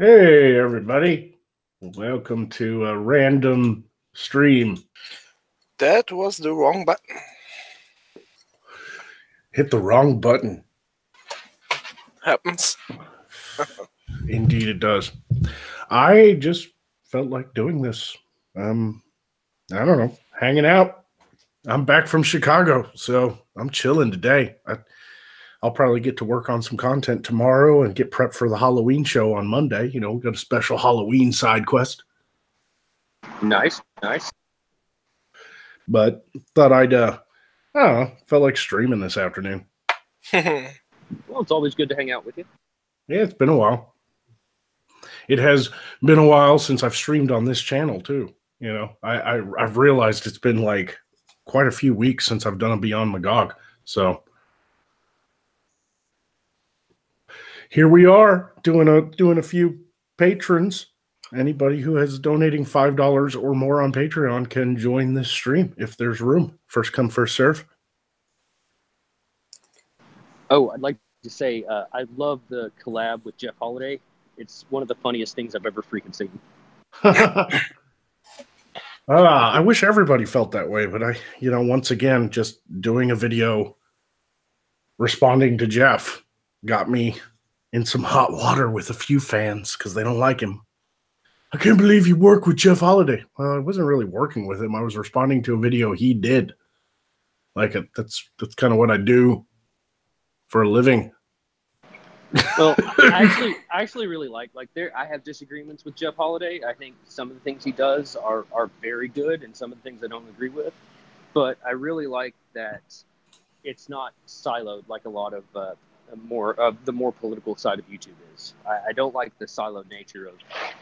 Hey, everybody. Welcome to a random stream. That was the wrong button. Hit the wrong button. Happens. Indeed, it does. I just felt like doing this. I don't know, hanging out. I'm back from Chicago, so I'm chilling today. I'll probably get to work on some content tomorrow and get prepped for the Halloween show on Monday. You know, we've got a special Halloween side quest. Nice. But thought I'd, I don't know, felt like streaming this afternoon. Well, it's always good to hang out with you. Yeah, it's been a while. It has been a while since I've streamed on this channel too. You know, I've realized it's been like quite a few weeks since I've done a Beyond Magog. So here we are doing a few patrons. Anybody who has donating $5 or more on Patreon can join this stream if there's room. First come, first serve. Oh, I'd like to say I love the collab with Jeff Holliday. It's one of the funniest things I've ever freaking seen. I wish everybody felt that way, but once again, just doing a video responding to Jeff got me in some hot water with a few fans because they don't like him. I can't believe you work with Jeff Holliday. Well, I wasn't really working with him. I was responding to a video he did. Like, that's kind of what I do for a living. Well, I actually really like I have disagreements with Jeff Holliday. I think some of the things he does are very good, and some of the things I don't agree with. But I really like that it's not siloed like a lot of the more political side of YouTube is. I don't like the siloed nature of,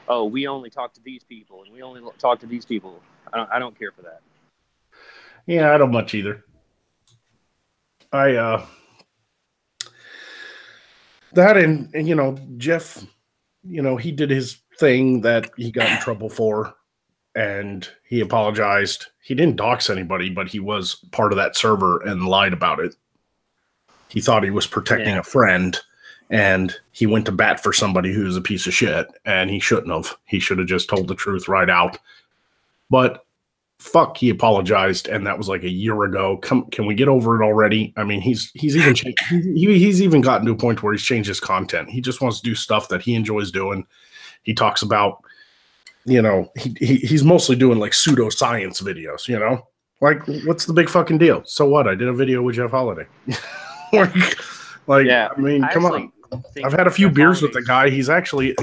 oh, we only talk to these people and we only talk to these people. I don't care for that. Yeah, I don't much either. That and Jeff, he did his thing that he got in trouble for, and he apologized. He didn't dox anybody, but he was part of that server and lied about it. He thought he was protecting a friend, and he went to bat for somebody who's a piece of shit, and he shouldn't have. He should have just told the truth right out. But fuck, he apologized, and that was like a year ago. Can we get over it already? I mean, he's even he's even gotten to a point where he's changed his content. He just wants to do stuff that he enjoys doing. He talks about, he's mostly doing like pseudoscience videos. Like, what's the big fucking deal? So what? I did a video with Jeff Holliday. I mean, come on. I've had a few beers with the guy. He's actually,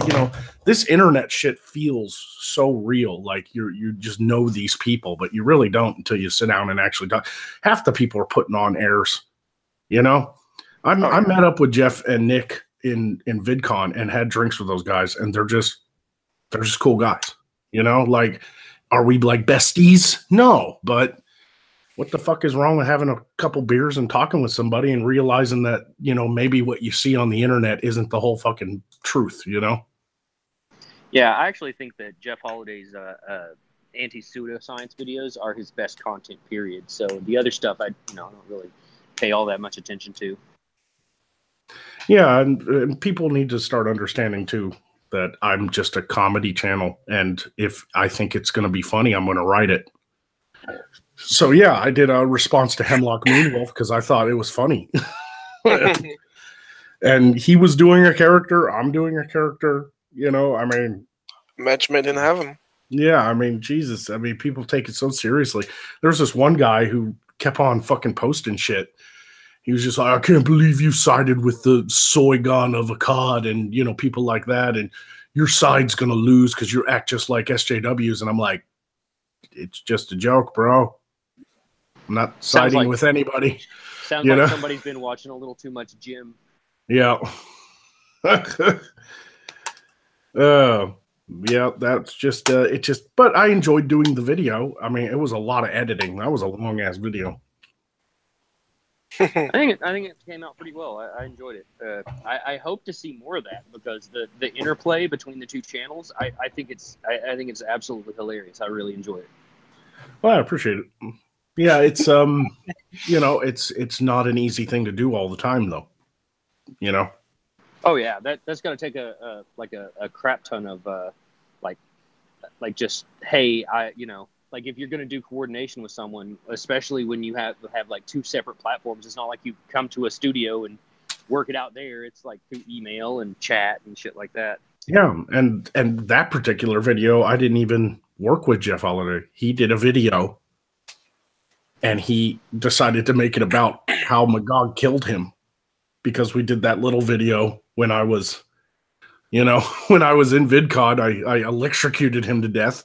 this internet shit feels so real. Like you just know these people, but you really don't until you sit down and actually talk. Half the people are putting on airs. I met up with Jeff and Nick in VidCon and had drinks with those guys, and they're just cool guys. Like, are we like besties? No, but what the fuck is wrong with having a couple beers and talking with somebody and realizing that, maybe what you see on the internet isn't the whole fucking truth, Yeah, I actually think that Jeff Holliday's anti-pseudoscience videos are his best content, period. So the other stuff I don't really pay all that much attention to. Yeah, and people need to start understanding, too, that I'm just a comedy channel, and if I think it's going to be funny, I'm going to write it. So yeah, I did a response to Hemlock Moonwolf because I thought it was funny. And he was doing a character, I'm doing a character, I mean, match made in heaven. Yeah, I mean, Jesus, I mean, people take it so seriously. There's this one guy who kept on fucking posting shit. He was just like, I can't believe you sided with the soy gun of a cod and, people like that, and your side's gonna lose because you act just like SJWs. And I'm like, it's just a joke, bro. I'm not siding with anybody. Sounds like somebody's been watching a little too much Jim. Yeah. Yeah, that's just but I enjoyed doing the video. I mean, it was a lot of editing. That was a long ass video. I think it came out pretty well. I enjoyed it. I hope to see more of that because the interplay between the two channels, I think it's absolutely hilarious. I really enjoy it. Well, I appreciate it. Yeah, it's it's not an easy thing to do all the time, though. Oh yeah, that's gonna take a crap ton of like just hey like if you're gonna do coordination with someone, especially when you have like two separate platforms, it's not like you come to a studio and work it out there. It's like through email and chat and shit like that. Yeah, and that particular video, I didn't even work with Jeff Holliday. He did a video, and he decided to make it about how Magog killed him because we did that little video when I was, when I was in VidCon, I electrocuted him to death.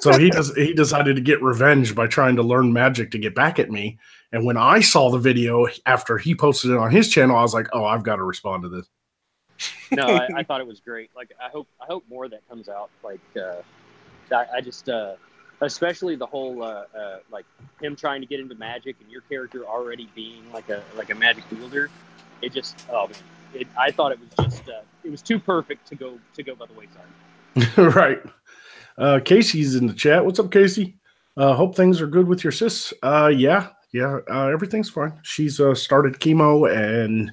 So he decided to get revenge by trying to learn magic to get back at me. And when I saw the video after he posted it on his channel, I was like, oh, I've got to respond to this. No, I thought it was great. Like I hope more of that comes out. Like I just especially the whole like him trying to get into magic and your character already being like a magic wielder. It just I thought it was just it was too perfect to go by the wayside. Right. Casey's in the chat. What's up, Casey? Hope things are good with your sis. Yeah. Everything's fine. She's started chemo and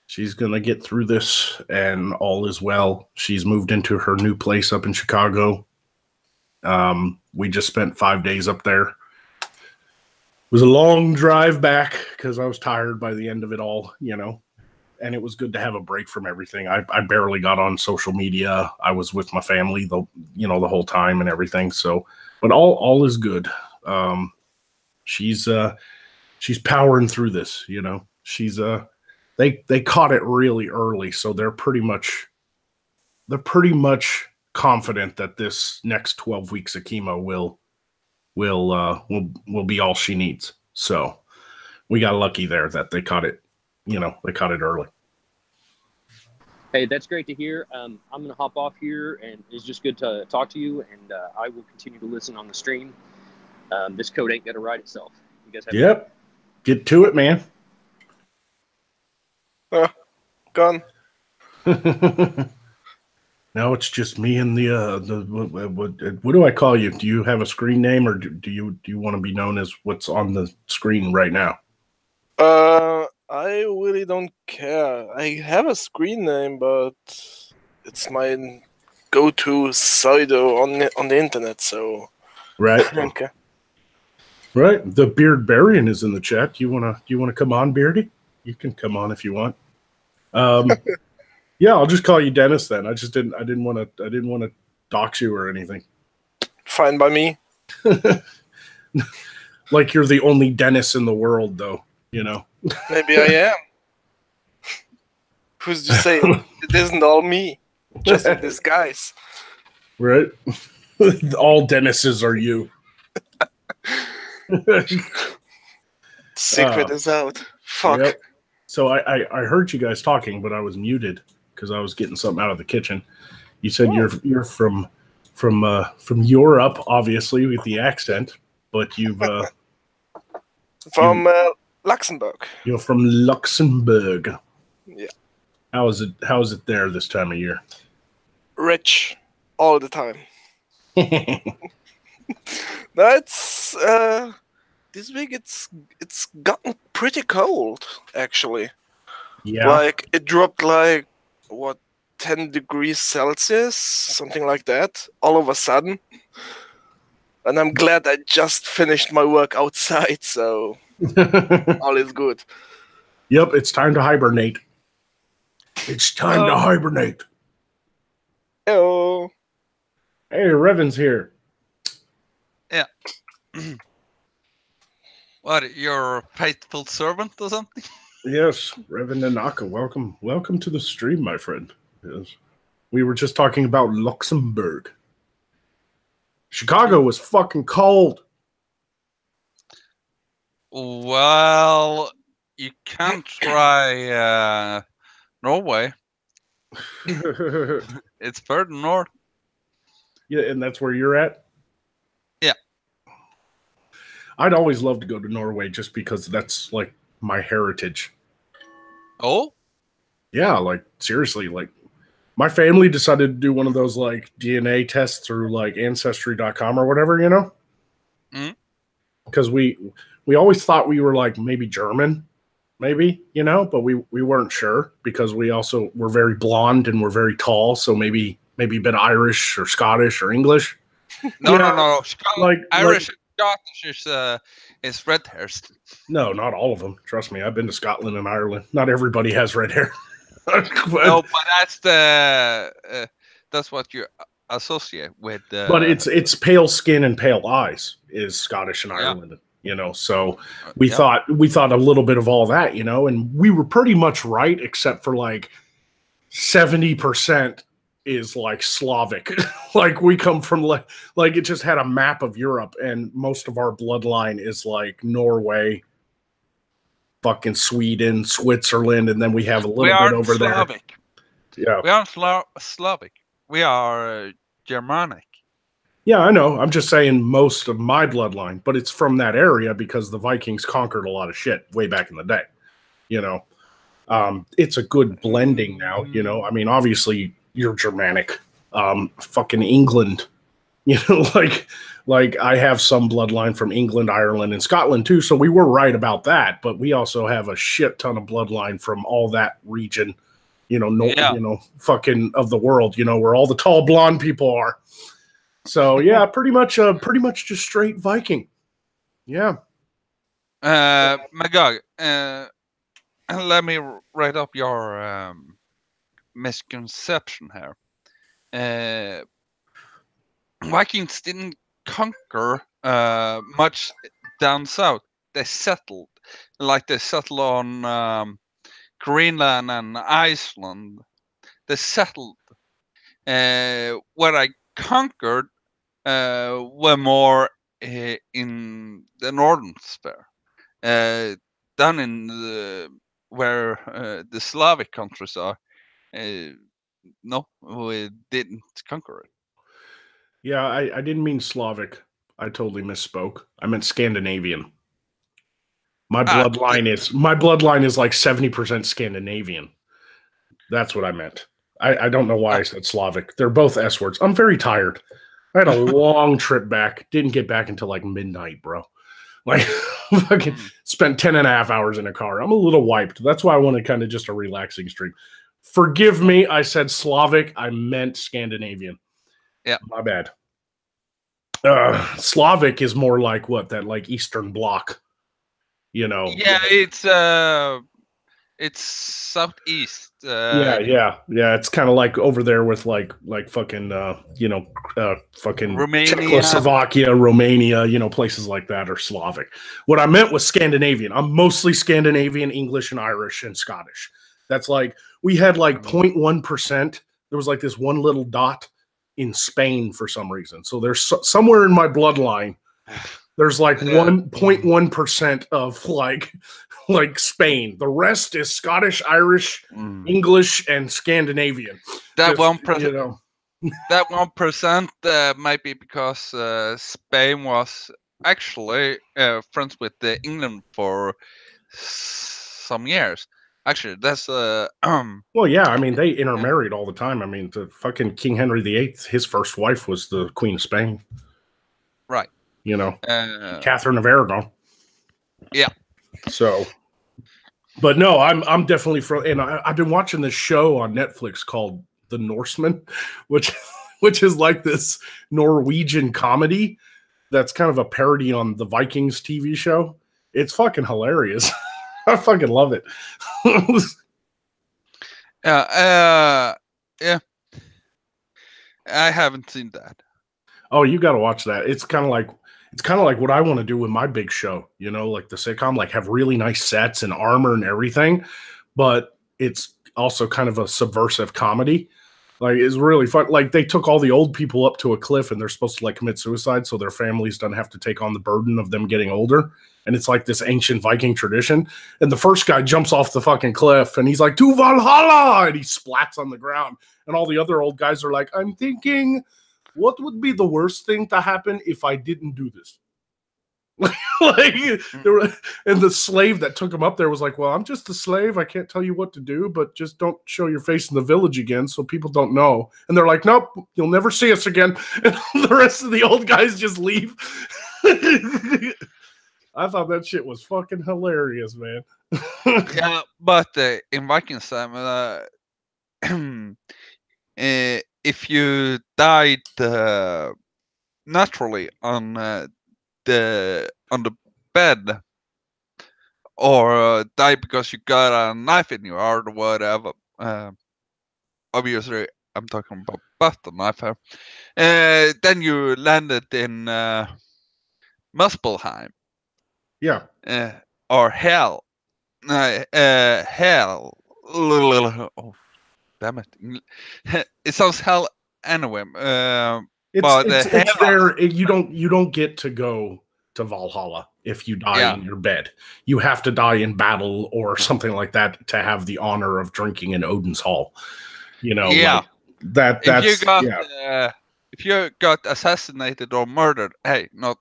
she's gonna get through this, and all is well. She's moved into her new place up in Chicago. We just spent 5 days up there. It was a long drive back because I was tired by the end of it all, and it was good to have a break from everything. I barely got on social media. I was with my family the whole time and everything. So, but all is good. She's powering through this, she's they caught it really early. So they're pretty much confident that this next 12 weeks of chemo will be all she needs. So we got lucky there that they caught it. They caught it early. Hey, that's great to hear. I'm going to hop off here, and it's just good to talk to you, and I will continue to listen on the stream. This code ain't going to write itself. You guys have Yep. Get to it, man. Gone. Now it's just me and what do I call you? Do you have a screen name, or do you want to be known as what's on the screen right now? I really don't care. I have a screen name, but it's my go-to pseudo on the internet. So right. Okay. Right. The Beard Barian is in the chat. Do you wanna come on, Beardy? You can come on if you want. Yeah, I'll just call you Dennis then. I didn't want to dox you or anything. Fine by me. Like you're the only Dennis in the world, though. Maybe I am. Who's to say it isn't all me? Just in disguise. Right? All Dennises are you. Secret is out. Fuck. Yep. So I heard you guys talking, but I was muted because I was getting something out of the kitchen. You said you're from Europe, obviously with the accent, but you've from Luxembourg. You're from Luxembourg. Yeah. How is it there this time of year? Rich all the time. That's this week it's gotten pretty cold actually. Yeah. Like it dropped like 10 degrees Celsius, something like that, all of a sudden. And I'm glad I just finished my work outside, so all is good. Yep, it's time to hibernate. It's time to hibernate. Hello. Hey, Revan's here. Yeah. What, you're a faithful servant or something? Yes, Revan Nanaka, welcome to the stream, my friend. Yes. We were just talking about Luxembourg. Chicago was fucking cold. Well, you can try Norway. It's further north. Yeah, and that's where you're at? Yeah. I'd always love to go to Norway just because that's like my heritage. Oh? Yeah, like seriously, like my family decided to do one of those like DNA tests through like ancestry.com or whatever, Because we always thought we were like maybe German. maybe, but we weren't sure because we also were very blonde and we're very tall. So maybe a bit Irish or Scottish or English. No. Irish Like, and Scottish is red hairs. no, not all of them. Trust me. I've been to Scotland and Ireland. Not everybody has red hair. No, but that's what you associate with. But it's pale skin and pale eyes is Scottish and Ireland. So we thought a little bit of all that, and we were pretty much right, except for like 70% is like Slavic. Like we come from like it just had a map of Europe, and most of our bloodline is like Norway, fucking Sweden, Switzerland, and then we have a little bit over Slavic. There. Yeah, we aren't Slavic. We are Germanic. Yeah, I know. I'm just saying most of my bloodline, but it's from that area because the Vikings conquered a lot of shit way back in the day. It's a good blending now. I mean, obviously you're Germanic, fucking England. Like I have some bloodline from England, Ireland, and Scotland too. So we were right about that, but we also have a shit ton of bloodline from all that region. Fucking of the world. Where all the tall blonde people are. So yeah, pretty much just straight Viking. Yeah. Magog, let me write up your misconception here. Vikings didn't conquer much down south. They settled on Greenland and Iceland. They settled. What I conquered were more in the northern sphere, down in where the Slavic countries are. No, we didn't conquer it. Yeah, I didn't mean Slavic. I totally misspoke. I meant Scandinavian. My bloodline is like 70% Scandinavian. That's what I meant. I don't know why I said Slavic. They're both S words. I'm very tired. I had a long trip back. Didn't get back until like midnight, bro. Like, fucking spent 10 and a half hours in a car. I'm a little wiped. That's why I wanted kind of just a relaxing stream. Forgive me. I said Slavic. I meant Scandinavian. Yeah. My bad. Slavic is more like what? That like Eastern Bloc. Yeah, it's southeast. Yeah. It's kind of like over there with like fucking fucking Romania. Czechoslovakia, Romania, places like that are Slavic. What I meant was Scandinavian. I'm mostly Scandinavian, English, and Irish and Scottish. That's like we had like 0.1%. There was like this one little dot in Spain for some reason. So there's somewhere in my bloodline. There's like 1.1% of like Spain. The rest is Scottish, Irish, English, and Scandinavian. That 1%, that 1% might be because Spain was actually friends with England for some years. Actually, that's well, yeah. I mean, they intermarried all the time. I mean, the fucking King Henry VIII, his first wife was the Queen of Spain. Right. Catherine of Aragon. Yeah. So, but no, I'm definitely from, and I've been watching this show on Netflix called The Norseman, which is like this Norwegian comedy that's kind of a parody on the Vikings TV show. It's fucking hilarious. I fucking love it. Yeah. I haven't seen that. Oh, you got to watch that. It's kind of like what I want to do with my big show, like the sitcom, like have really nice sets and armor and everything, but it's also kind of a subversive comedy. Like it's really fun. Like they took all the old people up to a cliff and they're supposed to like commit suicide so their families don't have to take on the burden of them getting older. And it's like this ancient Viking tradition. And the first guy jumps off the fucking cliff and he's like, "To Valhalla!" And he splats on the ground. And all the other old guys are like, "I'm thinking, what would be the worst thing to happen if I didn't do this?" And the slave that took him up there was like, "Well, I'm just a slave. I can't tell you what to do, but just don't show your face in the village again so people don't know." And they're like, "Nope, you'll never see us again." And the rest of the old guys just leave. I thought that shit was fucking hilarious, man. Yeah, but in Vikings time, if you died naturally on the bed, or die because you got a knife in your heart or whatever, obviously I'm talking about butter knife here, then you landed in Muspelheim. Yeah. Or hell. Hell. Oh, damn it. It sounds hell anyway. It's there. You don't get to go to Valhalla if you die in your bed. You have to die in battle or something like that to have the honor of drinking in Odin's Hall. You know, like that's if you got assassinated or murdered, hey, not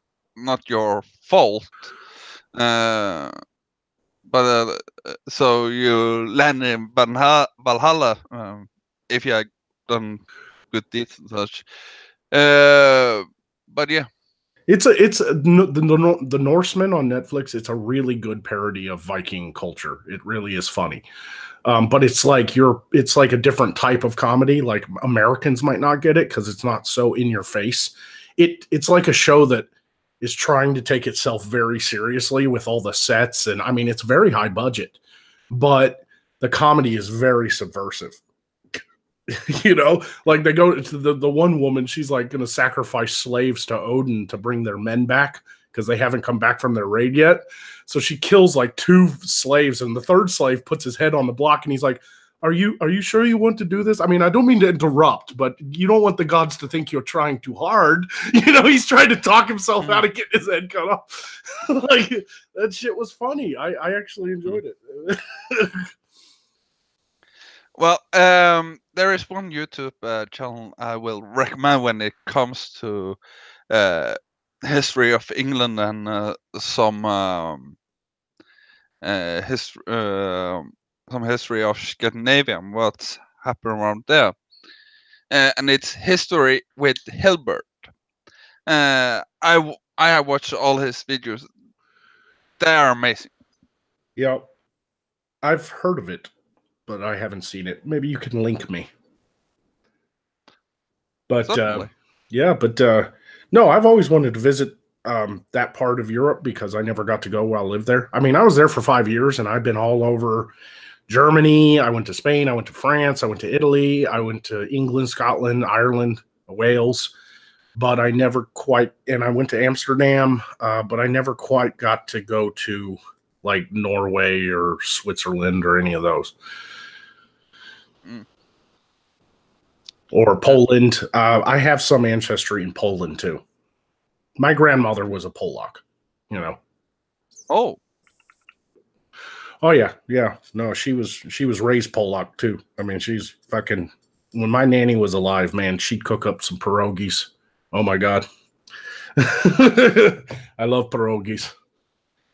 your fault. But so you land in Valhalla if you had done good deeds and such. But yeah, it's the Norsemen on Netflix. It's a really good parody of Viking culture. It really is funny. But it's like a different type of comedy. Like Americans might not get it because it's not so in your face. It's like a show that is trying to take itself very seriously with all the sets, and I mean it's very high budget, but the comedy is very subversive. You know, like they go to the one woman, she's like going to sacrifice slaves to Odin to bring their men back because they haven't come back from their raid yet. So she kills like 2 slaves, and the third slave puts his head on the block, and he's like, Are you sure you want to do this? I mean, I don't mean to interrupt, but you don't want the gods to think you're trying too hard. You know, he's trying to talk himself out of getting his head cut off. Like, that shit was funny. I actually enjoyed it. Well, there is one YouTube channel I will recommend when it comes to history of England and some history of Scandinavia and what's happened around there. And it's History with Hilbert. I have watched all his videos. They are amazing. Yeah, I've heard of it, but I haven't seen it. Maybe you can link me. But no, I've always wanted to visit that part of Europe because I never got to go while I lived there. I mean, I was there for 5 years, and I've been all over Germany. I went to Spain. I went to France. I went to Italy. I went to England, Scotland, Ireland, Wales. But I never quite, and I went to Amsterdam, but I never quite got to go to like Norway or Switzerland or any of those. Or Poland. I have some ancestry in Poland too. My grandmother was a Polak, you know. Oh yeah. No, she was raised Polak too. I mean, she's fucking. When my nanny was alive, man, she'd cook up some pierogies. Oh my god, I love pierogies.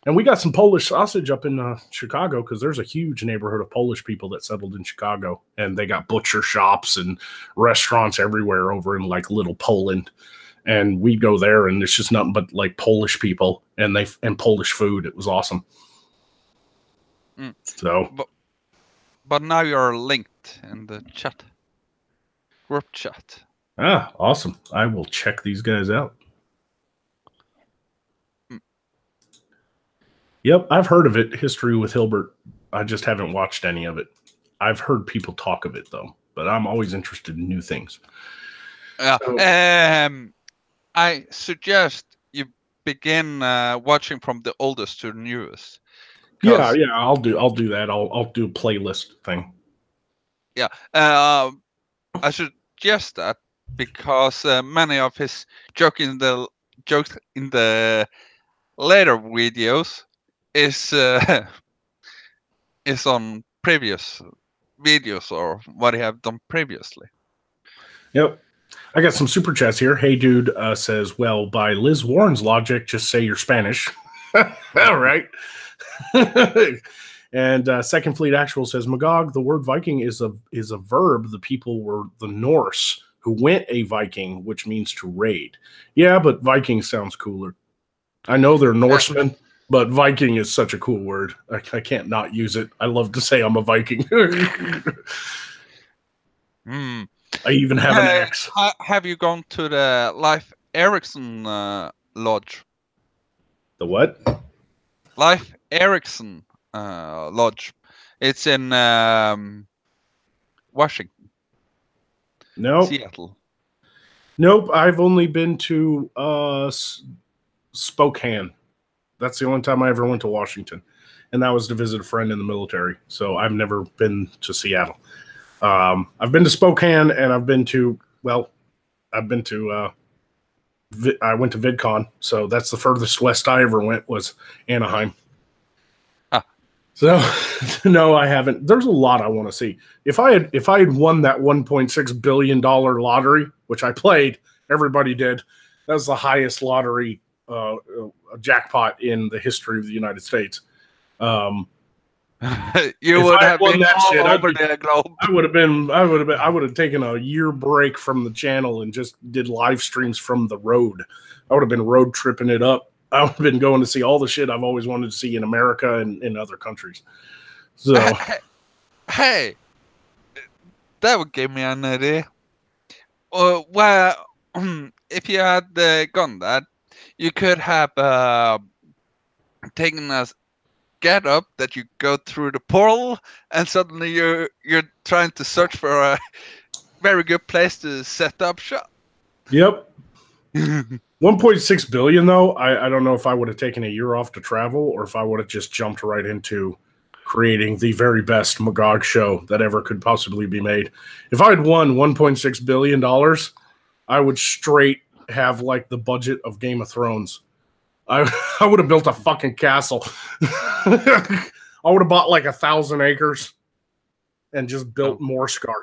And we got some Polish sausage up in Chicago because there's a huge neighborhood of Polish people that settled in Chicago, and they got butcher shops and restaurants everywhere over in like Little Poland. And we'd go there, and there's just nothing but like Polish people and Polish food. It was awesome. So, but now you're linked in the chat, group chat. Ah, awesome! I will check these guys out. Yep, I've heard of it. History with Hilbert. I just haven't watched any of it. I've heard people talk of it though, but I'm always interested in new things. I suggest you begin watching from the oldest to the newest. Yeah, I'll do that. I'll do a playlist thing. Yeah, I suggest that because many of his jokes in the later videos is on previous videos or what he have done previously. Yep. I got some super chats here. Hey Dude says, well, by Liz Warren's logic, just say you're Spanish. All right. And Second Fleet Actual says, Magog, the word Viking is a verb. The people were the Norse who went a Viking, which means to raid. Yeah, but Viking sounds cooler. I know they're Norsemen, But Viking is such a cool word. I can't not use it. I love to say I'm a Viking. I even have an axe. Have you gone to the Leif Erikson Lodge? The what? Leif Erikson Lodge. It's in Washington. Nope. Seattle. Nope. I've only been to Spokane. That's the only time I ever went to Washington. And that was to visit a friend in the military. So I've never been to Seattle. I've been to Spokane, and I went to VidCon. So that's the furthest west I ever went was Anaheim. So no, I haven't. There's a lot I want to see. If I had won that $1.6 billion lottery, which I played, everybody did. That was the highest lottery jackpot in the history of the United States. You would have been all over the globe. I would have taken a year break from the channel and just did live streams from the road. I would have been road tripping it up. I would have been going to see all the shit I've always wanted to see in America and in other countries. So, hey, that would give me an idea. Well, if you had gone that, you could have taken a get up that you go through the portal, and suddenly you're trying to search for a very good place to set up shop. Yep. 1.6 billion though. I don't know if I would have taken a year off to travel or if I would have just jumped right into creating the very best Magog show that ever could possibly be made. If I had won $1.6 billion, I would straight have like the budget of Game of Thrones. I would have built a fucking castle. I would have bought like 1,000 acres and just built Morskar.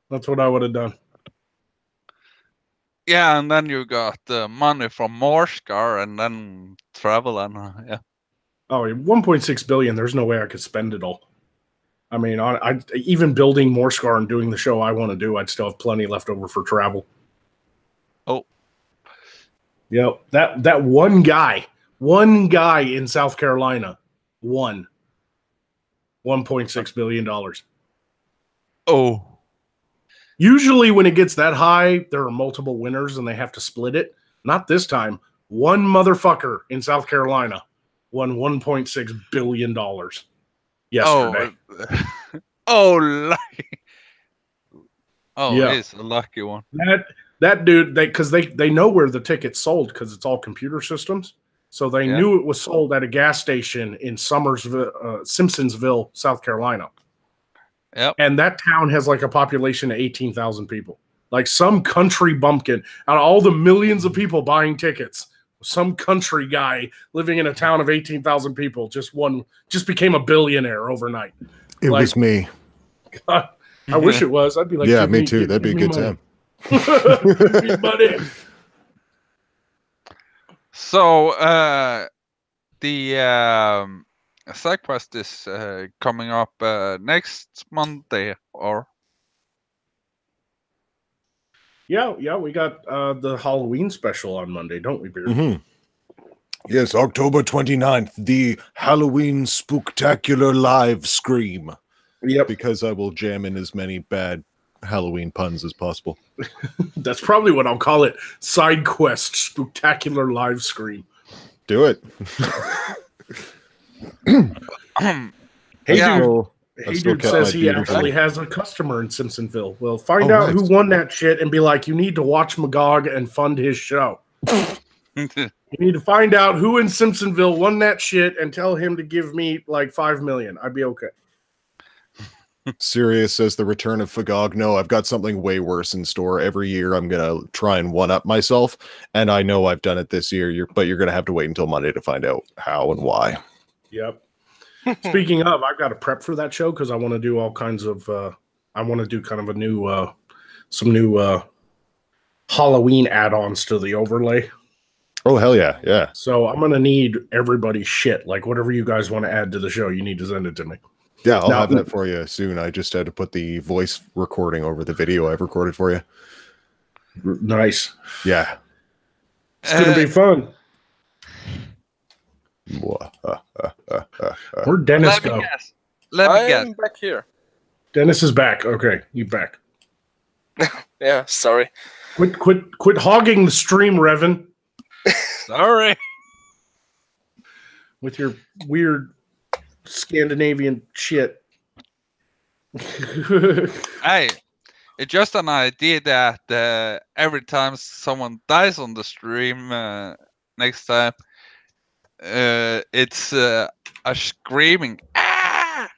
That's what I would have done. Yeah, and then you got money from Morskar and then travel and yeah. Oh, 1.6 billion. There's no way I could spend it all. I mean, I even building Morskar and doing the show I want to do, I'd still have plenty left over for travel. Oh, yeah, that one guy in South Carolina won $1.6 billion. Oh. Usually when it gets that high, there are multiple winners and they have to split it. Not this time. One motherfucker in South Carolina won $1.6 billion yesterday. Oh, lucky. Oh, yeah. He's a lucky one. That dude, because they know where the ticket's sold because it's all computer systems. So they knew it was sold at a gas station in Simpsonsville, South Carolina. Yep. And that town has like a population of 18,000 people. Like some country bumpkin, out of all the millions of people buying tickets, some country guy living in a town of 18,000 people just became a billionaire overnight. It was me. God, I wish it was. I'd be like, yeah, me too. That'd be a good time. Money. So the side quest is coming up next Monday, or yeah, we got the Halloween special on Monday, don't we, Beard? Mm-hmm. Yes, October 29th, the Halloween Spooktacular live scream. Yep, because I will jam in as many bad Halloween puns as possible. That's probably what I'll call it. Side quest Spooktacular live scream. Do it. Hey dude says he actually has a customer in Simpsonville. Well, find out who won that shit and be like, you need to watch Magog and fund his show. You need to find out who in Simpsonville won that shit and tell him to give me like $5 million. I'd be okay. Sirius says the return of Fagog. No, I've got something way worse in store. Every year I'm going to try and one-up myself, and I know I've done it this year, but you're going to have to wait until Monday to find out how and why. Yep. Speaking of, I've got to prep for that show because I want to do all kinds of, I want to do kind of a new, some new Halloween add-ons to the overlay. Oh, hell yeah, yeah. So I'm going to need everybody's shit. Like whatever you guys want to add to the show, you need to send it to me. Yeah, I'll have that for you soon. I just had to put the voice recording over the video I've recorded for you. Nice. Yeah. It's going to be fun. Where'd Dennis Let me go? guess. Let me guess. I'm back here. Dennis is back. Okay, you back. Yeah, sorry. Quit hogging the stream, Revan, Sorry. with your weird Scandinavian shit. Hey, it's just an idea that every time someone dies on the stream, next time, it's a screaming. Ah!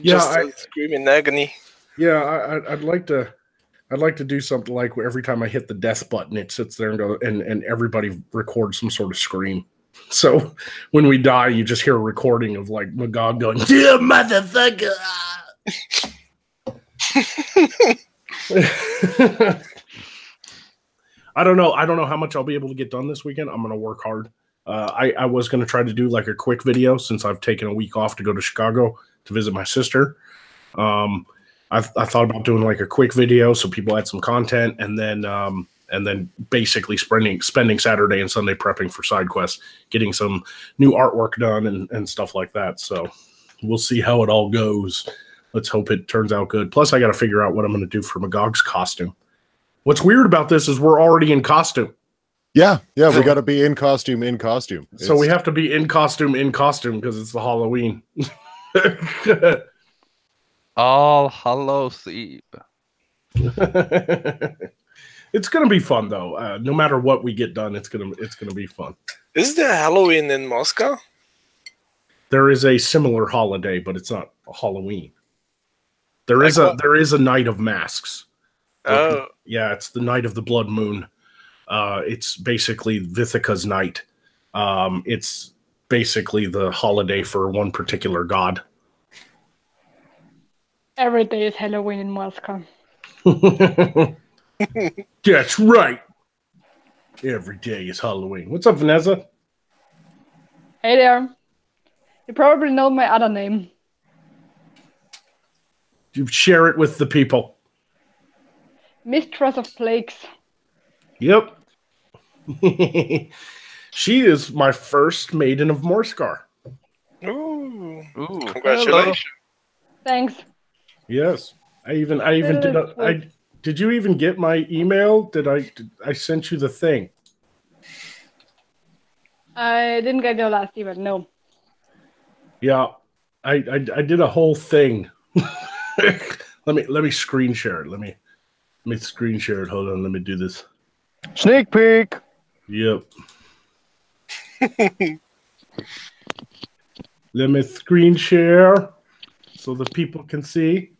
Just a screaming agony. Yeah, I'd like to do something like where every time I hit the death button, it sits there and go and everybody records some sort of scream. So when we die, you just hear a recording of like Magog going, "Yeah, motherfucker." I don't know how much I'll be able to get done this weekend. I'm gonna work hard. I was gonna try to do like a quick video since I've taken a week off to go to Chicago to visit my sister. I thought about doing like a quick video so people had some content, and then basically spending Saturday and Sunday prepping for side quests, getting some new artwork done and stuff like that. So we'll see how it all goes. Let's hope it turns out good. Plus, I got to figure out what I'm going to do for Magog's costume. What's weird about this is we're already in costume. Yeah, we got to be in costume. So we have to be in costume because it's the Halloween. All Hallows Eve. It's gonna be fun though. No matter what we get done, it's gonna be fun. Is there Halloween in Morskar? There is a similar holiday, but it's not Halloween. There is a night of masks. Oh, Yeah, it's the night of the blood moon. It's basically Vithika's night. It's basically the holiday for one particular god. Every day is Halloween in Morskar. That's right. Every day is Halloween. What's up, Vanessa? Hey there. You probably know my other name. You share it with the people. Mistress of Plagues. Yep. She is my first Maiden of Morskar. ooh, Ooh, congratulations! Thanks. Yes. I even did you even get my email? Did I sent you the thing? I didn't get your last email, no. Yeah. I did a whole thing. let me screen share it. Let me screen share it. Hold on, let me do this. Sneak peek. Yep. Let me screen share so the people can see.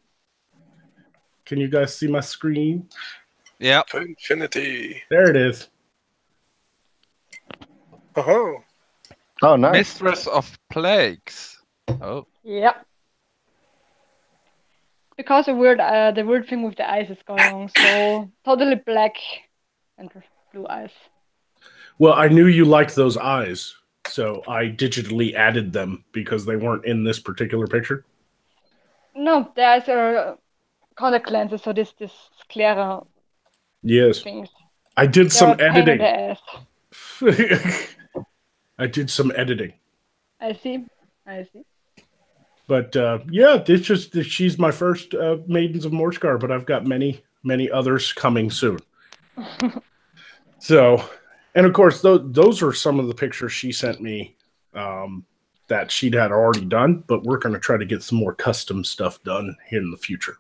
Can you guys see my screen? yeah. To infinity. There it is. Oh, Oh, nice. Mistress of Plagues. Oh, Yep. Because the weird thing with the eyes is going on, so totally black and blue eyes. Well, I knew you liked those eyes, so I digitally added them because they weren't in this particular picture. No, the eyes are contact lenses, so this clearer Yes. things. I did some They're a pain in editing. the ass. I did some editing. I see. But yeah, she's my first Maidens of Morskar, but I've got many others coming soon. So, and of course, those are some of the pictures she sent me that she'd had already done, but we're going to try to get some more custom stuff done here in the future.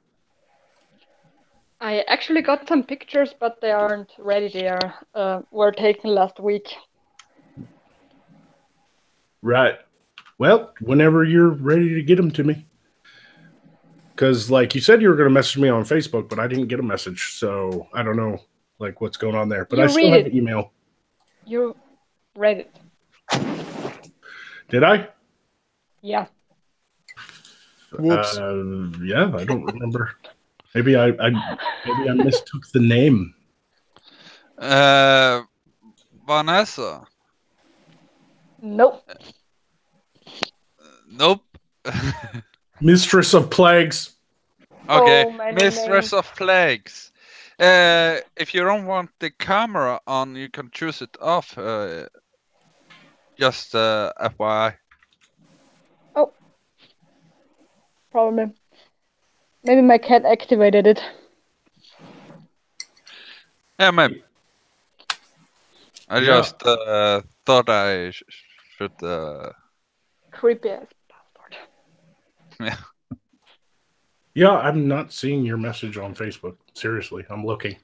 I actually got some pictures, but they aren't ready. They were taken last week. Right. Well, whenever you're ready to get them to me. Because, like you said, you were going to message me on Facebook, but I didn't get a message, so I don't know, like, what's going on there. But You I still read have it. the email. You read it. Did I? Yeah. Whoops. Yeah, I don't remember. Maybe I mistook the name. Vanessa. Nope. Nope. Mistress of Plagues. Okay, Oh, many Mistress names. of Plagues. If you don't want the camera on, you can choose it off. Just FYI. Oh, probably. Maybe my cat activated it. Yeah, maybe. I just thought I should. Creepy ass bastard. Yeah. Yeah, I'm not seeing your message on Facebook. Seriously, I'm looking.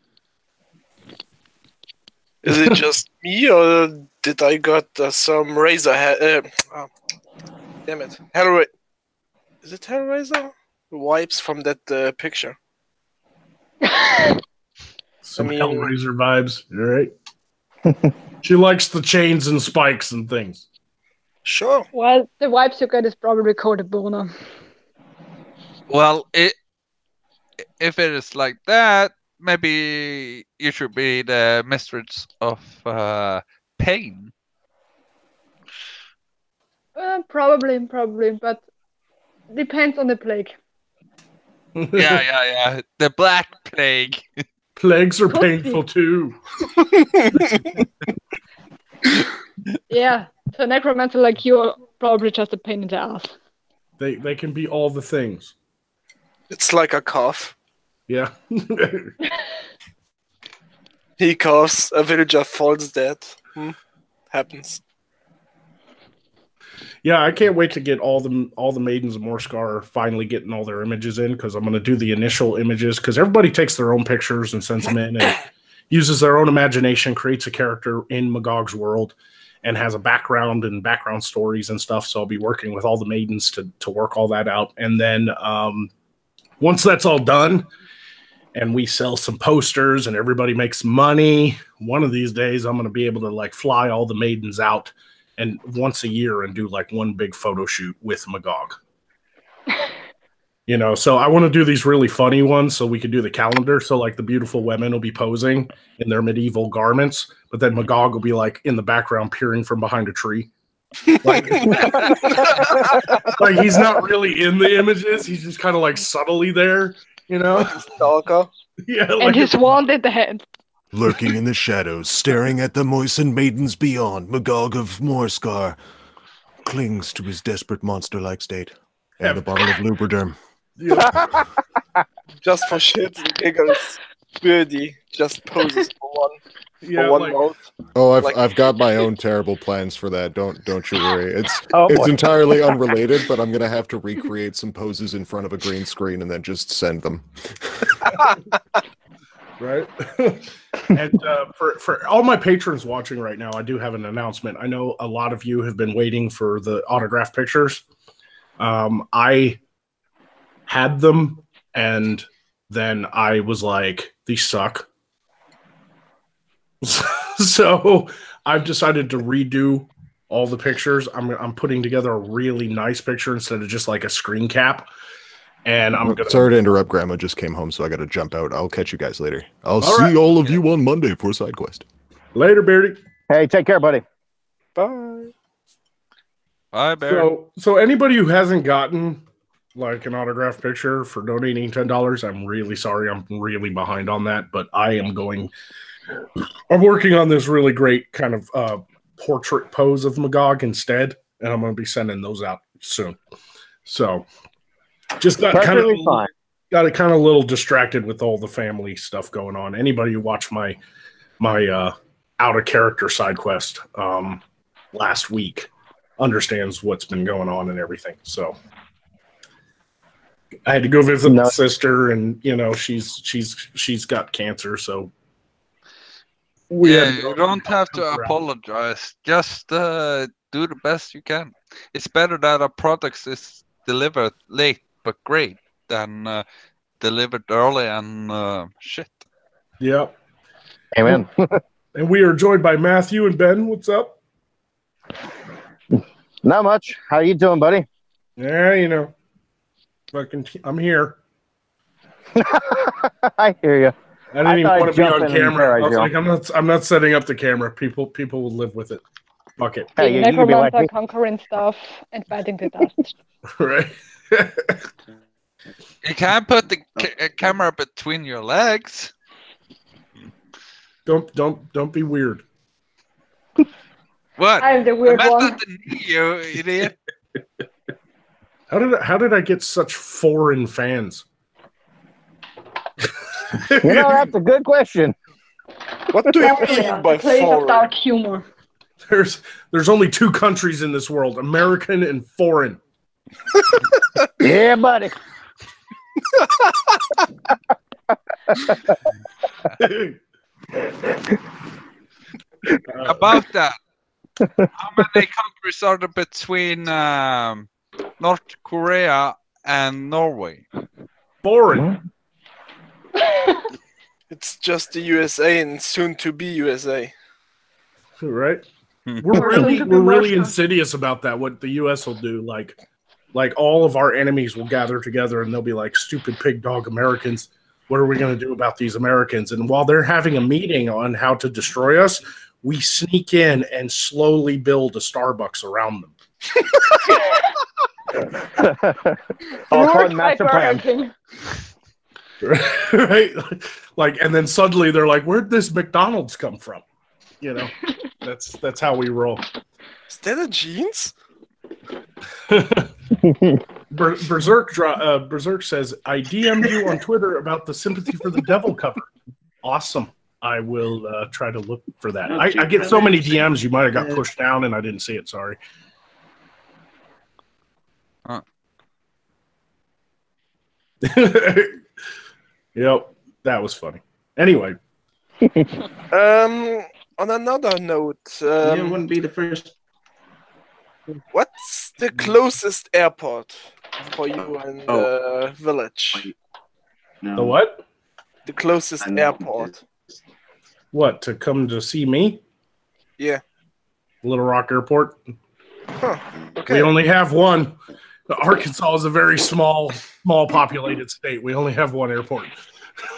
Is it just me, or did I got some razor head? Damn it, Is it Hellraiser? Wipes from that picture. Some I mean- Hellraiser vibes, right? She likes the chains and spikes and things. Sure. Well, the vibes you get is probably called a boner. Well, if it is like that, maybe you should be the mistress of pain. Probably, but depends on the plague. Yeah. The Black Plague. Plagues are Could painful be. too. Yeah, so necromancer like you are probably just a pain in the ass. They can be all the things. It's like a cough. Yeah. He coughs, a villager falls dead. Happens. Yeah, I can't wait to get all the Maidens of Morskar finally getting all their images in, because I'm going to do the initial images, because everybody takes their own pictures and sends them in and uses their own imagination, creates a character in Magog's world, and has a background and background stories and stuff. So I'll be working with all the maidens to work all that out. And then once that's all done and we sell some posters and everybody makes money, one of these days I'm going to be able to like fly all the maidens out and once a year and do like one big photo shoot with Magog. You know, so I want to do these really funny ones so we can do the calendar. So like the beautiful women will be posing in their medieval garments, but then Magog will be like in the background peering from behind a tree. Like, like he's not really in the images. He's just kind of like subtly there, you know? Like a stalker. Yeah. And Like his wand in the hand. Lurking in the shadows, staring at the moistened maidens beyond, Magog of Morskar clings to his desperate monster-like state and a bottle of Lubriderm. yeah. Just for shits and giggles. Birdie just poses for Yeah, one like, mouth. Oh, Like- I've got my own terrible plans for that. Don't you worry. It's Oh, it's boy. entirely unrelated, but I'm gonna have to recreate some poses in front of a green screen and then just send them. right? And for all my patrons watching right now, I do have an announcement. I know a lot of you have been waiting for the autograph pictures. I had them, and then I was like, these suck. So I've decided to redo all the pictures. I'm putting together a really nice picture instead of just like a screen cap. And I'm gonna. Sorry to interrupt. Grandma just came home, so I got to jump out. I'll catch you guys later. I'll All see right. all of you on Monday for side quest. Later, Beardy. Hey, take care, buddy. Bye. Bye, Barry. So anybody who hasn't gotten like an autograph picture for donating $10, I'm really sorry. I'm really behind on that, but I'm working on this really great kind of portrait pose of Magog instead, and I'm going to be sending those out soon. So just got kind of Perfectly fine. got kind of a little distracted with all the family stuff going on. Anybody who watched my out of character side quest last week understands what's been going on and everything. So I had to go visit my sister, and you know she's got cancer, so You don't have to apologize. Just do the best you can. It's better that a product is delivered late but great than delivered early and shit. Yeah. Amen. And we are joined by Matthew and Ben. What's up? Not much. How you doing, buddy? Yeah, you know, I'm here. I hear you. I didn't even thought want I'd to be jump on in and camera. I was encourage like, I'm not setting up the camera. People will live with it. Fuck it. Hey, Being you can be like necromancer, me. conquering stuff, and fighting the dust. Right. You can't put the camera between your legs. Don't be weird. What? I'm the I weird meant one. not the knee, you idiot. How did I get such foreign fans? That's a good question. What do you Australia, mean by the place of foreign? dark humor. There's only 2 countries in this world: American and foreign. Yeah, buddy. About that, how many countries are there between North Korea and Norway? Foreign. It's just the USA and soon to be USA. Right? Hmm. We're really Soon to be Morskar. insidious about that. What the US will do, like all of our enemies will gather together and they'll be like, stupid pig dog Americans. What are we going to do about these Americans? And while they're having a meeting on how to destroy us, we sneak in and slowly build a Starbucks around them. All part Ruled by master Burger plan. King. Right? Like, and then suddenly they're like, where'd this McDonald's come from? That's how we roll. Is that a jeans? Berserk says, I DM'd you on Twitter about the Sympathy for the Devil cover. Awesome. I will try to look for that. I get so many DMs, you might have got pushed down and I didn't see it. Sorry. Yep, that was funny. Anyway. On another note, You wouldn't be the first. what's the closest airport for you in the village? No, The what? The closest I know. airport. What, to come to see me? Yeah. Little Rock Airport? Huh. We Okay. only have one. Arkansas is a very small populated state. We only have one airport.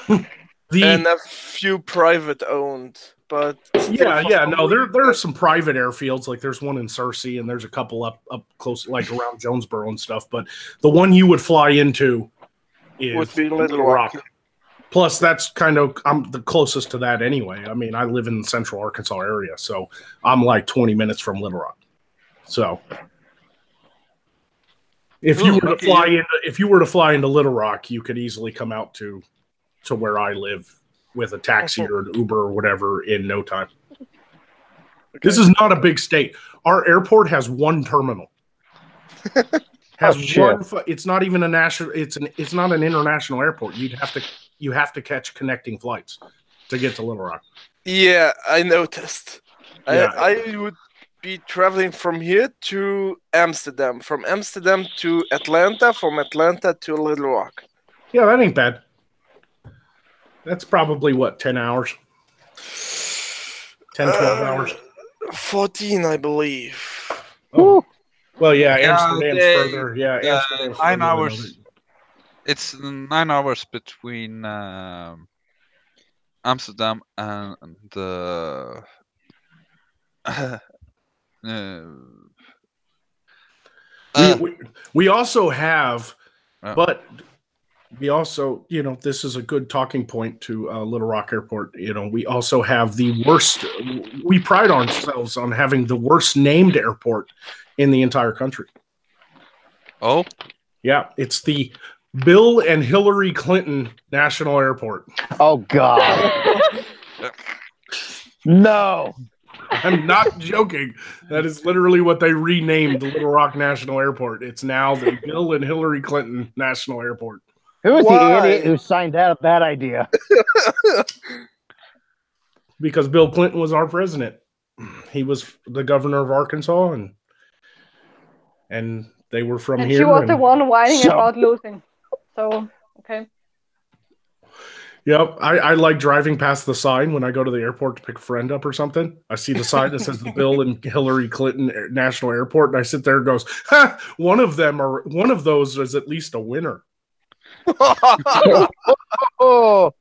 And a few private owned, but No, there are some private airfields. Like there's one in Searcy, and there's a couple up close, like around Jonesboro and stuff. But the one you would fly into would is be Little Rock. Plus, that's kind of I'm the closest to that anyway. I mean, I live in the Central Arkansas area, so I'm like 20 minutes from Little Rock. So if you were to fly into Little Rock, you could easily come out to where I live with a taxi or an Uber or whatever in no time. Okay. This is not a big state. Our airport has one terminal. It's not even a national. It's not an international airport. You have to catch connecting flights to get to Little Rock. Yeah, I noticed. Yeah. I would be traveling from here to Amsterdam, from Amsterdam to Atlanta, from Atlanta to Little Rock. Yeah, that ain't bad. That's probably, 10 hours? 10, 12 hours? 14, I believe. Oh. Well, yeah, Amsterdam's further. Yeah, Amsterdam's 9 hours. It's 9 hours between Amsterdam and we also have, but we also, this is a good talking point to Little Rock Airport. We also have the worst. We pride ourselves on having the worst named airport in the entire country. Oh, yeah, it's the Bill and Hillary Clinton National Airport. Oh God! No. I'm not joking. That is literally what they renamed the Little Rock National Airport. It's now the Bill and Hillary Clinton National Airport. Who was the idiot who signed out that idea? Because Bill Clinton was our president. He was the governor of Arkansas, and they were from and here. She was the one whining about losing. So, okay. Yep, I like driving past the sign when I go to the airport to pick a friend up or something. I see the sign that says the Bill and Hillary Clinton National Airport, and I sit there and goes, "Ha! One of those is at least a winner." Oh.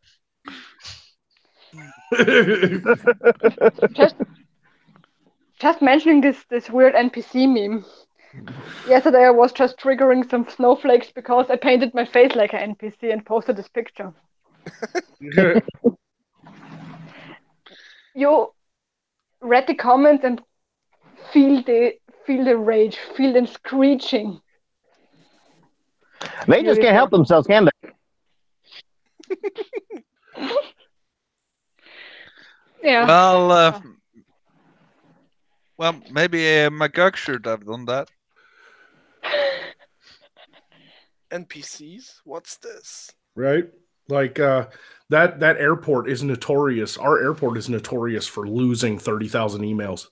just mentioning this weird NPC meme. Yesterday I was just triggering some snowflakes because I painted my face like an NPC and posted this picture. You read the comments and feel the rage, feel them screeching. They just can't help themselves, can they? Yeah. Well, maybe Magog should have done that. NPCs? What's this? Right? Like that airport is notorious. Our airport is notorious for losing 30,000 emails.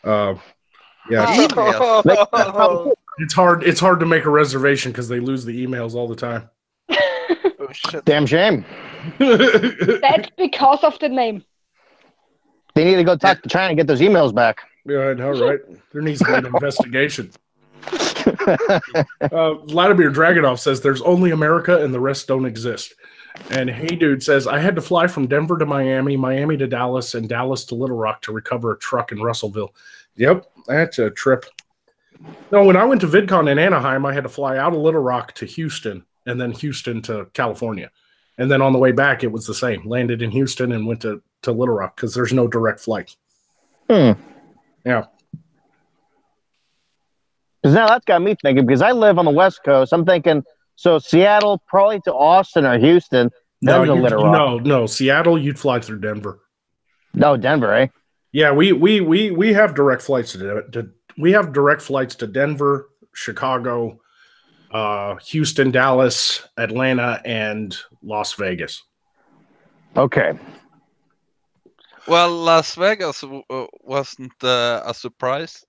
Yeah, Emails. it's hard to make a reservation because they lose the emails all the time. Oh shit. Damn shame. That's because of the name. They need to go talk to China and get those emails back. Yeah, I know, right? There needs to be an investigation. Vladimir Dragunov says there's only America and the rest don't exist. And Hey Dude says I had to fly from Denver to Miami, Miami to Dallas, and Dallas to Little Rock to recover a truck in Russellville. Yep, that's a trip. No, when I went to VidCon in Anaheim, I had to fly out of Little Rock to Houston and then Houston to California. And then on the way back, it was the same. Landed in Houston and went to Little Rock because there's no direct flight. Yeah. Because now that's got me thinking, because I live on the West Coast, I'm thinking, so Seattle, probably to Austin or Houston, then to Little Rock. No, Seattle, you'd fly through Denver. No, Denver, eh? Yeah, we have direct flights to Denver, Chicago, Houston, Dallas, Atlanta, and Las Vegas. Okay. Well, Las Vegas wasn't a surprise.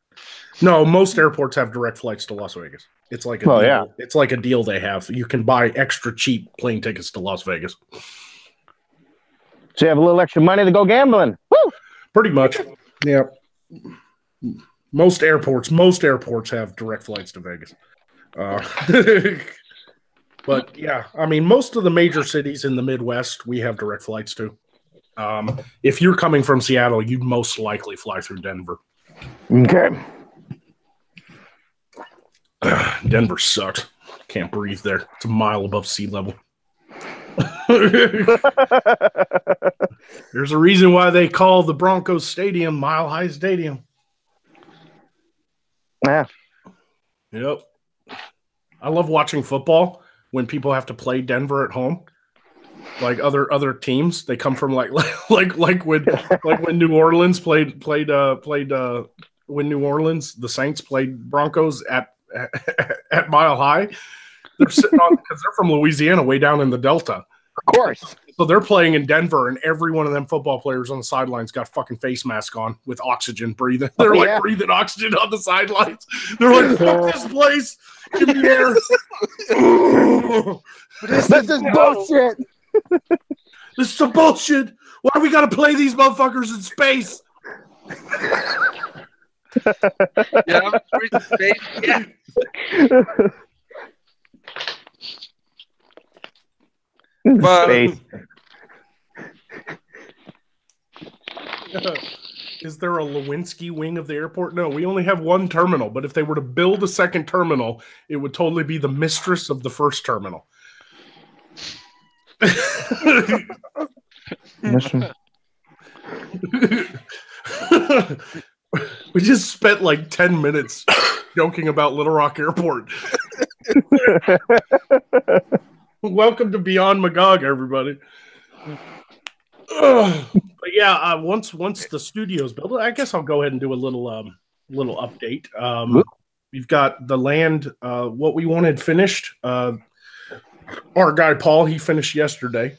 No, most airports have direct flights to Las Vegas. It's like a deal. Yeah. It's like a deal they have. You can buy extra cheap plane tickets to Las Vegas. So you have a little extra money to go gambling. Woo! Pretty much. Yeah. Most airports have direct flights to Vegas. But yeah, I mean, most of the major cities in the Midwest, we have direct flights to. If you're coming from Seattle, you'd most likely fly through Denver. Okay. Denver sucks. Can't breathe there. It's a mile above sea level. There's a reason why they call the Broncos Stadium Mile High Stadium. Yeah. Yep. I love watching football when people have to play Denver at home. Like other teams, they come from like when New Orleans played when New Orleans, the Saints played Broncos at Mile High. They're sitting on because they're from Louisiana, way down in the Delta. Of course. So they're playing in Denver, and every one of them football players on the sidelines got fucking face mask on with oxygen breathing. They're breathing oxygen on the sidelines. They're like, fuck this place. Give me air. This is bullshit. This is some bullshit. Why we gotta play these motherfuckers in space? Yeah, I'm space. Yeah. Space. Is there a Lewinsky wing of the airport? No, we only have one terminal. But if they were to build a second terminal, it would totally be the mistress of the first terminal. We just spent like 10 minutes joking about Little Rock Airport. Welcome to Beyond Magog, everybody. But yeah, once the studio's built, I guess I'll go ahead and do a little update. We've got the land, what we wanted finished. Our guy Paul, he finished yesterday,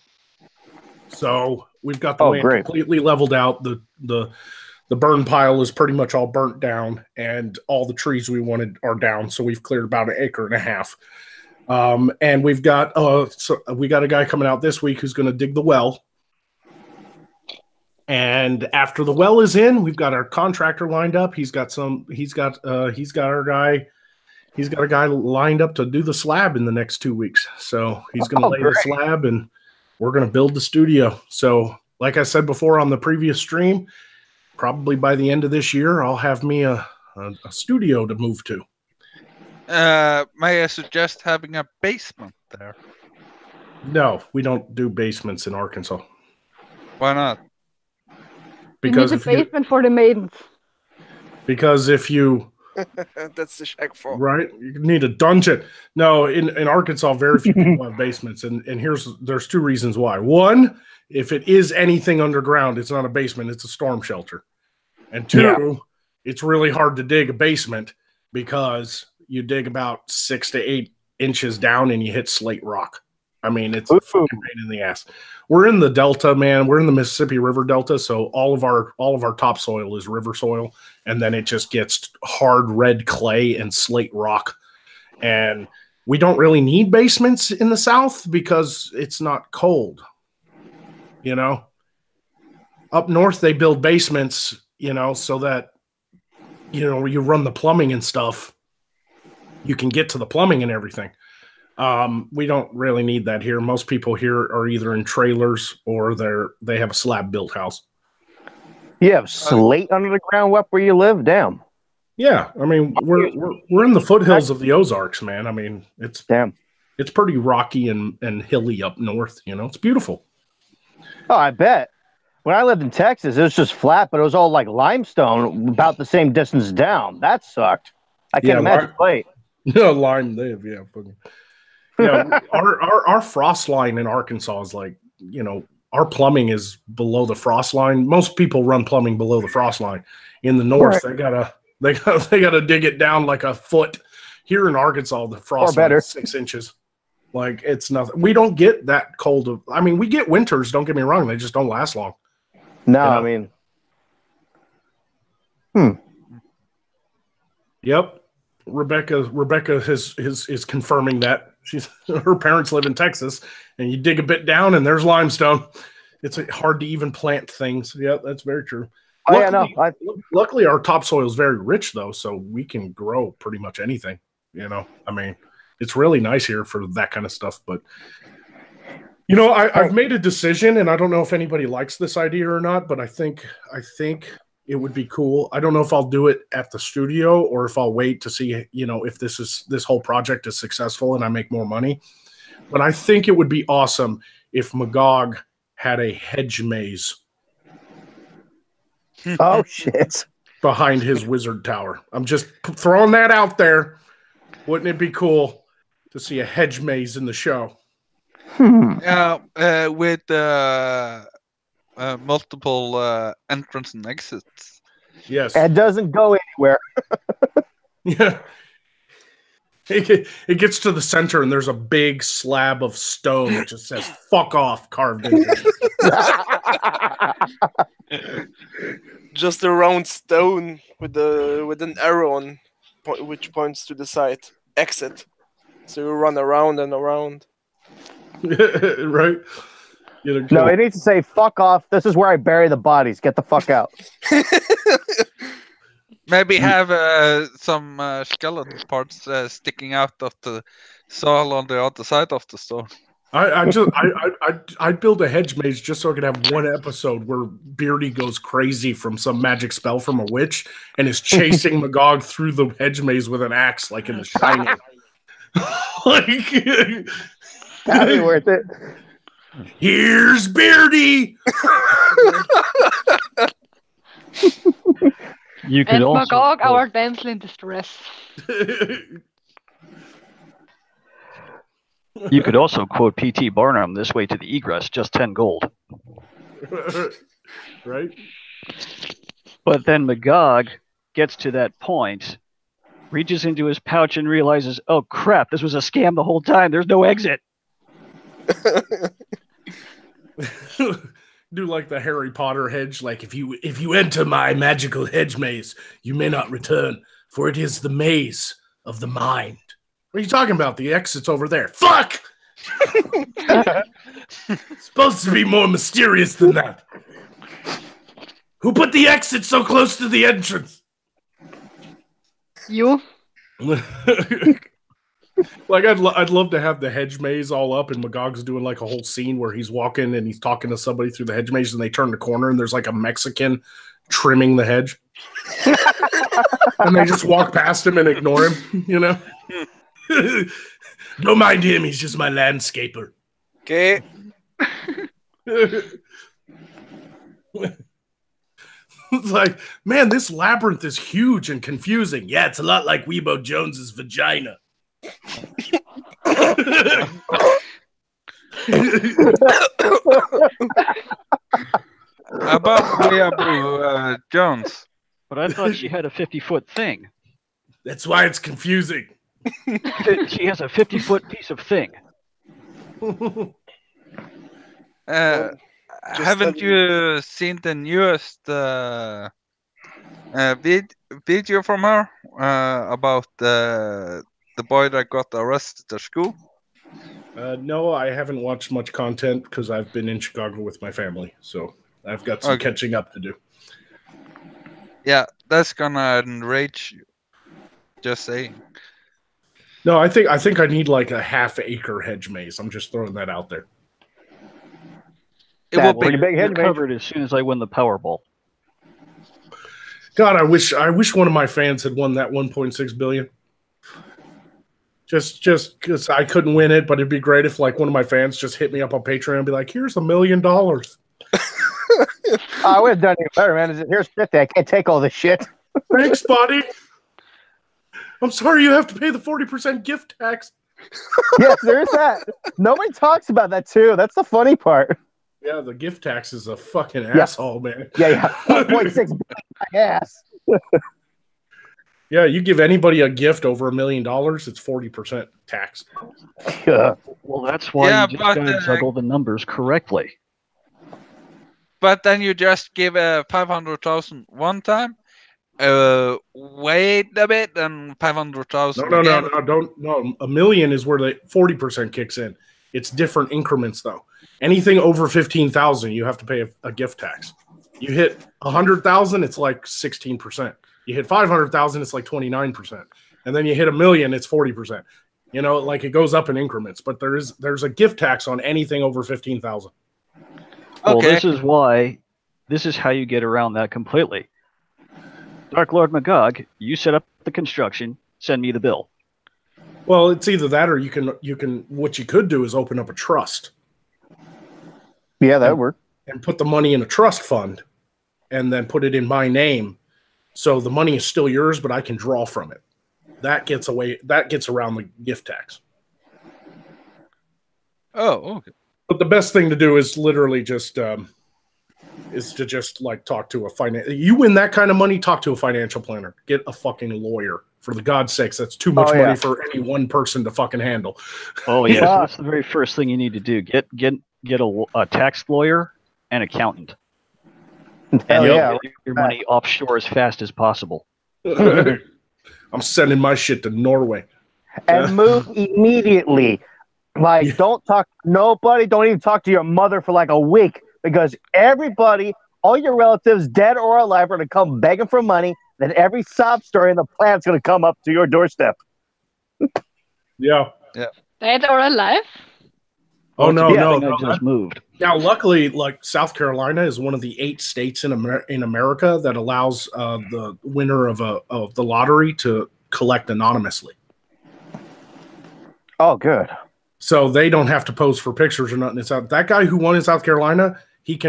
so we've got the land completely leveled out. The burn pile is pretty much all burnt down, and all the trees we wanted are down. So we've cleared about 1.5 acres. And we've got we got a guy coming out this week who's going to dig the well. And after the well is in, we've got our contractor lined up. He's got a guy lined up to do the slab in the next 2 weeks. So he's going to lay the slab, and we're going to build the studio. So like I said before on the previous stream, probably by the end of this year, I'll have me a studio to move to. May I suggest having a basement there? No, we don't do basements in Arkansas. Why not? Because you need a basement for the Maidens. Because if you That's the shack for. right, you need a dungeon. No, in Arkansas, very few people have basements, and there's two reasons why. One, if it is anything underground, it's not a basement; it's a storm shelter. And two, it's really hard to dig a basement because you dig about 6 to 8 inches down and you hit slate rock. I mean, it's a fucking pain in the ass. We're in the Delta, man. We're in the Mississippi River Delta, so all of our topsoil is river soil, and then it just gets hard red clay and slate rock. And we don't really need basements in the South because it's not cold. You know, up north they build basements, you know, so that you run the plumbing and stuff. You can get to the plumbing and everything. We don't really need that here. Most people here are either in trailers or they have a slab built house. You have slate under the ground up where you live? Damn. Yeah, I mean we're in the foothills of the Ozarks, man. I mean it's pretty rocky and hilly up north. You know, it's beautiful. Oh, I bet. When I lived in Texas, it was just flat, but it was all like limestone, about the same distance down. That sucked. I can't imagine slate. No, lime. Our frost line in Arkansas is like, you know, our plumbing is below the frost line. Most people run plumbing below the frost line. In the north, they gotta dig it down like a foot. Here in Arkansas, the frost line is 6 inches. Like it's nothing. We don't get that cold. I mean, we get winters. Don't get me wrong; they just don't last long. No, I mean, Yep. Rebecca is confirming that her parents live in Texas, and you dig a bit down, and there's limestone. It's hard to even plant things. Yeah, that's very true. Luckily, our topsoil is very rich, though, so we can grow pretty much anything. You know, I mean, it's really nice here for that kind of stuff. But you know, I've made a decision, and I don't know if anybody likes this idea or not, but I think it would be cool. I don't know if I'll do it at the studio or if I'll wait to see, you know, if this whole project is successful and I make more money. But I think it would be awesome if Magog had a hedge maze. Oh shit! Behind his wizard tower. I'm just throwing that out there. Wouldn't it be cool to see a hedge maze in the show? Yeah, with multiple entrance and exits. Yes. It doesn't go anywhere. Yeah. It gets to the center and there's a big slab of stone that just says "fuck off" carved into it. Just a round stone with an arrow on which points to the side. Exit. So you run around and around. Right? No, it needs to say "fuck off." This is where I bury the bodies. Get the fuck out. Maybe have some skeleton parts sticking out of the soil on the other side of the stone. I'd build a hedge maze just so I could have one episode where Beardy goes crazy from some magic spell from a witch and is chasing Magog through the hedge maze with an axe, like in The Shining. That'd be worth it. Here's Beardy. You could also Magog, our damsel in distress. You could also quote P.T. Barnum, "This way to the egress, just 10 gold." Right? But then Magog gets to that point, reaches into his pouch and realizes, oh crap, this was a scam the whole time. There's no exit. Do like the Harry Potter hedge, like if you enter my magical hedge maze, you may not return, for it is the maze of the mind. What are you talking about? The exit's over there. Fuck! It's supposed to be more mysterious than that. Who put the exit so close to the entrance? You? Like I'd love to have the hedge maze all up, and Magog's doing like a whole scene where he's walking and he's talking to somebody through the hedge maze, and they turn the corner and there's like a Mexican trimming the hedge, and they just walk past him and ignore him. You know, don't mind him; he's just my landscaper. Okay. It's like, man, this labyrinth is huge and confusing. Yeah, it's a lot like Weebo Jones's vagina. About Weebo Jones. But I thought she had a 50-foot thing. That's why it's confusing. She has a 50-foot piece of thing. Haven't you seen the newest video from her about the boy that got arrested at school? No, I haven't watched much content because I've been in Chicago with my family, so I've got some catching up to do. Yeah, that's gonna enrage you. Just saying. No, I think I need like a half-acre hedge maze. I'm just throwing that out there. It will be covered as soon as I win the Powerball. God, I wish one of my fans had won that 1.6 billion. Just because I couldn't win it, but it'd be great if like one of my fans just hit me up on Patreon and be like, "Here's $1 million." I would have done it better, man. Here's 50. I can't take all this shit. Thanks, buddy. I'm sorry you have to pay the 40% gift tax. Yes, there's that. Nobody talks about that too. That's the funny part. Yeah, the gift tax is a fucking asshole, man. Yeah. 1.6 billion my ass. Yeah, you give anybody a gift over $1 million, it's 40% tax. Yeah. Well, that's why you just gotta juggle the numbers correctly. But then you just give 500,000 one time. Wait a bit, and 500,000. No, don't. No, $1 million is where the 40% kicks in. It's different increments though. Anything over 15,000, you have to pay a gift tax. You hit 100,000, it's like 16%. You hit 500,000, it's like 29%, and then you hit $1 million, it's 40%. You know, like it goes up in increments. But there's a gift tax on anything over 15,000. Well, this is how you get around that completely. Dark Lord Magog, you set up the construction, send me the bill. Well, it's either that or you can what you could do is open up a trust. Yeah, that would work. And put the money in a trust fund and then put it in my name. So the money is still yours, but I can draw from it. That gets around the gift tax. Oh, okay. But the best thing to do is literally just talk to a You win that kind of money, talk to a financial planner. Get a fucking lawyer. For the God's sakes, that's too much money for any one person to fucking handle. Oh yeah, that's the very first thing you need to do. Get a tax lawyer and accountant. And get your money offshore as fast as possible. I'm sending my shit to Norway. And move immediately. Like, don't talk to nobody. Don't even talk to your mother for like a week, because everybody, all your relatives, dead or alive, are going to come begging for money. Then every sob story in the planet's going to come up to your doorstep. Yeah. Dead or alive? Oh, no. I just moved. Now, luckily, like South Carolina is one of the 8 states in America that allows the winner of the lottery to collect anonymously. Oh, good. So they don't have to pose for pictures or nothing. That guy who won in South Carolina, he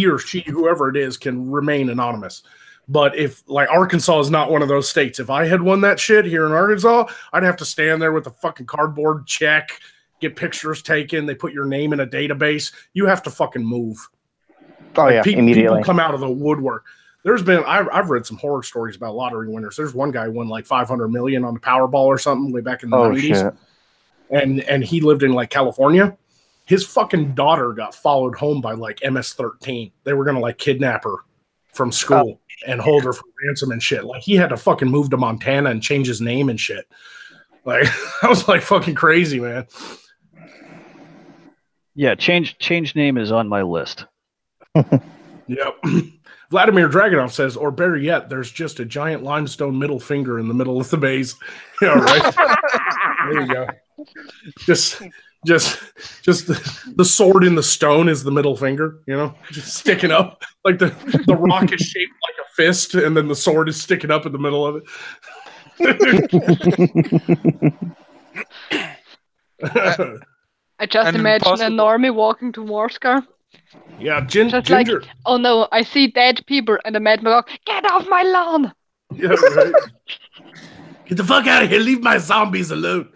or she, whoever it is, can remain anonymous. But if, like, Arkansas is not one of those states. If I had won that shit here in Arkansas, I'd have to stand there with a fucking cardboard check, get pictures taken. They put your name in a database. You have to fucking move. Oh, like, immediately. People come out of the woodwork. I've read some horror stories about lottery winners. There's one guy who won like $500 million on the Powerball or something way back in the 90s. Shit. And he lived in like California. His fucking daughter got followed home by like MS-13. They were going to like kidnap her from school and hold her for ransom and shit. Like, he had to fucking move to Montana and change his name and shit. Like, I was like fucking crazy, man. Yeah, change name is on my list. Yep. Vladimir Dragunov says, or better yet, there's just a giant limestone middle finger in the middle of the maze. Yeah, right. There you go. Just the sword in the stone is the middle finger, you know, just sticking up. Like the rock is shaped like a fist, and then the sword is sticking up in the middle of it. I just imagine a normie walking to Morskar, Yeah, Just Ginger. like, oh no, I see dead people, and the Mad Magog, get off my lawn! Yeah, right. Get the fuck out of here! Leave my zombies alone.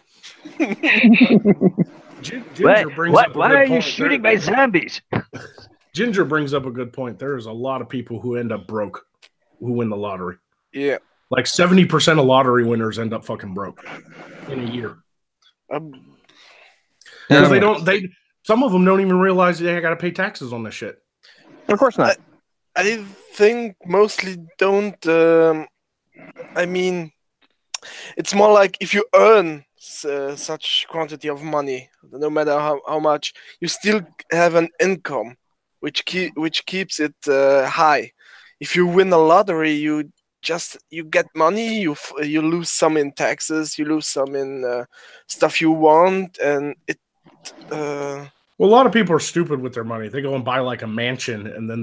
Ginger brings up a why good are you point. shooting my zombies? Ginger brings up a good point. There's a lot of people who end up broke who win the lottery. Yeah. Like 70% of lottery winners end up fucking broke in a year. Because some of them don't even realize they got to pay taxes on this shit. Of course not. I think mostly don't. I mean, it's more like if you earn such quantity of money, no matter how much, you still have an income, which keeps it high. If you win a lottery, you get money. You lose some in taxes. You lose some in stuff you want, and it. Well, a lot of people are stupid with their money. They go and buy like a mansion, and then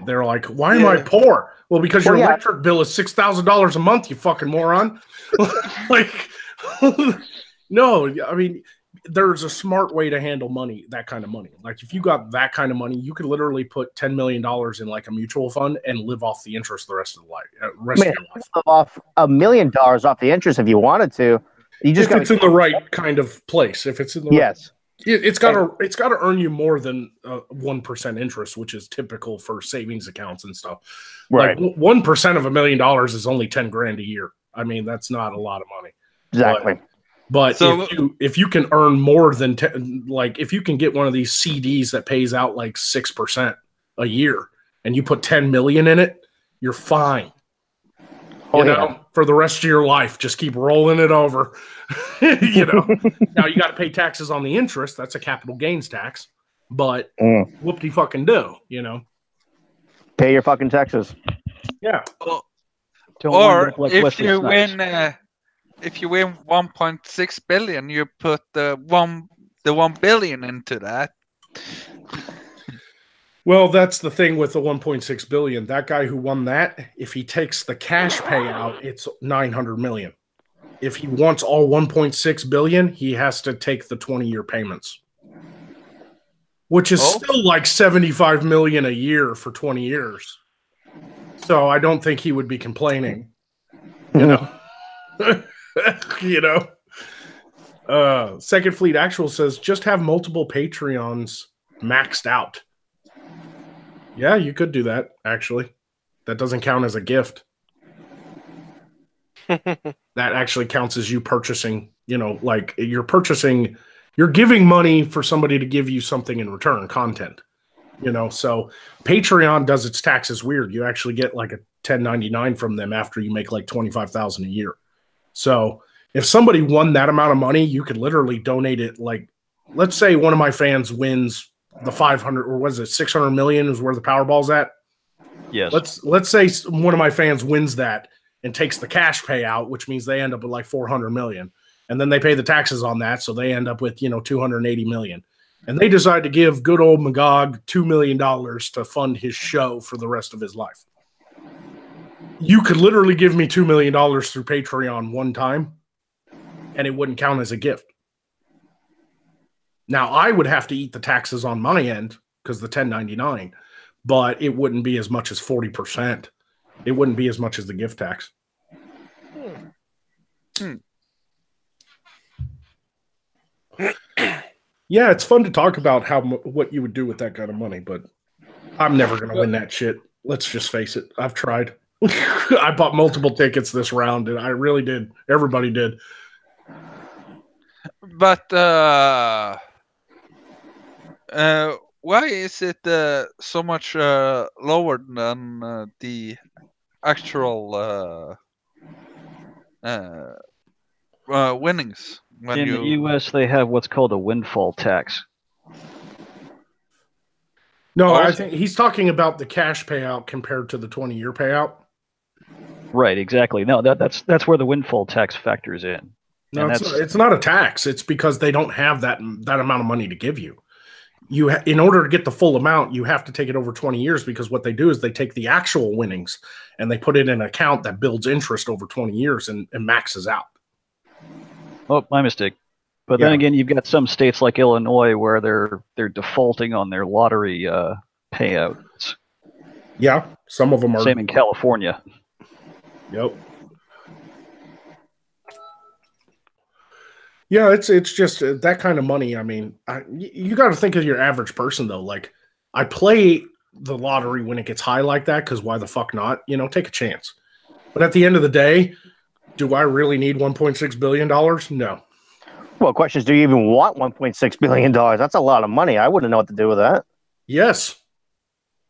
they're like, "Why am I poor?" Well, because your electric bill is $6,000 a month. You fucking moron. Like, no, I mean, there's a smart way to handle money, that kind of money. Like, if you got that kind of money, you could literally put $10 million in like a mutual fund and live off the interest the rest of the life. Of your life. Live off $1 million off the interest if you wanted to. You just if it's in the right kind of place. If it's in the yes. Right, it's got to earn you more than 1% interest, which is typical for savings accounts and stuff. Right. Like 1% of $1 million is only 10 grand a year. I mean, that's not a lot of money. Exactly. But if you can earn more than like if you can get one of these CDs that pays out like 6% a year, and you put 10 million in it, you're fine. You know, for the rest of your life, just keep rolling it over. You know, now you got to pay taxes on the interest. That's a capital gains tax, but whoop-de fucking do, you know. Pay your fucking taxes. Yeah. Or if you win, if you win 1.6 billion, you put the 1 billion into that. Well, that's the thing with the 1.6 billion. That guy who won that, if he takes the cash payout, it's 900 million. If he wants all 1.6 billion, he has to take the 20-year payments, which is still like 75 million a year for 20 years. So I don't think he would be complaining. You know. You know. Second Fleet Actual says just have multiple Patreons maxed out. Yeah, you could do that, actually. That doesn't count as a gift. That actually counts as you purchasing, you know, like you're giving money for somebody to give you something in return, content. You know, so Patreon does its taxes weird. You actually get like a 1099 from them after you make like $25,000 a year. So if somebody won that amount of money, you could literally donate it. Like, let's say one of my fans wins the 500 or was it 600 million is where the Powerball's at. Yes. Let's say one of my fans wins that and takes the cash payout, which means they end up with like 400 million, and then they pay the taxes on that, so they end up with 280 million. And they decide to give good old Magog $2 million to fund his show for the rest of his life. You could literally give me $2 million through Patreon one time, and it wouldn't count as a gift. Now, I would have to eat the taxes on my end because the 1099, but it wouldn't be as much as 40%. It wouldn't be as much as the gift tax. Yeah, it's fun to talk about what you would do with that kind of money, but I'm never going to win that shit. Let's just face it. I've tried. I bought multiple tickets this round, and I really did. Everybody did. But why is it so much lower than the actual winnings? In the U.S., they have what's called a windfall tax. No, I think he's talking about the cash payout compared to the 20-year payout. Right, exactly. No, that's where the windfall tax factors in. No, it's not a tax. It's because they don't have that amount of money to give you. In order to get the full amount, you have to take it over 20 years because what they do is they take the actual winnings and they put it in an account that builds interest over 20 years and maxes out. Oh, my mistake. But then again, you've got some states like Illinois where they're defaulting on their lottery payouts. Yeah, some of them are. Same in California. Yep. Yeah, it's just that kind of money. I mean, you got to think of your average person though. Like, I play the lottery when it gets high like that because why the fuck not? You know, take a chance. But at the end of the day, do I really need $1.6 billion? No. Well, question is, do you even want $1.6 billion? That's a lot of money. I wouldn't know what to do with that. Yes.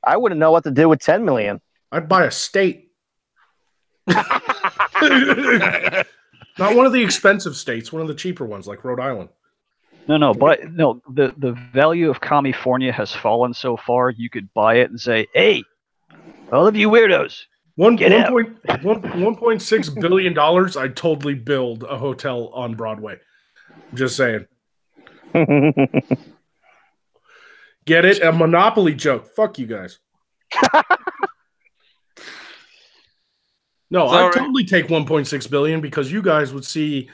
I wouldn't know what to do with $10 million. I'd buy a state. Not one of the expensive states, one of the cheaper ones like Rhode Island. The value of California has fallen so far, you could buy it and say, hey, all of you weirdos, $1.6 billion, I'd totally build a hotel on Broadway. I'm just saying. Get it? A Monopoly joke. Fuck you guys. No, I'd totally take 1.6 billion because you guys would see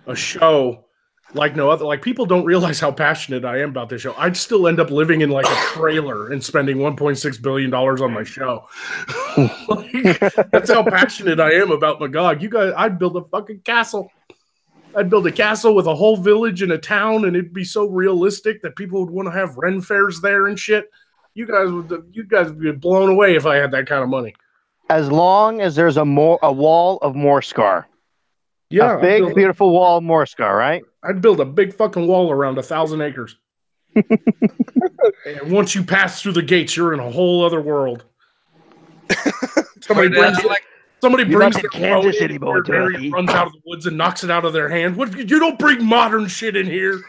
a show like no other. Like, people don't realize how passionate I am about this show. I'd still end up living in like a trailer and spending $1.6 billion on my show. That's how passionate I am about Magog. You guys, I'd build a fucking castle. I'd build a castle with a whole village and a town, and it'd be so realistic that people would want to have Ren fairs there and shit. You guys would be blown away if I had that kind of money. As long as there's a wall of Morskar. Yeah. A big, beautiful wall of Morskar, right? I'd build a big fucking wall around 1,000 acres. And once you pass through the gates, you're in a whole other world. Somebody brings their Kansas City boy, runs out of the woods and knocks it out of their hand. What? You don't bring modern shit in here.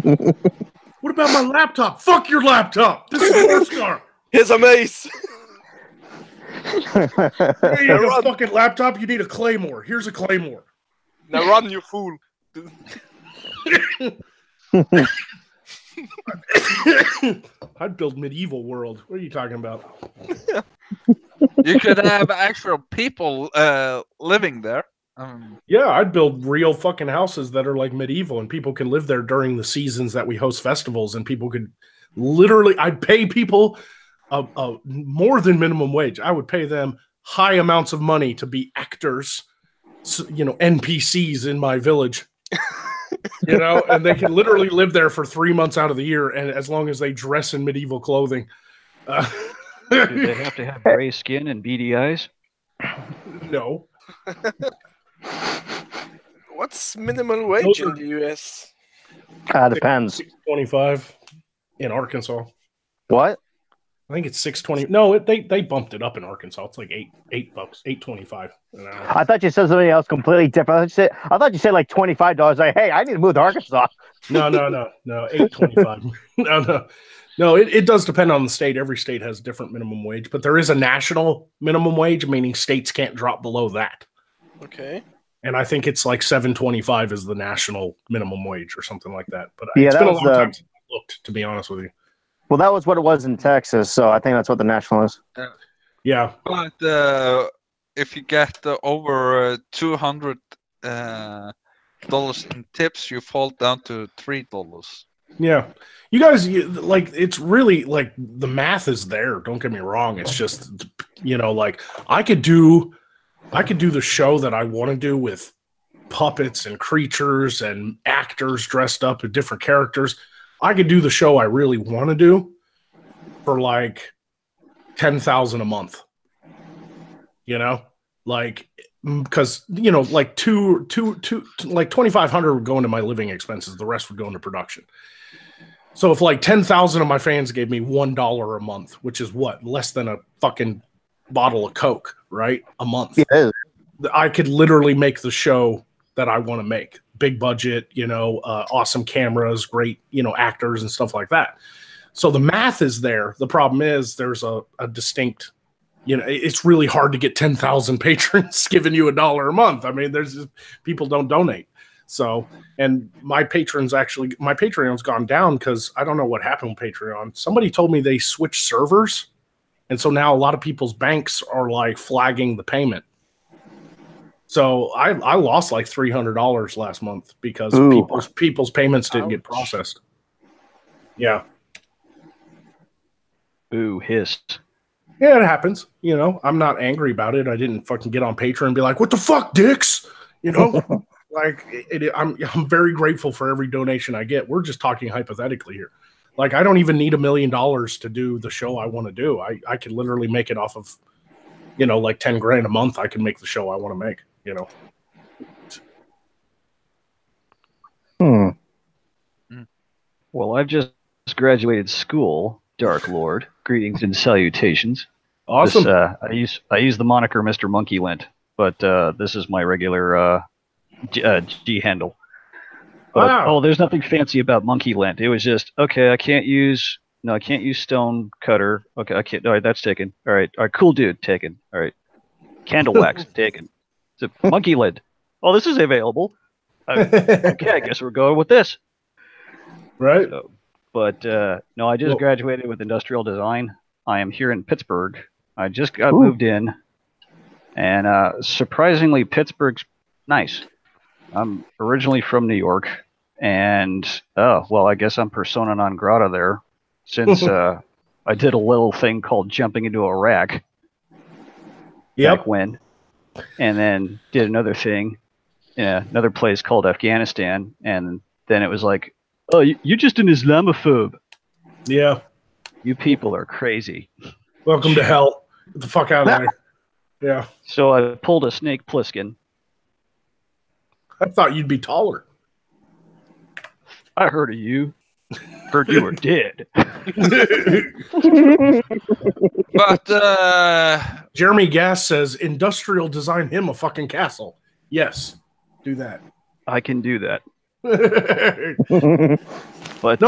What about my laptop? Fuck your laptop. This is Morskar. Here's a mace. You need a fucking laptop. You need a claymore. Here's a claymore. Now run, you fool. I'd build medieval world. What are you talking about? You could have actual people living there. Yeah, I'd build real fucking houses that are like medieval, and people can live there during the seasons that we host festivals, and people could literally, I'd pay people more than minimum wage. I would pay them high amounts of money to be actors, you know, NPCs in my village. You know, and they can literally live there for 3 months out of the year, and as long as they dress in medieval clothing. Do they have to have gray skin and beady eyes? No. What's minimum wage in the US? Depends. $6.25 in Arkansas. What? I think it's $6.20. No, they bumped it up in Arkansas. It's like $8, $8.25 an hour. I thought you said something else completely different. I thought you said like $25. Like, hey, I need to move to Arkansas. No, $8.25. No. It does depend on the state. Every state has different minimum wage, but there is a national minimum wage, meaning states can't drop below that. Okay. And I think it's like $7.25 is the national minimum wage or something like that. But yeah, it's been a long time since I looked, to be honest with you. Well, that was what it was in Texas, so I think that's what the national is. Yeah. But if you get over $200 in tips, you fall down to $3. Yeah. You guys, like, it's really, like, the math is there. Don't get me wrong. It's just, you know, like, I could do the show that I want to do with puppets and creatures and actors dressed up in different characters. I could do the show I really want to do for like $10,000 a month. You know, like, because, you know, like like $2,500 would go into my living expenses. The rest would go into production. So if like 10,000 of my fans gave me $1 a month, which is what, less than a fucking bottle of Coke, right? A month. Yeah. I could literally make the show that I want to make. Big budget, you know, awesome cameras, great, you know, actors and stuff like that. So the math is there. The problem is there's a distinct, you know, it's really hard to get 10,000 patrons giving you $1 a month. I mean, there's just, people don't donate. So, and my Patreon's gone down because I don't know what happened with Patreon. Somebody told me they switched servers. And so now a lot of people's banks are like flagging the payment. So I lost like $300 last month because people's payments didn't get processed. Yeah. Ooh, hiss. Yeah, it happens. You know, I'm not angry about it. I didn't fucking get on Patreon and be like, "What the fuck, dicks?" You know, like I'm very grateful for every donation I get. We're just talking hypothetically here. Like, I don't even need $1 million to do the show I want to do. I can literally make it off of, you know, like 10 grand a month. I can make the show I want to make. You know. Well, I've just graduated school, Dark Lord. Greetings and salutations. Awesome. I use the moniker Mr. Monkey Lint, but this is my regular G handle. But, wow. there's nothing fancy about Monkey Lint. It was just I can't use stone cutter. Okay, I can't. All right, that's taken. All right, cool dude, taken. All right, candle wax taken. So Monkey Lint. Oh, this is available. Okay, I guess we're going with this. Right. So, but no, I just graduated with industrial design. I am here in Pittsburgh. I just got moved in, and surprisingly, Pittsburgh's nice. I'm originally from New York, and I guess I'm persona non grata there, since I did a little thing called jumping into a rack. Back when, and then did another thing, another place called Afghanistan, and then it was like, oh, you're just an Islamophobe. Yeah. You people are crazy. Welcome to hell. Get the fuck out of there. Yeah. So I pulled a Snake Plissken. I thought you'd be taller. I heard of you. Heard you were dead. But Jeremy Gass says industrial design him a fucking castle. Yes. Do that. I can do that. But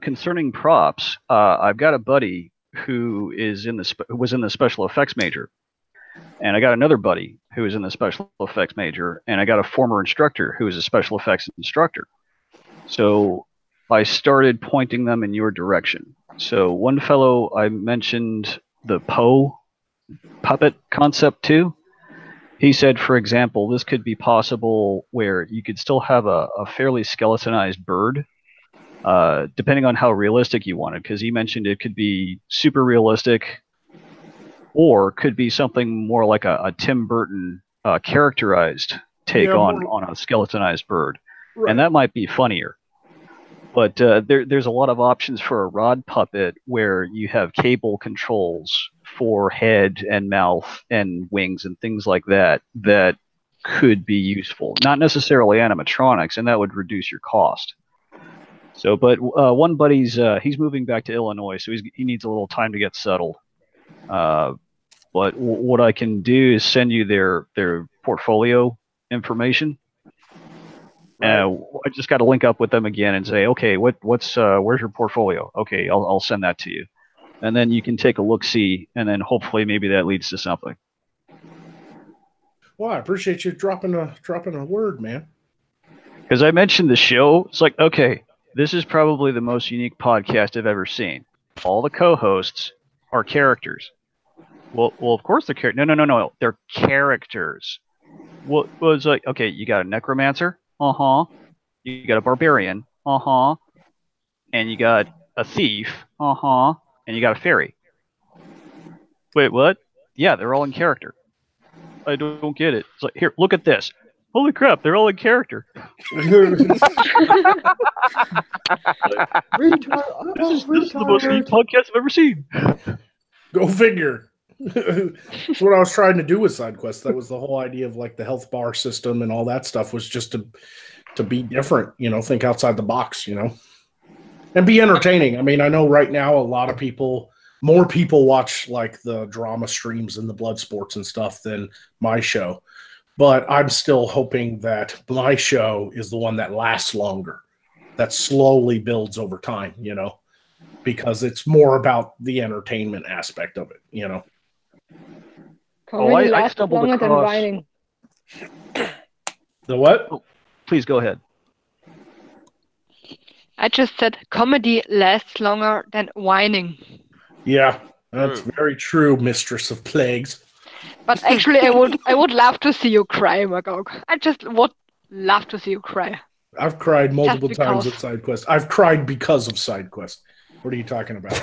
concerning props, I've got a buddy who is was in the special effects major, and I got another buddy who is in the special effects major, and I got a former instructor who is a special effects instructor. So I started pointing them in your direction. So one fellow I mentioned the Poe puppet concept too. He said, for example, this could be possible where you could still have a fairly skeletonized bird, depending on how realistic you want it, because he mentioned it could be super realistic, or could be something more like a Tim Burton characterized take on a skeletonized bird. Right. And that might be funnier. But there's a lot of options for a rod puppet where you have cable controls for head and mouth and wings and things like that could be useful. Not necessarily animatronics, and that would reduce your cost. So, but one buddy's he's moving back to Illinois, so he needs a little time to get settled. But what I can do is send you their portfolio information. I just got to link up with them again and say, okay, where's your portfolio? Okay, I'll send that to you, and then you can take a look, see, and then hopefully maybe that leads to something. Well, I appreciate you dropping a word, man. Because I mentioned the show, it's like, okay, this is probably the most unique podcast I've ever seen. All the co-hosts are characters. Well, of course they're characters. No, they're characters. Well, it's like, okay, you got a necromancer. You got a barbarian. And you got a thief. And you got a fairy. Wait, what? Yeah, they're all in character. I don't get it. It's like, here, look at this. Holy crap, they're all in character. This is the most unique podcast I've ever seen. Go figure. That's what I was trying to do with Side Quest. That was the whole idea of like the health bar system and all that stuff, was just to be different, think outside the box, and be entertaining. I mean, I know right now a lot of more people watch like the drama streams and the blood sports and stuff than my show, but I'm still hoping that my show is the one that lasts longer, that slowly builds over time, because it's more about the entertainment aspect of it, I stumbled across the what? Oh, please go ahead. I just said comedy lasts longer than whining. Yeah, that's very true, Mistress of Plagues. But actually, I would love to see you cry, Magog. I just would love to see you cry. I've cried multiple times because. at side quest. I've cried because of side quest. What are you talking about?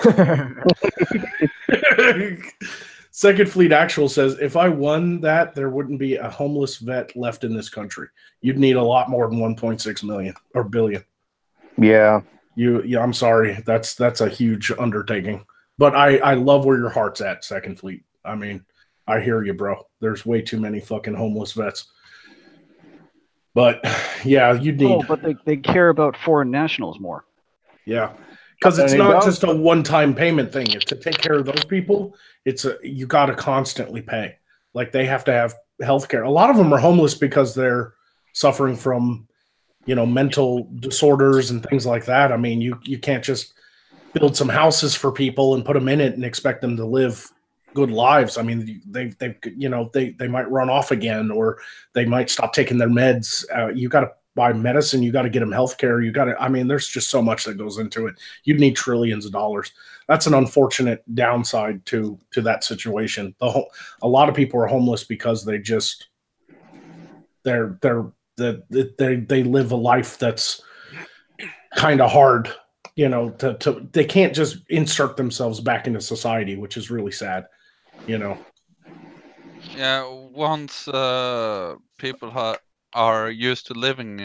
Second Fleet Actual says, if I won that, there wouldn't be a homeless vet left in this country. You'd need a lot more than 1.6 million or billion. Yeah. I'm sorry. That's a huge undertaking. But I love where your heart's at, Second Fleet. I mean, I hear you, bro. There's way too many fucking homeless vets. But yeah, you need. Oh, but they care about foreign nationals more. Yeah, because it's not just a one-time payment thing. To take care of those people, you got to constantly pay. Like they have to have health care. A lot of them are homeless because they're suffering from, mental disorders and things like that. I mean, you can't just build some houses for people and put them in it and expect them to live good lives. I mean, they might run off again, or they might stop taking their meds. You got to buy medicine. You got to get them health care. There's just so much that goes into it. You'd need trillions of dollars. That's an unfortunate downside to that situation. A lot of people are homeless because they live a life that's kind of hard. They can't just insert themselves back into society, which is really sad. Yeah, once people are used to living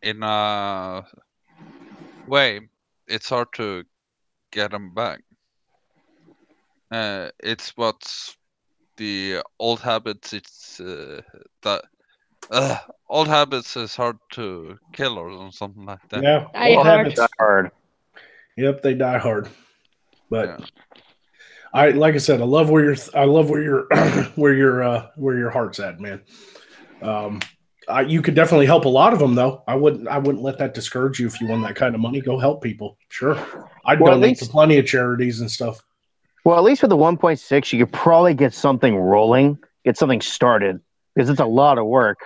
in a way, it's hard to get them back. It's what's the old habits. It's that old habits is hard to kill or something like that. Yeah, old habits die hard. Yep, they die hard. But yeah. Like I said, I love where your where your heart's at, man. You could definitely help a lot of them, though. I wouldn't let that discourage you if you won that kind of money. Go help people. Sure, I'd donate to plenty of charities and stuff. Well, at least with the 1.6, you could probably get something rolling, get something started, because it's a lot of work.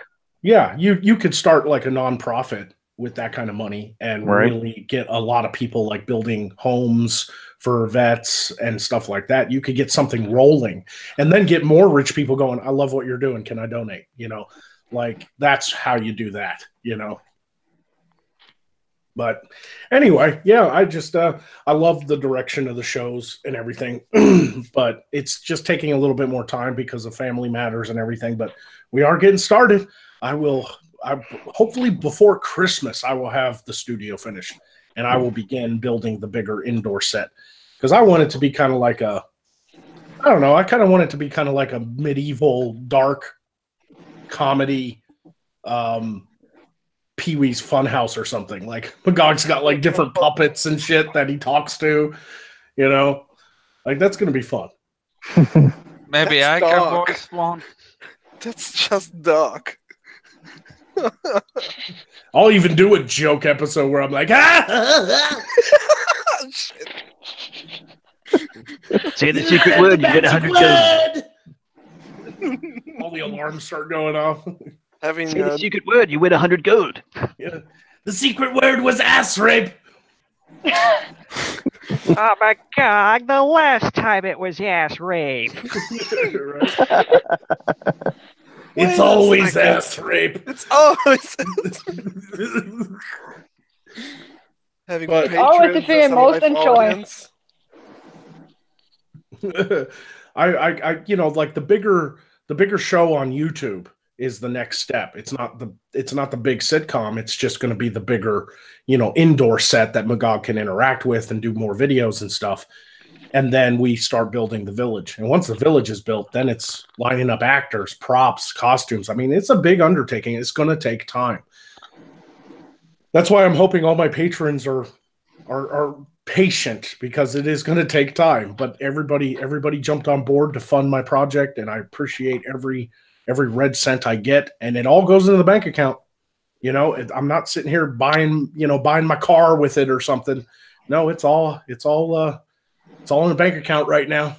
Yeah, you could start like a nonprofit with that kind of money and really get a lot of people like building homes for vets and stuff like that. You could get something rolling and then get more rich people going, I love what you're doing. Can I donate? Like that's how you do that, But anyway, yeah, I just I love the direction of the shows and everything, but it's just taking a little bit more time because of family matters and everything. But we are getting started. I hopefully before Christmas I will have the studio finished and I will begin building the bigger indoor set because I want it to be kind of like I kind of want it to be kind of like a medieval dark comedy Pee-wee's Funhouse or something. Like Magog's got like different puppets and shit that he talks to, like that's gonna be fun. Maybe I can voice one. That's just dark. I'll even do a joke episode where I'm like, Shit. Say the secret word, you get 100 gold. All the alarms start going off. Say the secret word, you win 100 gold. Yeah. The secret word was ass rape. Oh my god, the last time it was ass rape. It's always ass rape. It's always having always the thing I most enjoy. I like the bigger show on YouTube is the next step. It's not the big sitcom. It's just going to be the bigger, indoor set that Magog can interact with and do more videos and stuff. And then we start building the village. And once the village is built, then it's lining up actors, props, costumes. I mean, it's a big undertaking. It's going to take time. That's why I'm hoping all my patrons are patient because it is going to take time. But everybody jumped on board to fund my project, and I appreciate every red cent I get, and it all goes into the bank account. I'm not sitting here buying my car with it or something. No, it's all in the bank account right now.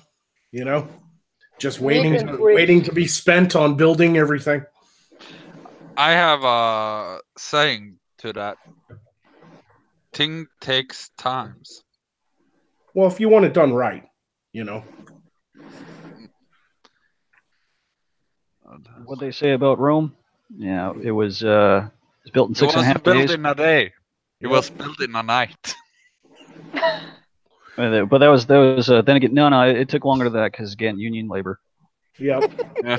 Just waiting to be spent on building everything. I have a saying to that. Thing takes times. Well, if you want it done right, what they say about Rome. Yeah, it was built in It 6.5 wasn't days. built in a day. It was built in a night. But that was then again, no, it took longer than that because again, union labor. Yep.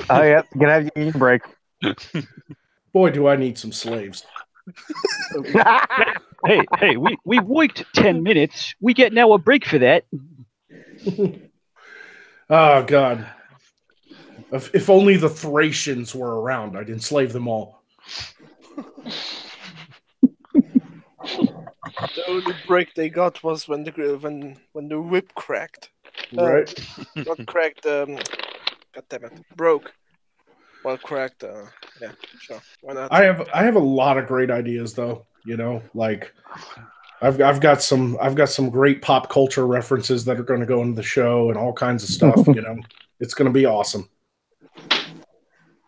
Oh yeah, gonna have union break. Boy, do I need some slaves. hey, we worked 10 minutes. We get now a break for that. Oh God. If only the Thracians were around, I'd enslave them all. The only break they got was when the whip cracked. Right. Not cracked. God damn it, broke. Well, cracked. Yeah, sure. Why not? I have a lot of great ideas though. Like I've got some great pop culture references that are going to go into the show and all kinds of stuff. It's going to be awesome.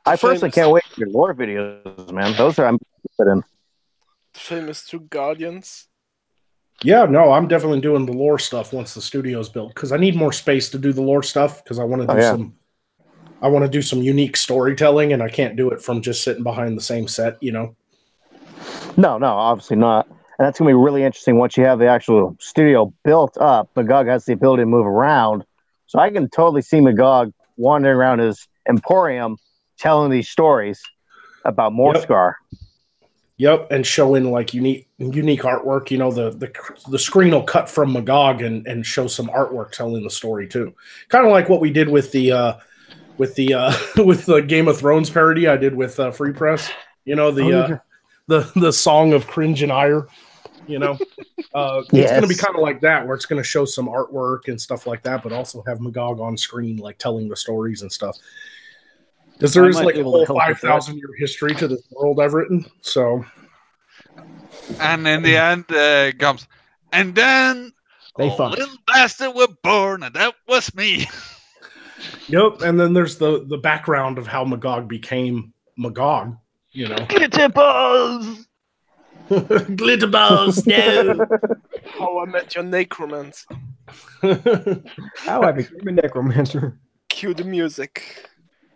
I personally can't wait for your lore videos, man. Those I'm interested in. Famous two Guardians. Yeah, no, I'm definitely doing the lore stuff once the studio's built because I need more space to do the lore stuff because I want to do I want to do some unique storytelling and I can't do it from just sitting behind the same set, No, obviously not. And that's gonna be really interesting once you have the actual studio built up. Magog has the ability to move around, so I can totally see Magog wandering around his emporium, telling these stories about Morskar. Yep, and showing like unique artwork. The screen will cut from Magog and show some artwork telling the story too. Kind of like what we did with the with the Game of Thrones parody I did with Free Press. The Song of Cringe and Ire. It's going to be kind of like that, where it's going to show some artwork and stuff like that, but also have Magog on screen, like telling the stories and stuff. Because there is like a whole 5,000-year history to this world I've written. So, and in the end, comes, and then little bastard was born, and that was me. Yep, and then there's the background of how Magog became Magog. Glitter balls. Glitter balls. No. How I Met Your Necromancer. How I became a necromancer. Cue the music.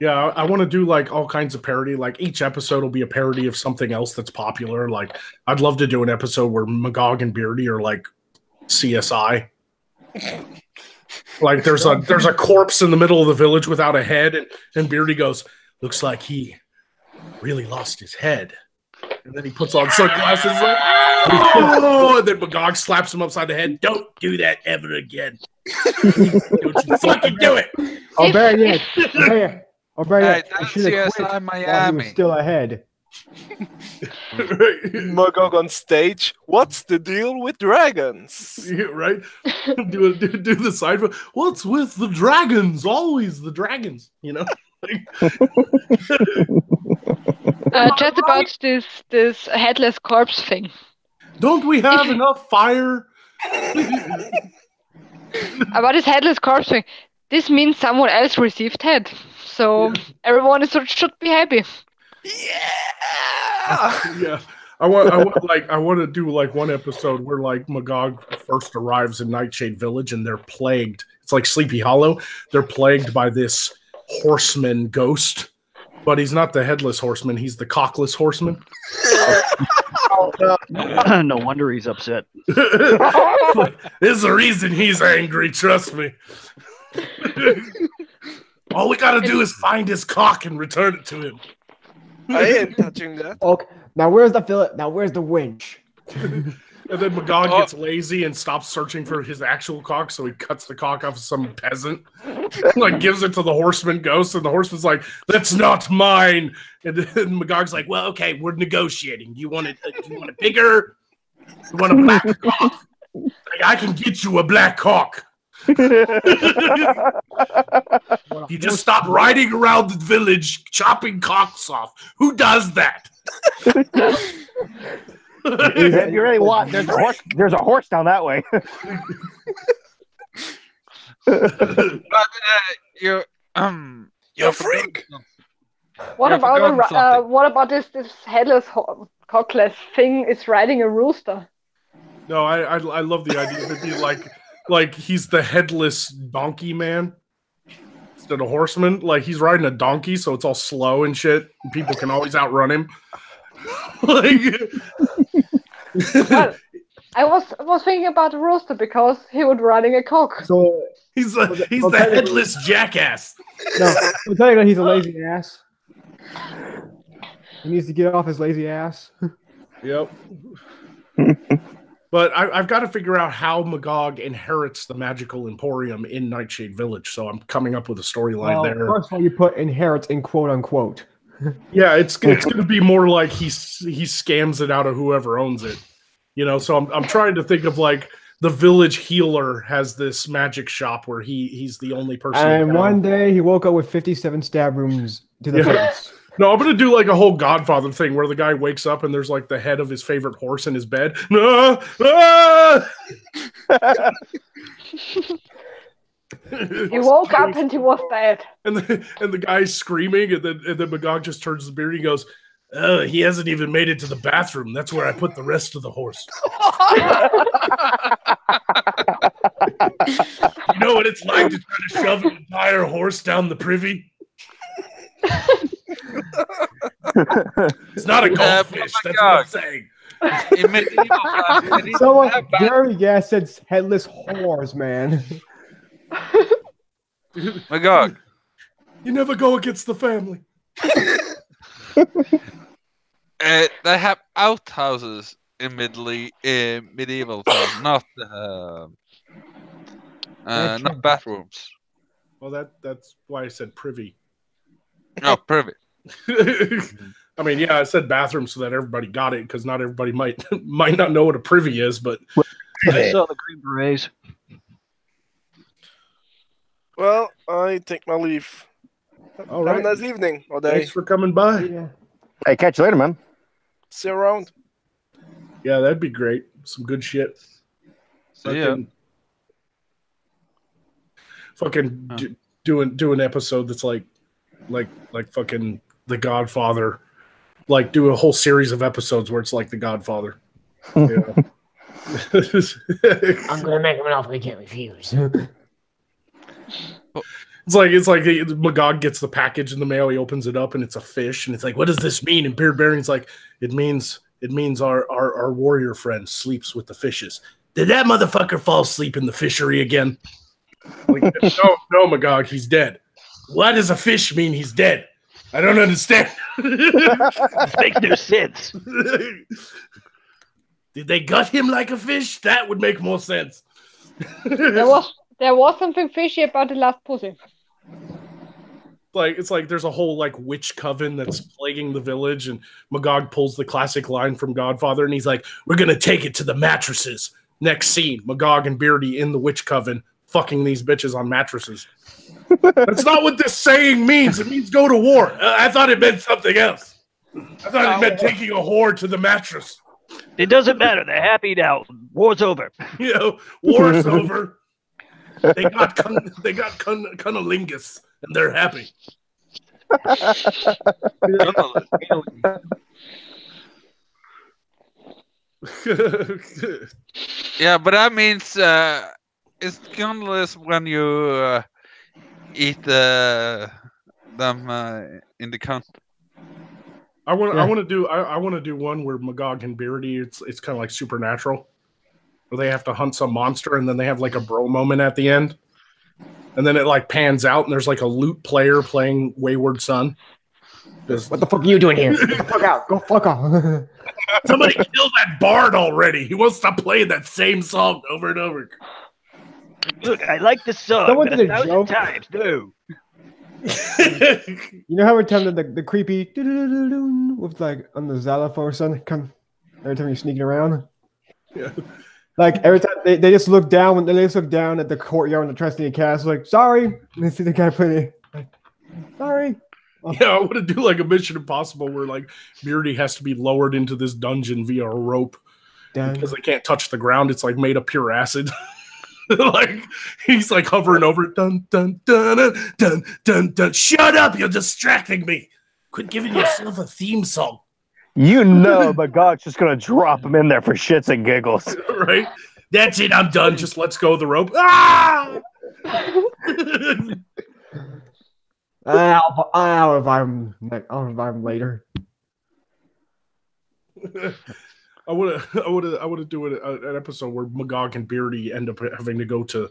Yeah, I want to do like all kinds of parody. Like each episode will be a parody of something else that's popular. Like I'd love to do an episode where Magog and Beardy are like CSI. Like there's a corpse in the middle of the village without a head, and Beardy goes, "Looks like he really lost his head." And then he puts on sunglasses like, "Oh!" And then Magog slaps him upside the head. "Don't do that ever again. Don't you fucking do it." I'll bury it. I'll bury it. That's I should have quit CSI while he Miami. was still ahead. Magog on stage. What's the deal with dragons? Yeah, right? do the side. What's with the dragons? Always the dragons. Just about this headless corpse thing. Don't we have enough fire? About this headless corpse thing. This means someone else received head. So everyone should be happy. Yeah. I want to do like one episode where like Magog first arrives in Nightshade Village and they're plagued. It's like Sleepy Hollow. They're plagued by this horseman ghost, but he's not the headless horseman. He's the cockless horseman. No wonder he's upset. There's a reason he's angry. Trust me. All we gotta do is find his cock and return it to him. I ain't touching that. Okay, now where's the fillet? Now where's the winch? And then Magog gets lazy and stops searching for his actual cock, so he cuts the cock off of some peasant, like gives it to the horseman ghost, and the horseman's like, "That's not mine." And then Magog's like, "Well, okay, we're negotiating. Do you want it? Do you want it bigger? You want a black cock? Like, I can get you a black cock. You just stop riding around the village chopping cocks off. Who does that?" If you really want, there's a horse down that way. But you're a freak. What about this headless cockless thing is riding a rooster? No, I love the idea to be like he's the headless donkey man. instead of horsemen. Like he's riding a donkey, so it's all slow and shit. And people can always outrun him. Like, Well, I was thinking about the rooster because he was riding a cock. So he's the headless jackass. no, I'm telling you, he's a lazy ass. He needs to get off his lazy ass. Yep. But I've got to figure out how Magog inherits the magical emporium in Nightshade Village. So I'm coming up with a storyline there. First of all, you put inherits in quote unquote. Yeah, it's going to be more like he scams it out of whoever owns it. You know, so I'm trying to think of like the village healer has this magic shop where he's the only person. And one day he woke up with 57 stab wounds to the face. No, I'm gonna do like a whole Godfather thing where the guy wakes up and there's like the head of his favorite horse in his bed. No, He woke up and he was dead. And the guy's screaming, and then Magog just turns the beard and he goes, "Oh, he hasn't even made it to the bathroom. That's where I put the rest of the horse." You know what it's like to try to shove an entire horse down the privy? It's not a goldfish. That's what I'm saying. In medieval times, Someone, Jerry Gas said headless whores, man. Magog. You never go against the family. They have outhouses in medieval times, not bathrooms. Well, that's why I said privy. No, privy. I mean, yeah, I said bathroom so that everybody got it, because not everybody might not know what a privy is, but I saw the Green Berets. Well, I take my leave. All Have right. a nice evening or day. Thanks for coming by. Yeah. Hey, catch you later, man. See you around. Yeah, that'd be great. Some good shit. See ya. Fucking do an episode that's like fucking The Godfather. Like do a whole series of episodes where it's like The Godfather. Yeah. I'm gonna make him an offer he can't refuse. It's like Magog gets the package in the mail. He opens it up and it's a fish, and it's like, what does this mean? And Beard Baron's like, it means our warrior friend sleeps with the fishes. Did that motherfucker fall asleep in the fishery again? Like, no, Magog, he's dead. Why does a fish mean he's dead? I don't understand. It makes no sense. Did they gut him like a fish? That would make more sense. There was something fishy about the last pussy. Like it's like there's a whole like witch coven that's plaguing the village, and Magog pulls the classic line from Godfather, and he's like, "We're gonna take it to the mattresses." Next scene, Magog and Beardy in the witch coven fucking these bitches on mattresses. That's not what this saying means. It means go to war. I thought it meant something else. I thought it meant taking a whore to the mattress. It doesn't matter. They're happy now. War's over. You know, war's over. They got cunnilingus, and they're happy. Yeah, but that means it's gunless when you eat them in the cunt. I want to do one where Magog and Beardy, it's kind of like Supernatural, where they have to hunt some monster, and then they have like a bro moment at the end, and then it like pans out, and there's like a lute player playing Wayward Son. What the fuck are you doing here? Get the fuck out. Go fuck off. Somebody killed that bard already. He wants to play that same song over and over. Look, I like the song. Someone But did a 1,000 joke. times, no. You know how every time the creepy with like on the xylophone or something come every time you're sneaking around? Yeah. Like every time they just look down when they just look down at the courtyard in the Trustee Castle, like, sorry. And they see the guy putting like, sorry. Yeah, I want to do like a Mission Impossible where like Beardy has to be lowered into this dungeon via a rope because they can't touch the ground. It's like made of pure acid. Like he's like hovering over it. Dun dun dun dun dun dun dun. Shut up! You're distracting me. Quit giving yourself a theme song. You know, but God's just gonna drop him in there for shits and giggles. Right? That's it. I'm done. Just let's go the rope. Ah! I'll revive him later. I would have do an episode where Magog and Beardy end up having to go to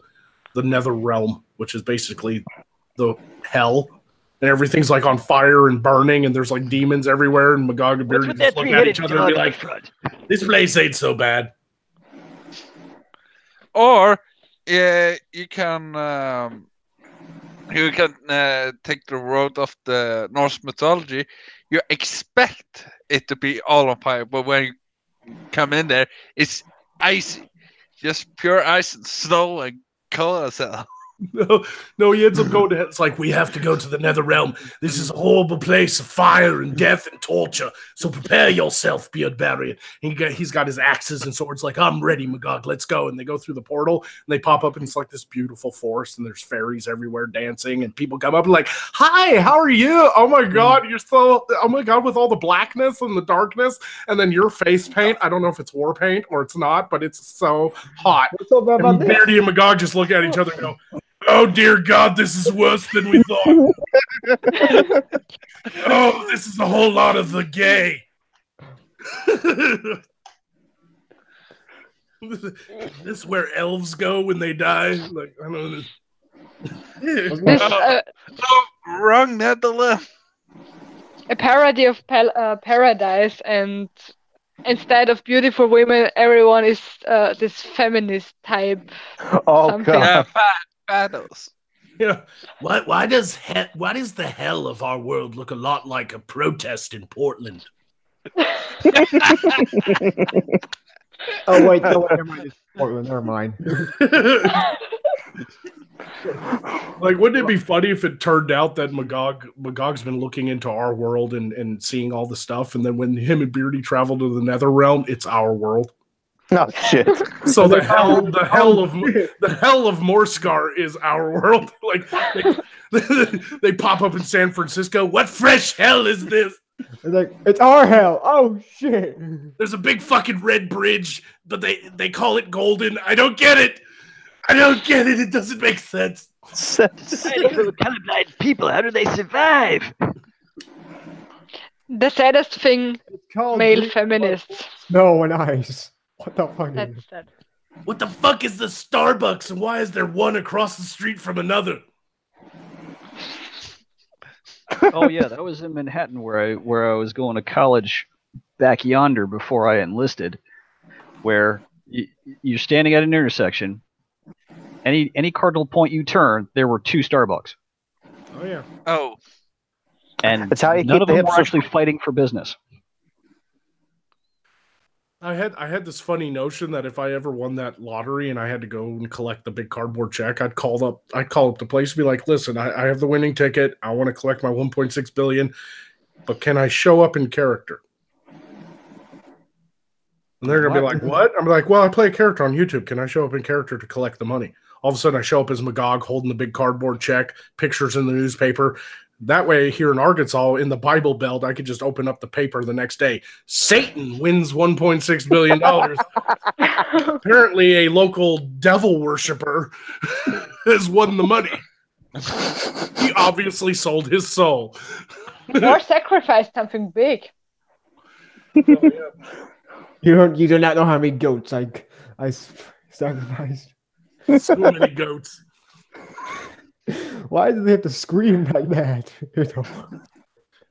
the Nether Realm, which is basically the hell, and everything's like on fire and burning, and there's like demons everywhere, and Magog and Beardy just look at each other and be like, "This place ain't so bad." Or you can take the road of the Norse mythology. You expect it to be all on fire, but when you come in there, it's icy, just pure ice and snow and cold as hell. No, he ends up going to. It's like, we have to go to the Nether Realm. This is a horrible place of fire and death and torture. So prepare yourself, Beard Barrier. He's got his axes and swords. Like, I'm ready, Magog. Let's go. And they go through the portal and they pop up, and it's like this beautiful forest, and there's fairies everywhere dancing, and people come up and like, "Hi, how are you? Oh my God, you're so. Oh my God, with all the blackness and the darkness, and then your face paint. I don't know if it's war paint or it's not, but it's so hot." What's so bad about And Beardy and Magog just look at each other and go, "Oh dear God, this is worse than we thought." Oh, this is a whole lot of the gay. This is where elves go when they die. Like, I don't know. Wrong Netherlands. A parody of Paradise, and instead of beautiful women, everyone is this feminist type. Oh something. God. Battles. Yeah. Why does the hell of our world look a lot like a protest in Portland? Oh wait, no, never mind. It's Portland. Never mind. Like, wouldn't it be funny if it turned out that Magog's been looking into our world and seeing all the stuff, and then when him and Beardy travel to the Nether Realm, it's our world. Oh shit! So the hell of Morskar is our world. Like, they pop up in San Francisco. What fresh hell is this? It's like, it's our hell. Oh shit! There's a big fucking red bridge, but they call it golden. I don't get it. It doesn't make sense. Colorblind people, how do they survive? The saddest thing, male feminists. Snow and ice. What the fuck? That's sad. What the fuck is the Starbucks, and why is there one across the street from another? Oh yeah, that was in Manhattan where I was going to college back yonder before I enlisted, where you're standing at an intersection. Any cardinal point you turn, there were 2 Starbucks. Oh yeah. Oh. And that's how you none keep of the them were hipsters. actually fighting for business. I had this funny notion that if I ever won that lottery and I had to go and collect the big cardboard check, I'd call up the place and be like, "Listen, I have the winning ticket. I want to collect my 1.6 billion, but can I show up in character?" And they're gonna be like, "What?" I'm like, "Well, I play a character on YouTube. Can I show up in character to collect the money?" All of a sudden, I show up as Magog holding the big cardboard check, pictures in the newspaper. That way, here in Arkansas, in the Bible Belt, I could just open up the paper the next day. Satan wins $1.6 billion. Apparently, a local devil worshiper has won the money. He obviously sold his soul. Or sacrificed something big. You do not know how many goats I sacrificed. So many goats. Why do they have to scream like that?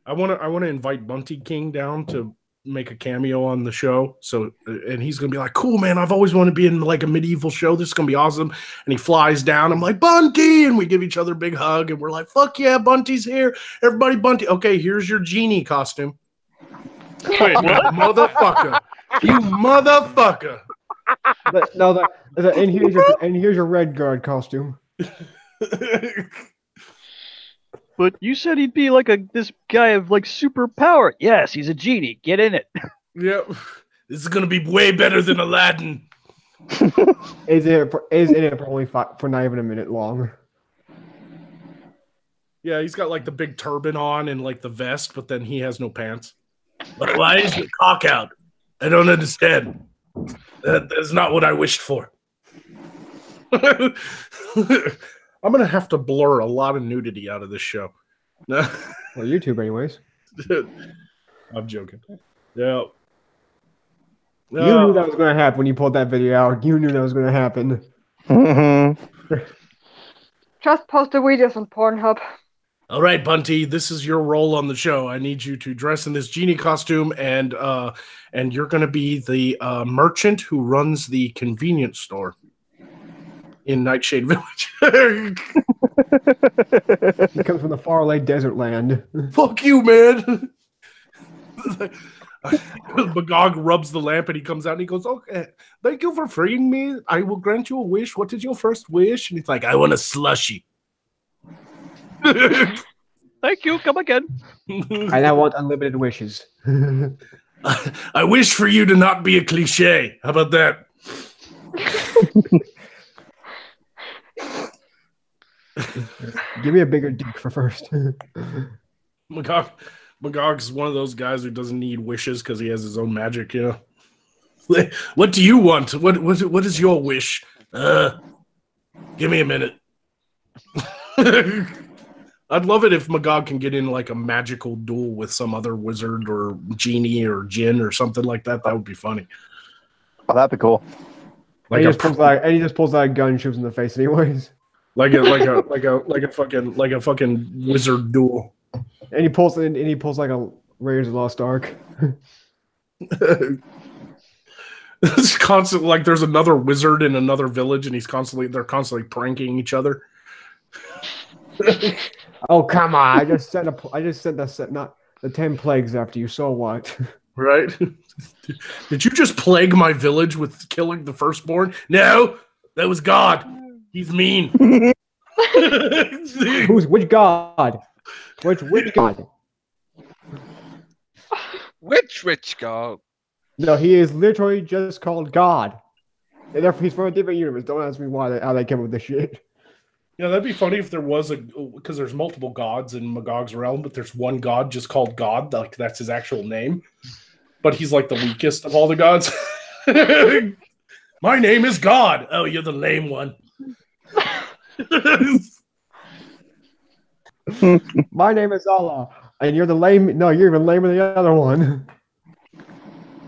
I want to invite Bunty King down to make a cameo on the show. So, and he's gonna be like, "Cool, man. I've always wanted to be in like a medieval show. This is gonna be awesome." And he flies down. I'm like, "Bunty," and we give each other a big hug, and we're like, "Fuck yeah, Bunty's here! Everybody, Bunty. Okay, here's your genie costume." Wait, what? Motherfucker! You motherfucker! And here's your red guard costume. But you said he'd be like this guy of like super power. Yes, he's a genie. Get in it. Yep. This is gonna be way better than Aladdin. Is in it for only for not even a minute long. Yeah, he's got like the big turban on and like the vest, but then he has no pants. But why is your cock out? I don't understand. That's not what I wished for. I'm gonna have to blur a lot of nudity out of this show. Well, YouTube, anyways. I'm joking. Yeah. You knew that was going to happen when you pulled that video out. You knew that was going to happen. Just post the videos on Pornhub. All right, Bunty, this is your role on the show. I need you to dress in this genie costume, and you're going to be the merchant who runs the convenience store in Nightshade Village. He comes from the faraway desert land. Fuck you, man. Magog rubs the lamp and he comes out and he goes, "Okay, thank you for freeing me. I will grant you a wish. What is your first wish?" And he's like, "I want a slushie." Thank you. Come again. And I want unlimited wishes. I wish for you to not be a cliche. How about that? Give me a bigger dick for first. Magog's one of those guys who doesn't need wishes because he has his own magic, you know. What do you want? What is your wish? Give me a minute. I'd love it if Magog can get in like a magical duel with some other wizard or genie or djinn or something like that. That would be funny. Oh, that'd be cool. Like he just pulls out a gun and shoots in the face anyways. Like a fucking wizard duel. And he pulls like a Raiders of the Lost Ark. It's constant, like there's another wizard in another village, and they're constantly pranking each other. Oh come on! I just said the 10 plagues after you. So what? Right? Did you just plague my village with killing the firstborn? No, that was God. He's mean. Which God? Which God? Which God? No, he is literally just called God. And therefore, he's from a different universe. Don't ask me how they came up with this shit. Yeah, that'd be funny if there was because there's multiple gods in Magog's realm, but there's one god just called God, like that's his actual name. But he's like the weakest of all the gods. My name is God. Oh, you're the lame one. My name is Allah, and you're the lame. No, you're even lamer than the other one.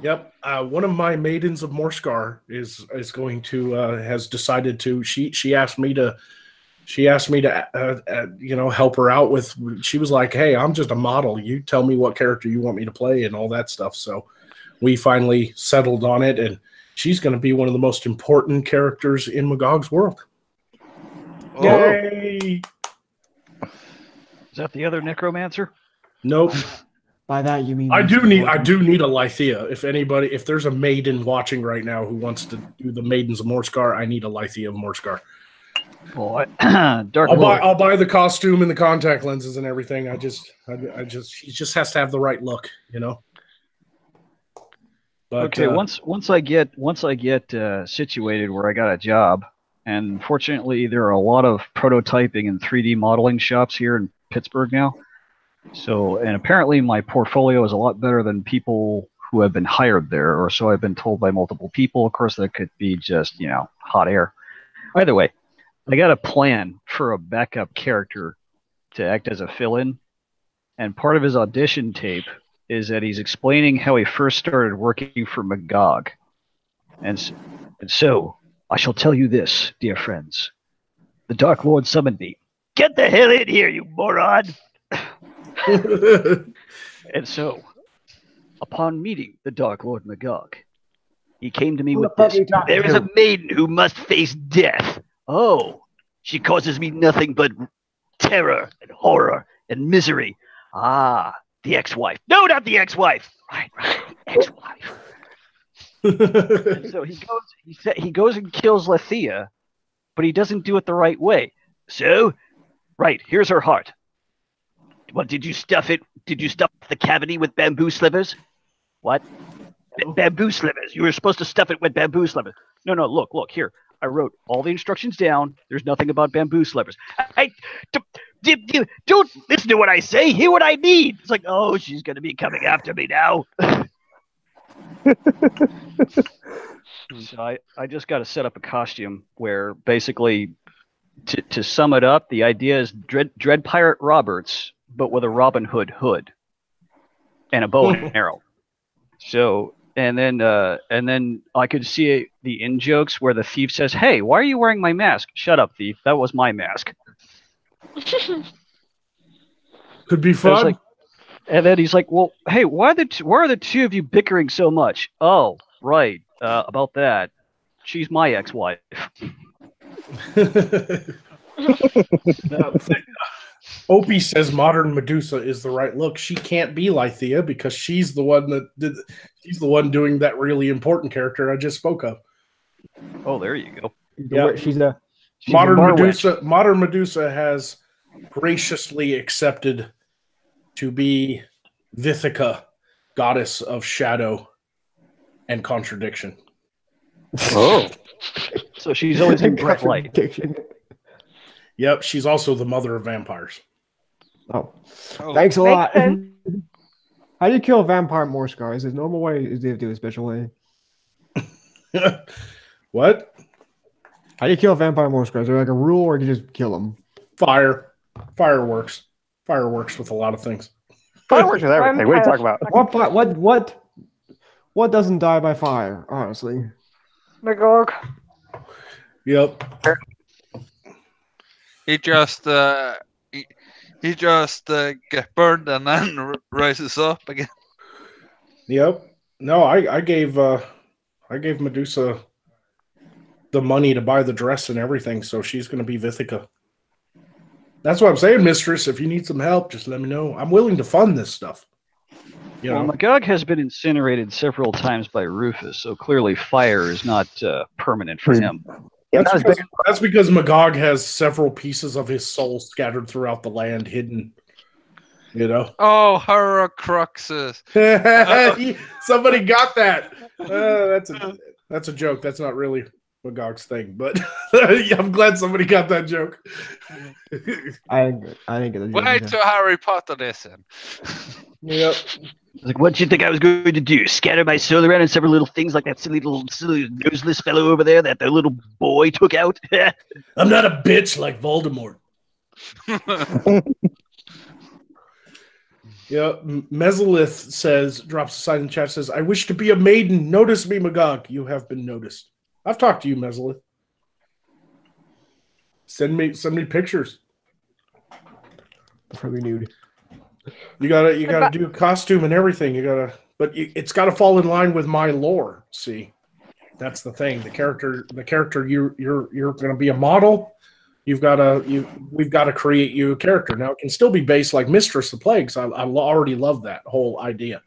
Yep, one of my Maidens of Morskar is going to has decided to. She asked me to help her out with. She was like, "Hey, I'm just a model. You tell me what character you want me to play and all that stuff." So we finally settled on it, and she's going to be one of the most important characters in Magog's world. Oh. Yay! Is that the other necromancer? Nope. By that you mean I do need a Lythea. If there's a maiden watching right now who wants to do the Maidens of Morskar, I need a Lythea of Morskar. Well, I'll buy the costume and the contact lenses and everything. She just has to have the right look, you know. But, okay, once I get situated where I got a job, and fortunately there are a lot of prototyping and 3D modeling shops here in Pittsburgh now. So, and apparently my portfolio is a lot better than people who have been hired there, or so I've been told by multiple people. Of course, that could be just, hot air. Either way, I got a plan for a backup character to act as a fill-in, and part of his audition tape is that he's explaining how he first started working for Magog. And so, I shall tell you this, dear friends. The Dark Lord summoned me. Get the hell in here, you moron! And so, upon meeting the Dark Lord Magog, he came to me with this. There is a maiden who must face death. Oh, she causes me nothing but terror and horror and misery. Ah, the ex-wife. No, not the ex-wife. Right, the ex-wife. And so he goes and kills Lythea, but he doesn't do it the right way. So, right, here's her heart. What, did you stuff it? Did you stuff the cavity with bamboo slivers? What? Bamboo slivers. You were supposed to stuff it with bamboo slivers. No, look, here. I wrote all the instructions down. There's nothing about bamboo slivers. Don't listen to what I say. Hear what I need. It's like, oh, she's going to be coming after me now. So I just got to set up a costume where basically, to sum it up, the idea is Dread Pirate Roberts but with a Robin Hood hood and a bow and arrow. So, and then I could see the in jokes where the thief says, "Hey, why are you wearing my mask?" "Shut up, thief. That was my mask." Could be fun. And then he's like, "Well, hey, why are the two of you bickering so much?" "Oh, right, about that. She's my ex-wife." Opie says modern Medusa is the right look. She can't be Lythea because she's the one she's the one doing that really important character I just spoke of. Oh, there you go. Yeah, she's modern a Medusa. Modern Medusa has graciously accepted to be Vithika, goddess of shadow and contradiction. Oh, so she's always in bright light. Yep, she's also the mother of vampires. Oh, thanks a lot. How do you kill a vampire Morskar? Is it normal way? Is it do a special way? What? How do you kill a vampire Morskar? Is there like a rule, or do you just kill them? Fire. Fireworks. Fireworks with a lot of things. Fireworks with everything. What are you talking about? What doesn't die by fire? Honestly, Magog. Yep. He just get burned and then rises up again. Yep. No, I gave Medusa the money to buy the dress and everything, so she's going to be Vithika. That's what I'm saying, mistress. If you need some help, just let me know. I'm willing to fund this stuff. Well, Magog has been incinerated several times by Rufus, so clearly fire is not permanent for him. That's because Magog has several pieces of his soul scattered throughout the land, hidden. You know. Oh, Horcruxes! Somebody got that. That's a joke. That's not really Magog's thing, but I'm glad somebody got that joke. I didn't get the joke. Wait till Harry Potter listen. Yep. Like, what do you think I was going to do? Scatter my soul around in several little things like that silly noseless fellow over there that the little boy took out? I'm not a bitch like Voldemort. Yeah, Mesolith drops a sign in the chat, says, "I wish to be a maiden. Notice me, Magog. You have been noticed." I've talked to you, Mesolith. Send me pictures. Probably nude. You gotta do a costume and everything. It's gotta fall in line with my lore. See, that's the thing. The character you're gonna be a model. We've got to create you a character. Now it can still be based like Mistress of Plagues. I already love that whole idea.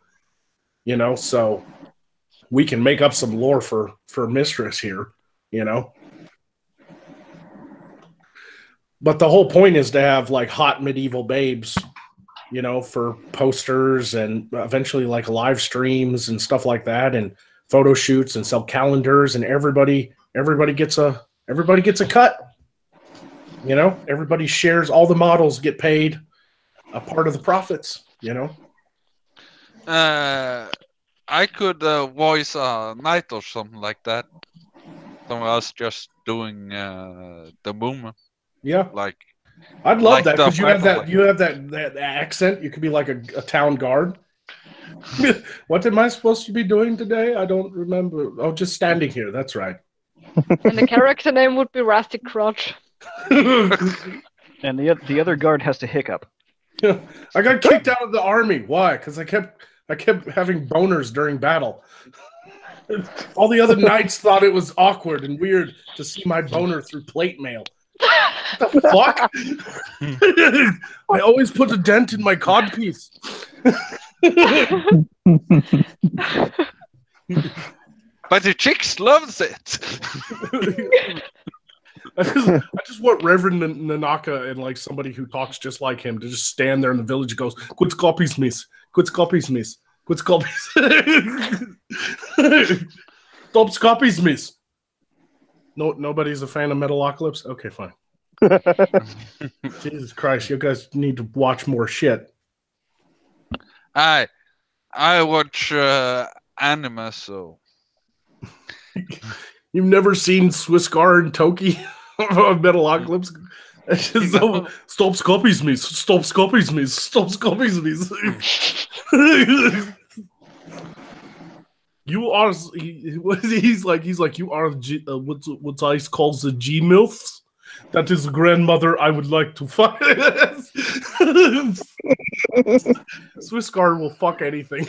You know, so we can make up some lore for Mistress here. You know. But the whole point is to have like hot medieval babes, you know, for posters and eventually like live streams and stuff like that, and photo shoots and sell calendars, and everybody gets a cut. You know, everybody shares. All the models get paid a part of the profits. You know. I could voice a knight or something like that. Someone else just doing the movement. Yeah, like I'd love that because you have that accent. You could be like a town guard. What am I supposed to be doing today? I don't remember. Oh, just standing here. That's right. And the character name would be Rusty Crotch. And the other guard has to hiccup. Yeah, I got kicked out of the army. Why? Because I kept having boners during battle. All the other knights thought it was awkward and weird to see my boner through plate mail. What the fuck? I always put a dent in my codpiece. But the chicks loves it. I just want Reverend Nanaka and like somebody who talks just like him to just stand there in the village and goes, "Quit copies, miss. Quit copies, miss. Quit copies." Stop copies, miss. No, nobody's a fan of Metalocalypse? Okay, fine. Jesus Christ, you guys need to watch more shit. I watch anime, so You've never seen Swissgar and Toki of Metalocalypse? Stop copies me. Stop copies me. Stop copies me. You are. He's like. You are. What I calls the G milfs. That is the grandmother I would like to fuck. Swiss guard will fuck anything.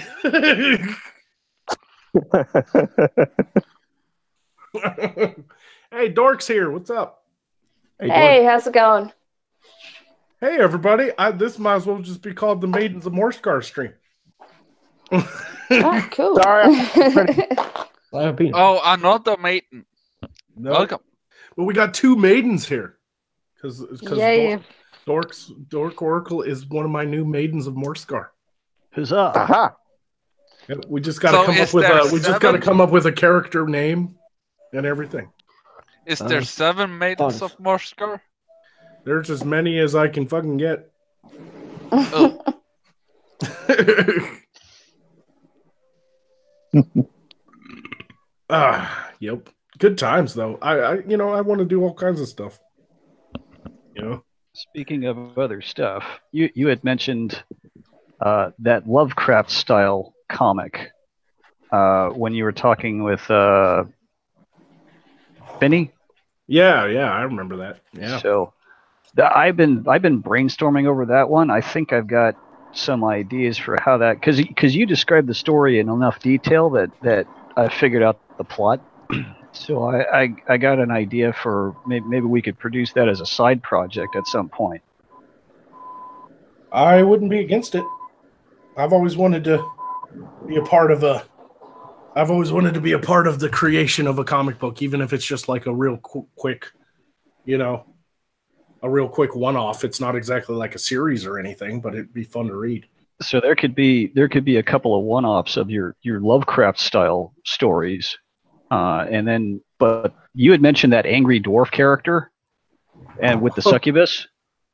Hey, Dork's here. What's up? Hey, how's it going? Hey, everybody. This might as well just be called the Maidens of Morskar stream. Oh, cool. Sorry. Oh, another maiden. No. Welcome. Well, we got two maidens here. Because Dork Oracle is one of my new Maidens of Morskar. Huzzah. Aha. We just got to come up with a character name and everything. Is there 7 Maidens of Morskar? There's as many as I can fucking get. Oh. Yep. Good times though. I want to do all kinds of stuff. Speaking of other stuff, you had mentioned that Lovecraft style comic when you were talking with Benny. Yeah, I remember that. Yeah. So I've been brainstorming over that one. I think I've got some ideas for how that, because you described the story in enough detail that I figured out the plot. So I got an idea for maybe we could produce that as a side project at some point. I wouldn't be against it. I've always wanted to be a part of the creation of a comic book, even if it's just like a real quick, a real quick one-off. It's not exactly like a series or anything, but it'd be fun to read. So there could be a couple of one-offs of your Lovecraft style stories. But you had mentioned that angry dwarf character, and with the succubus.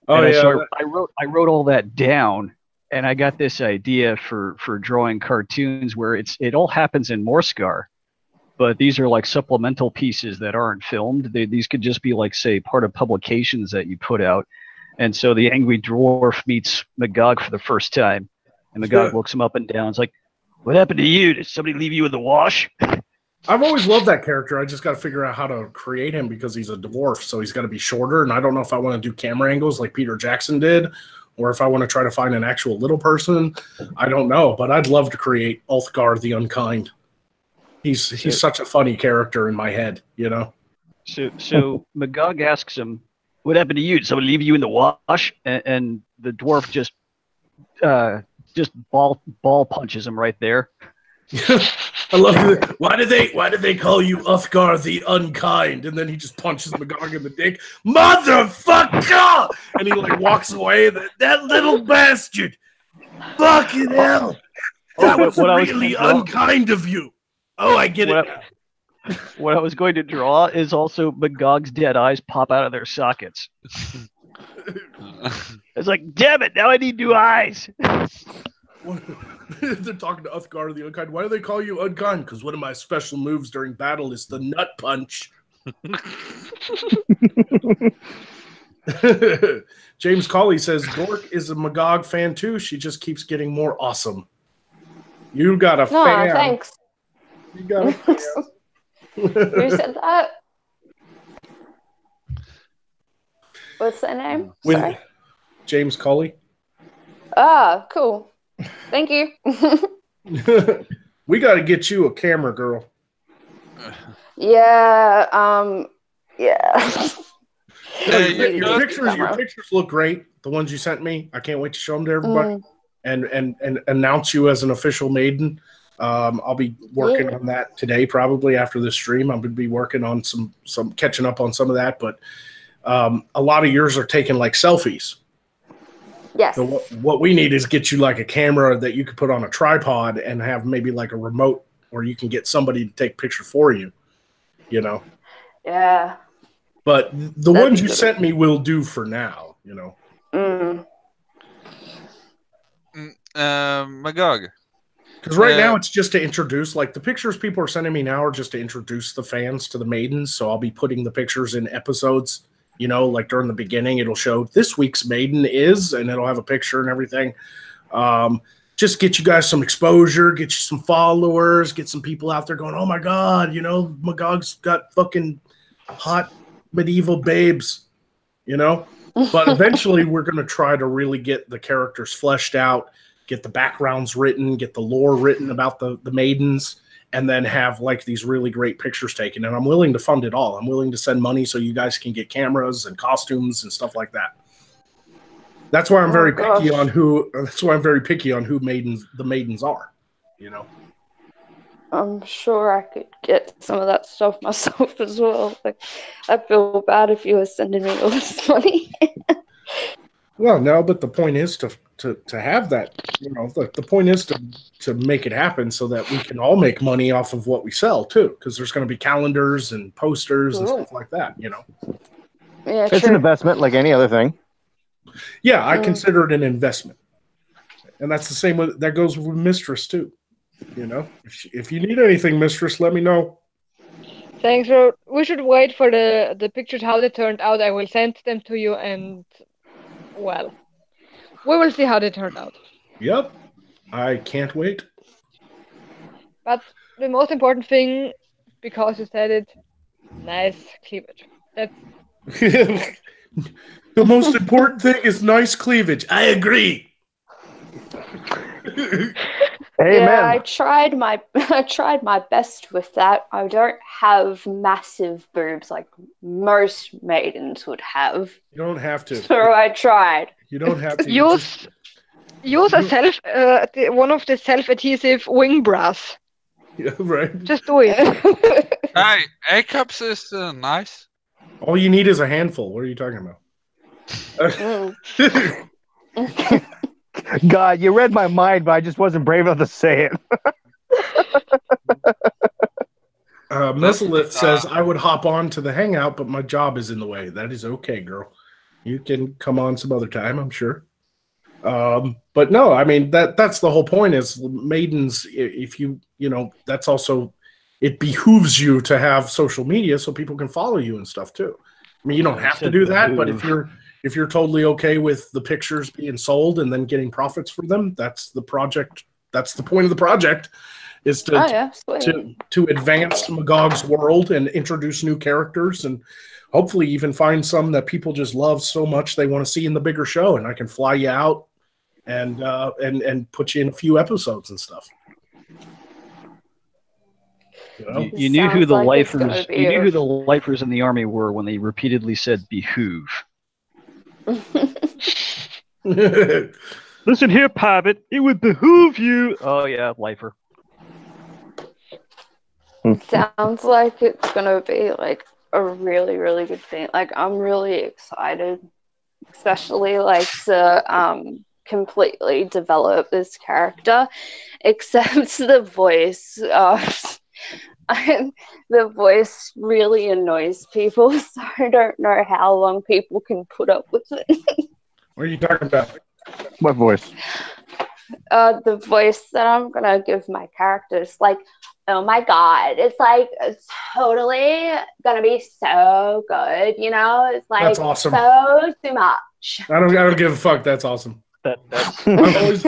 Oh, and yeah. So I wrote all that down, and I got this idea for drawing cartoons where it all happens in Morskar, but these are like supplemental pieces that aren't filmed. These could just be like, say, part of publications that you put out. And so the angry dwarf meets Magog for the first time, and Magog looks him up and down. It's like, "What happened to you? Did somebody leave you in the wash?" I've always loved that character. I just got to figure out how to create him because he's a dwarf, so he's got to be shorter. And I don't know if I want to do camera angles like Peter Jackson did, or if I want to try to find an actual little person. I don't know, but I'd love to create Ulthgar the Unkind. He's such a funny character in my head, So Magog asks him, "What happened to you? Did somebody leave you in the wash?" And the dwarf just ball punches him right there. I love it. Why did they call you Ulthgar the Unkind? And then he just punches Magog in the dick. Motherfucker! And he like walks away. That little bastard. Fucking hell. That was really unkind of you. Oh, I get it. What I was going to draw is also Magog's dead eyes pop out of their sockets. It's like, damn it, now I need new eyes. They're talking to Ulthgar the Unkind. Why do they call you Unkind? Because one of my special moves during battle is the nut punch. James Colley says, Dork is a Magog fan too. She just keeps getting more awesome. You got a fan. Thanks. You got a fan. Who said that? What's their name? With James Colley. Ah, cool. Thank you. We got to get you a camera, girl. Yeah. Yeah. Your pictures look great. The ones you sent me. I can't wait to show them to everybody and announce you as an official maiden. I'll be working on that today, probably after the stream. I'm going to be working on some catching up on some of that, but a lot of yours are taking like selfies. Yes. So what we need is get you like a camera that you could put on a tripod and have maybe like a remote where you can get somebody to take a picture for you, Yeah. But the ones you sent me will do for now, Magog. Because right now it's just to introduce, like the pictures people are sending me now are just to introduce the fans to the Maidens. So I'll be putting the pictures in episodes You know, like during the beginning, it'll show this week's Maiden is, and it'll have a picture and everything. Just get you guys some exposure, get you some followers, get some people out there going, oh my God, you know, Magog's got fucking hot medieval babes, you know? But eventually we're going to try to really get the characters fleshed out, get the backgrounds written, get the lore written about the Maidens, and then have like these really great pictures taken. And I'm willing to fund it all. I'm willing to send money so you guys can get cameras and costumes and stuff like that. That's why I'm very picky on who. That's why I'm very picky on who the Maidens are. You know. I'm sure I could get some of that stuff myself as well. Like, I feel bad if you were sending me all this money. Well, no, but the point is to have that. You know, the point is to make it happen so that we can all make money off of what we sell too. Because there's going to be calendars and posters and stuff like that. You know. Yeah, it's an investment like any other thing. Yeah, I consider it an investment, and that's the same with that goes with Mistress too. You know, if you need anything, Mistress, let me know. Thanks, Ro. We should wait for the pictures how they turned out. I will send them to you, and well, we will see how they turned out. Yep, I can't wait. But the most important thing, because you said it, nice cleavage. That's. The most important thing is nice cleavage. I agree. Yeah, I tried my best with that. I don't have massive boobs like most maidens would have. You don't have to. So I tried. You don't have to. Use a one of the self-adhesive wing bras. Yeah, right. Just do it. Hey, A-cups is nice. All you need is a handful. What are you talking about? God, you read my mind, but I just wasn't brave enough to say it. Messalith says, I would hop on to the hangout, but my job is in the way. That is okay, girl. You can come on some other time, I'm sure. But no, I mean, that's the whole point is Maidens, if you know, that's also, it behooves you to have social media so people can follow you and stuff too. I mean, you don't have to do that, but if you're totally okay with the pictures being sold and then getting profits for them, that's the project. That's the point of the project, is to advance Magog's world and introduce new characters and hopefully even find some that people just love so much they want to see in the bigger show. And I can fly you out and put you in a few episodes and stuff. You know? You knew who the lifers. You knew who the lifers in the army were when they repeatedly said "behoove." Listen here, Pirate. It would behoove you. Oh yeah, lifer. Sounds like it's gonna be like a really, really good thing. Like I'm really excited, especially like to completely develop this character. Except the voice. The voice really annoys people, so I don't know how long people can put up with it. What are you talking about? What voice? The voice that I'm gonna give my character is like, oh my God, it's like it's totally gonna be so good, you know? It's like that's awesome. So too much. I don't give a fuck. That's awesome. I've always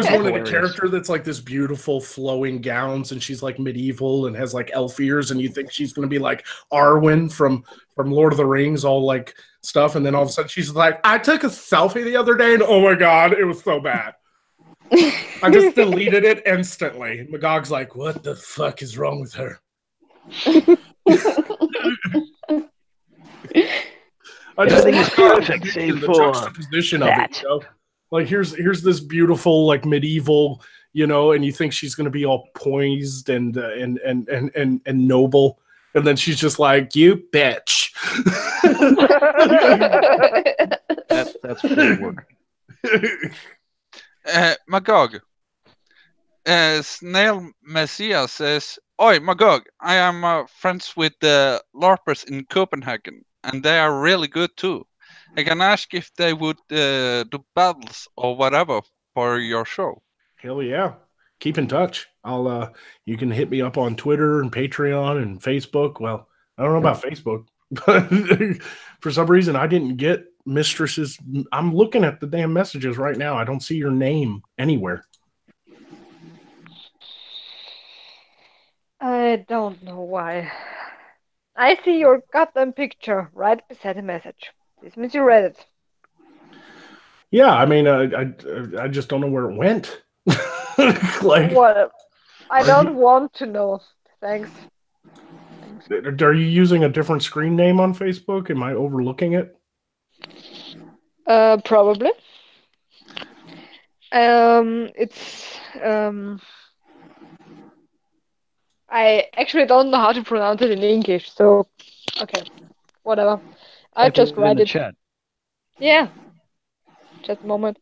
wanted a character that's like this beautiful flowing gowns and she's like medieval and has like elf ears and you think she's going to be like Arwen from Lord of the Rings, all like stuff, and then all of a sudden she's like, I took a selfie the other day and oh my God, it was so bad. I just deleted it instantly. Magog's like, what the fuck is wrong with her? I just think it's perfect the juxtaposition of it, you know? Like here's this beautiful like medieval, you know, and you think she's gonna be all poised and noble, and then she's just like, you bitch. That's good work. Magog. Snail Messiah says, Oi, Magog, I am friends with the LARPers in Copenhagen, and they are really good too. I can ask if they would do battles or whatever for your show. Hell yeah. Keep in touch. You can hit me up on Twitter and Patreon and Facebook. Well, I don't know about Facebook. But for some reason, I didn't get Mistress's. I'm looking at the damn messages right now. I don't see your name anywhere. I don't know why. I see your goddamn picture right beside the message. This means you read it. Yeah, I mean, I just don't know where it went. Like, What? I don't want to know. Thanks. Are you using a different screen name on Facebook? Am I overlooking it? Probably. I actually don't know how to pronounce it in English, so okay, whatever. I just in write the it. chat. Yeah. Just a moment.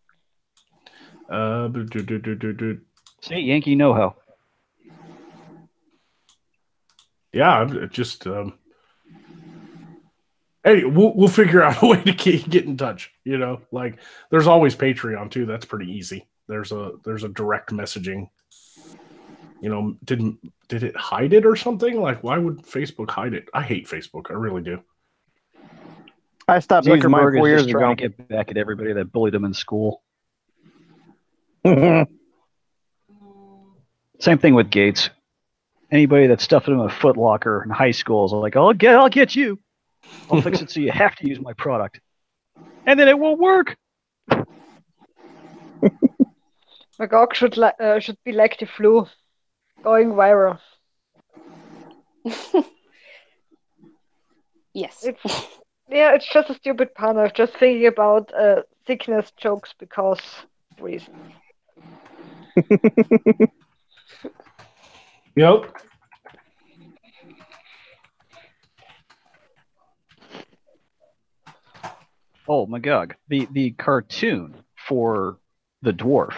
Say Yankee know-how. Yeah, just hey, we'll figure out a way to get in touch. You know, like there's always Patreon too. That's pretty easy. There's a direct messaging. You know, did it hide it or something? Like, why would Facebook hide it? I hate Facebook. I really do. I stopped using mine Zuckerberg 4 is years just trying ago. to get back at everybody that bullied him in school. Same thing with Gates. Anybody that stuffed him in a Foot Locker in high school is like, I'll get you. I'll fix it so you have to use my product, and then it won't work. Magog should be like the flu, going viral. Yes. It's just a stupid pun. I was just thinking about sickness jokes because reasons. Yep. Oh, Magog, the cartoon for the dwarf.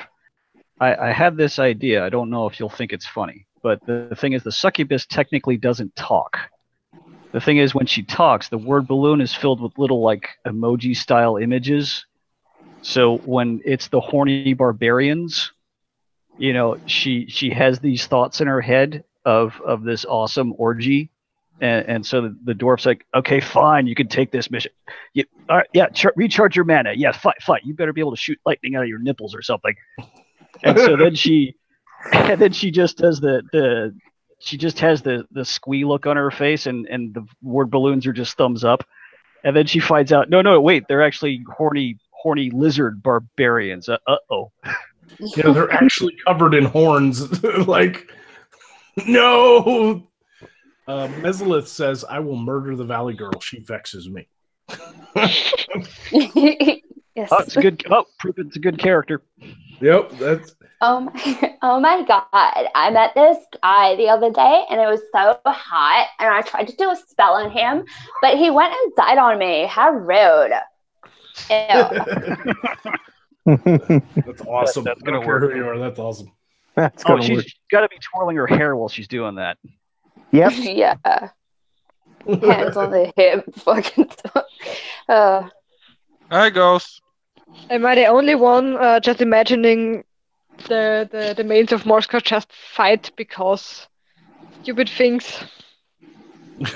I had this idea. I don't know if you'll think it's funny, but the thing is, the succubus technically doesn't talk. The thing is, when she talks, the word balloon is filled with little like emoji style images. So when it's the horny barbarians, you know, she has these thoughts in her head of this awesome orgy, and so the dwarf's like, okay, fine, you can take this mission. All right, yeah, recharge your mana. Yeah, fight. You better be able to shoot lightning out of your nipples or something. And so then she just does she just has the squee look on her face, and the word balloons are just thumbs up. And then she finds out, no, wait, they're actually horny lizard barbarians. Uh-oh. You know, they're actually covered in horns. Like, no. Mesolith says, I will murder the Valley Girl. She vexes me. Yes. Oh, it's a good. Oh, proof it's a good character. Yep, that's. Oh my God! I met this guy the other day, and it was so hot. And I tried to do a spell on him, but he went and died on me. How rude! That's awesome. That's gonna I don't care work. who you are. That's awesome. That's Oh, gonna work. she's got to be twirling her hair while she's doing that. Yep. Yeah. Hands on the hip, fucking. Hi, Ghost. Am I the only one just imagining the Maidens of Morskar just fight because stupid things?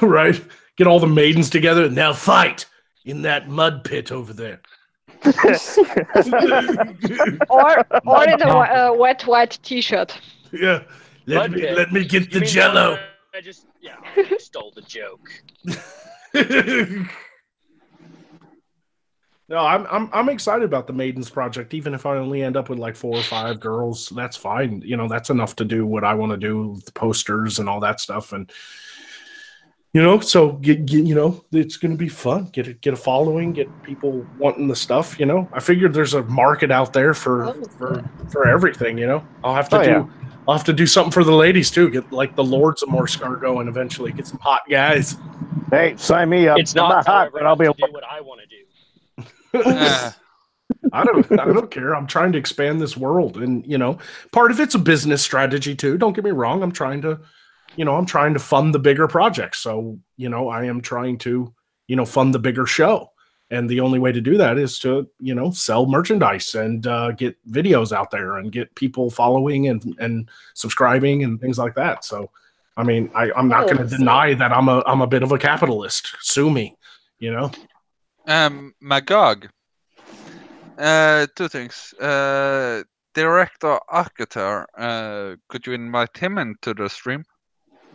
Right? Get all the maidens together and now fight in that mud pit over there. or in a wet white T-shirt. Yeah. Let me get the mean jello. I just stole the joke. No, I'm excited about the Maidens project. Even if I only end up with like 4 or 5 girls, that's fine. You know, that's enough to do what I want to do with the posters and all that stuff. And you know, so you know, it's going to be fun. Get a following, get people wanting the stuff. You know, I figured there's a market out there for everything. You know, I'll have to do something for the ladies too. Get like the Lords of Morskar going eventually. Get some hot guys. Hey, sign me up. It's not, hot, but I'll be able to do what I want to do. I don't care. I'm trying to expand this world, and you know, part of it's a business strategy too. Don't get me wrong. I'm trying to fund the bigger projects. So, you know, I am trying to, you know, fund the bigger show. And the only way to do that is to, you know, sell merchandise and get videos out there and get people following and subscribing and things like that. So I mean, I'm not going to deny that I'm a bit of a capitalist. Sue me, you know. Magog. Two things. Director Arcater, could you invite him into the stream?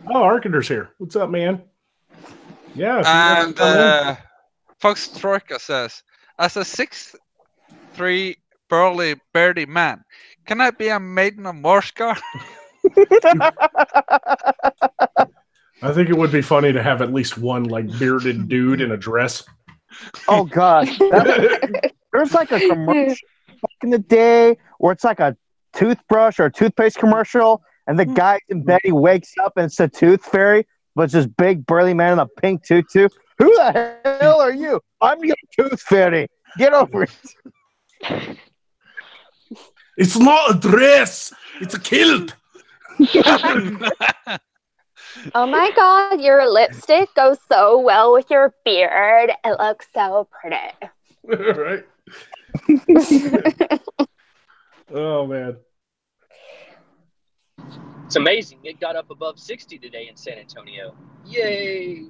Oh, Arcater's here. What's up, man? Yeah. If And Fox Troika says, as a 6'3" burly beardy man, can I be a Maiden of Morskar? I think it would be funny to have at least one like bearded dude in a dress. Oh God, there's like a commercial back in the day where it's like a toothbrush or a toothpaste commercial, and the guy in bed, he wakes up and it's a tooth fairy, but it's this big burly man in a pink tutu. Who the hell are you? I'm your tooth fairy. Get over it. It's not a dress. It's a kilt. Oh my God, your lipstick goes so well with your beard. It looks so pretty. Right. Oh man. It's amazing. It got up above 60 today in San Antonio. Yay!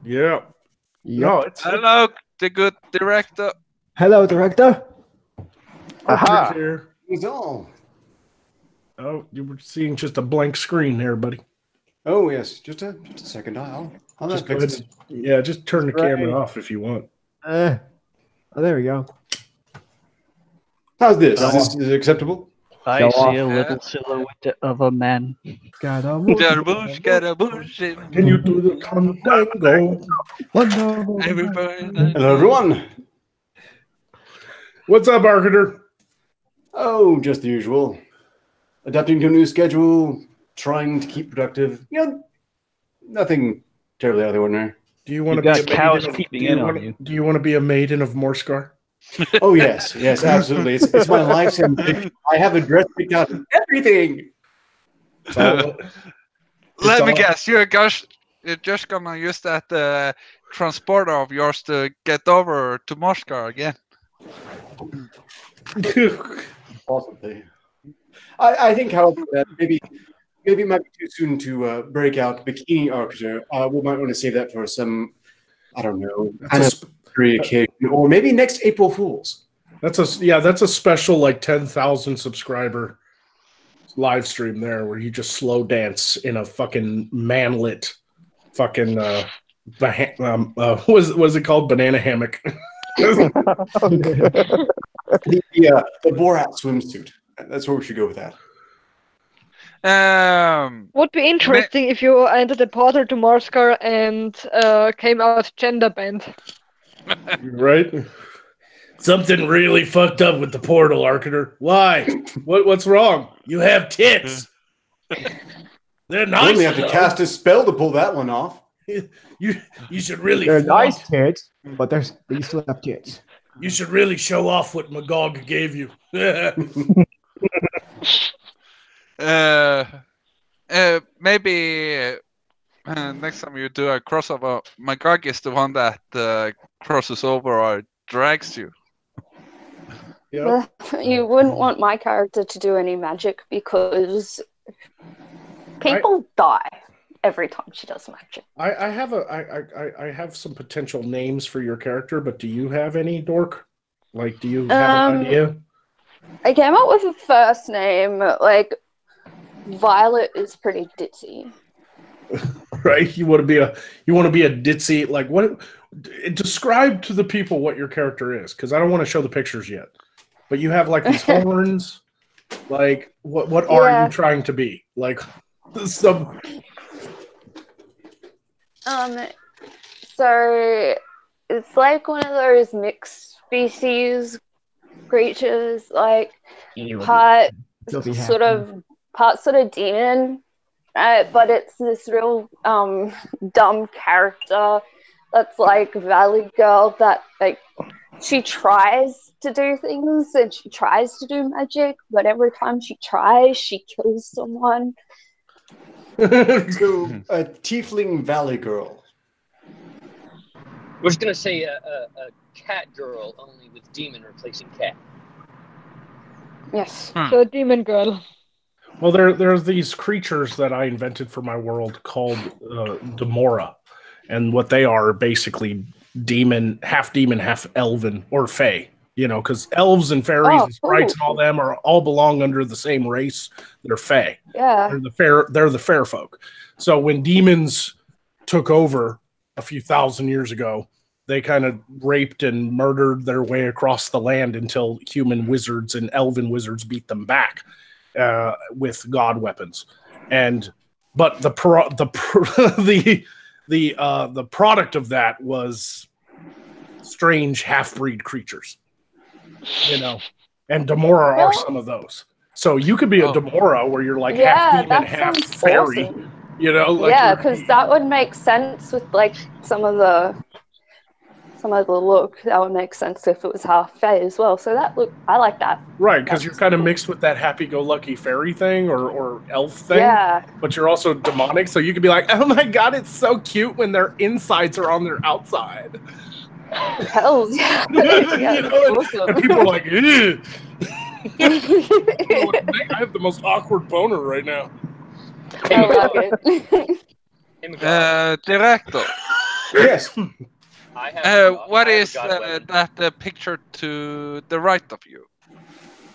Yeah. No, it's hello, the good director. Hello, director. Aha. Here. He's all. Oh, you were seeing just a blank screen there, buddy. Oh yes, just a second. I'll just fix it. Yeah, just turn the camera off if you want. Oh, there we go. How's this? Is this acceptable? I see a little silhouette of a man. Scaramouche. Can you do the congo? Hello, everyone. What's up, Arcater? Oh, just the usual. Adapting to a new schedule, trying to keep productive. You know, nothing terribly out of the ordinary. Do you want to got be a cows maiden peeping in on you. Do you want to be a maiden of Morskar? Oh yes, absolutely. It's my life's ambition. I have a dress picked out and everything. Let me guess, you're just gonna use that transporter of yours to get over to Morskar again. Possibly. I think, however, that maybe it might be too soon to break out bikini Arcater. We might want to save that for some, I don't know, anniversary occasion, or maybe next April Fools. That's a special like 10,000 subscriber live stream there where you just slow dance in a fucking manlit fucking what's it called? Banana hammock. The Borat swimsuit. That's where we should go with that. Would be interesting if you entered the portal to Morskar and came out gender bent. Right? Something really fucked up with the portal, Arcater. Why? What's wrong? You have tits. They're nice. You only have to cast a spell to pull that one off. You should really. They're nice tits, but you still have tits. You should really show off what Magog gave you. Maybe next time you do a crossover, Magog is the one that crosses over or drags you. Yeah. You wouldn't want my character to do any magic because people die every time she does magic. I have some potential names for your character, but do you have any, Dork? Like, do you have an idea? I came up with a first name. Like, Violet is pretty ditzy. Right? You want to be a ditzy. Like, what? Describe to the people what your character is, because I don't want to show the pictures yet. But you have like these horns. Like, what are you trying to be? Like, some. So it's like one of those mixed species creatures, like part sort of demon, but it's this real dumb character that's like Valley Girl that like she tries to do things and she tries to do magic, but every time she tries, she kills someone. So, a tiefling Valley Girl. I was gonna say a cat girl, only with demon replacing cat. Yes. So demon girl. Well, there's these creatures that I invented for my world called Demora, and what they are basically half demon, half elven or fae. Because elves and fairies and sprites and all them all belong under the same race. They're fae. Yeah. They're the fair folk. So when demons took over a few thousand years ago, they kind of raped and murdered their way across the land until human wizards and elven wizards beat them back with god weapons. But the product of that was strange half-breed creatures, and Demora are some of those. So you could be a Demora where you're like half demon, half fairy. Awesome. Like because that would make sense with like some of the look. That would make sense if it was half fae as well. So I like that. Right, because you're kind of mixed with that happy-go-lucky fairy thing or elf thing. Yeah. But you're also demonic, so you could be like, oh my god, it's so cute when their insides are on their outside. Hells yeah. And people are like, ew. I have the most awkward boner right now. I love it. Director. Yes. What is that picture to the right of you?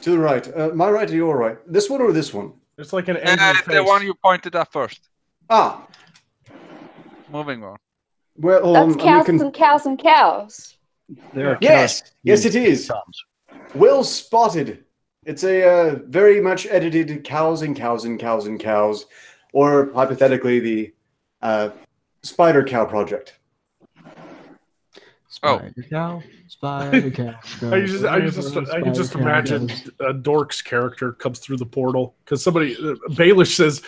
To the right. My right or your right? This one or this one? It's like an angry face. The one you pointed at first. Ah. Moving on. Well, that's cows and cows and cows. Yes, it is. Well spotted. It's a very much edited cows and cows and cows and cows, or hypothetically the Spider Cow Project. Spider cow. I can just imagine Dork's character comes through the portal because somebody Baelish says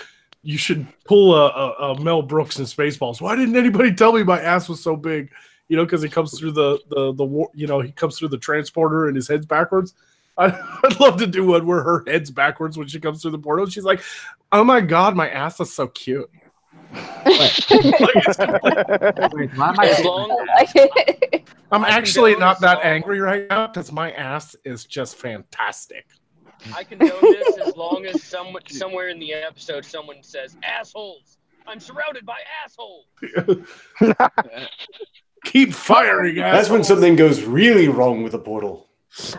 you should pull a Mel Brooks in Spaceballs. Why didn't anybody tell me my ass was so big? Because he comes through he comes through the transporter and his head's backwards. I'd love to do one where her head's backwards when she comes through the portal. She's like, "Oh my god, my ass is so cute." I'm actually not that angry right now because my ass is just fantastic. I condone this as long as somewhere in the episode someone says assholes. I'm surrounded by assholes. Keep firing assholes. That's when something goes really wrong with the portal.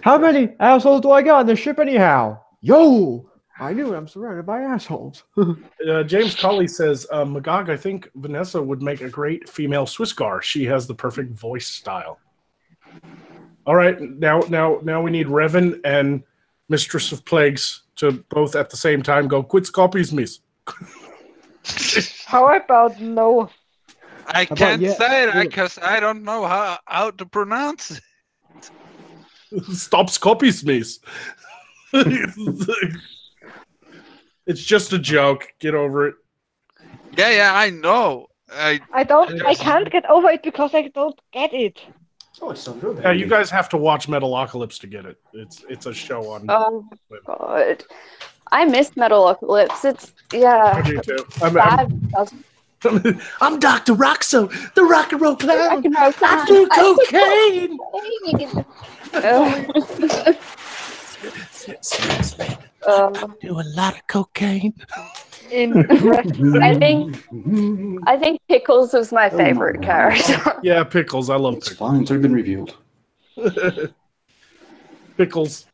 How many assholes do I got on the ship anyhow? Yo! I knew I'm surrounded by assholes. James Colley says, Magog, I think Vanessa would make a great female Swissgar. She has the perfect voice style. All right, now we need Revan and Mistress of Plagues to both at the same time go, quits copies, miss. How about no? I can't say that because I don't know how to pronounce it. Stops copies, miss. It's just a joke. Get over it. Yeah, I know. I can't get over it because I don't get it. Oh, it's so good. Yeah, you guys have to watch Metalocalypse to get it. It's a show on. Oh god, I miss Metalocalypse. It's I do too. I'm Dr. Roxo, the rock and roll clown. I do cocaine. I do a lot of cocaine. I think Pickles is my favorite character. Yeah, Pickles. I love Pickles. Pickles. Fine, it's already been revealed. Pickles.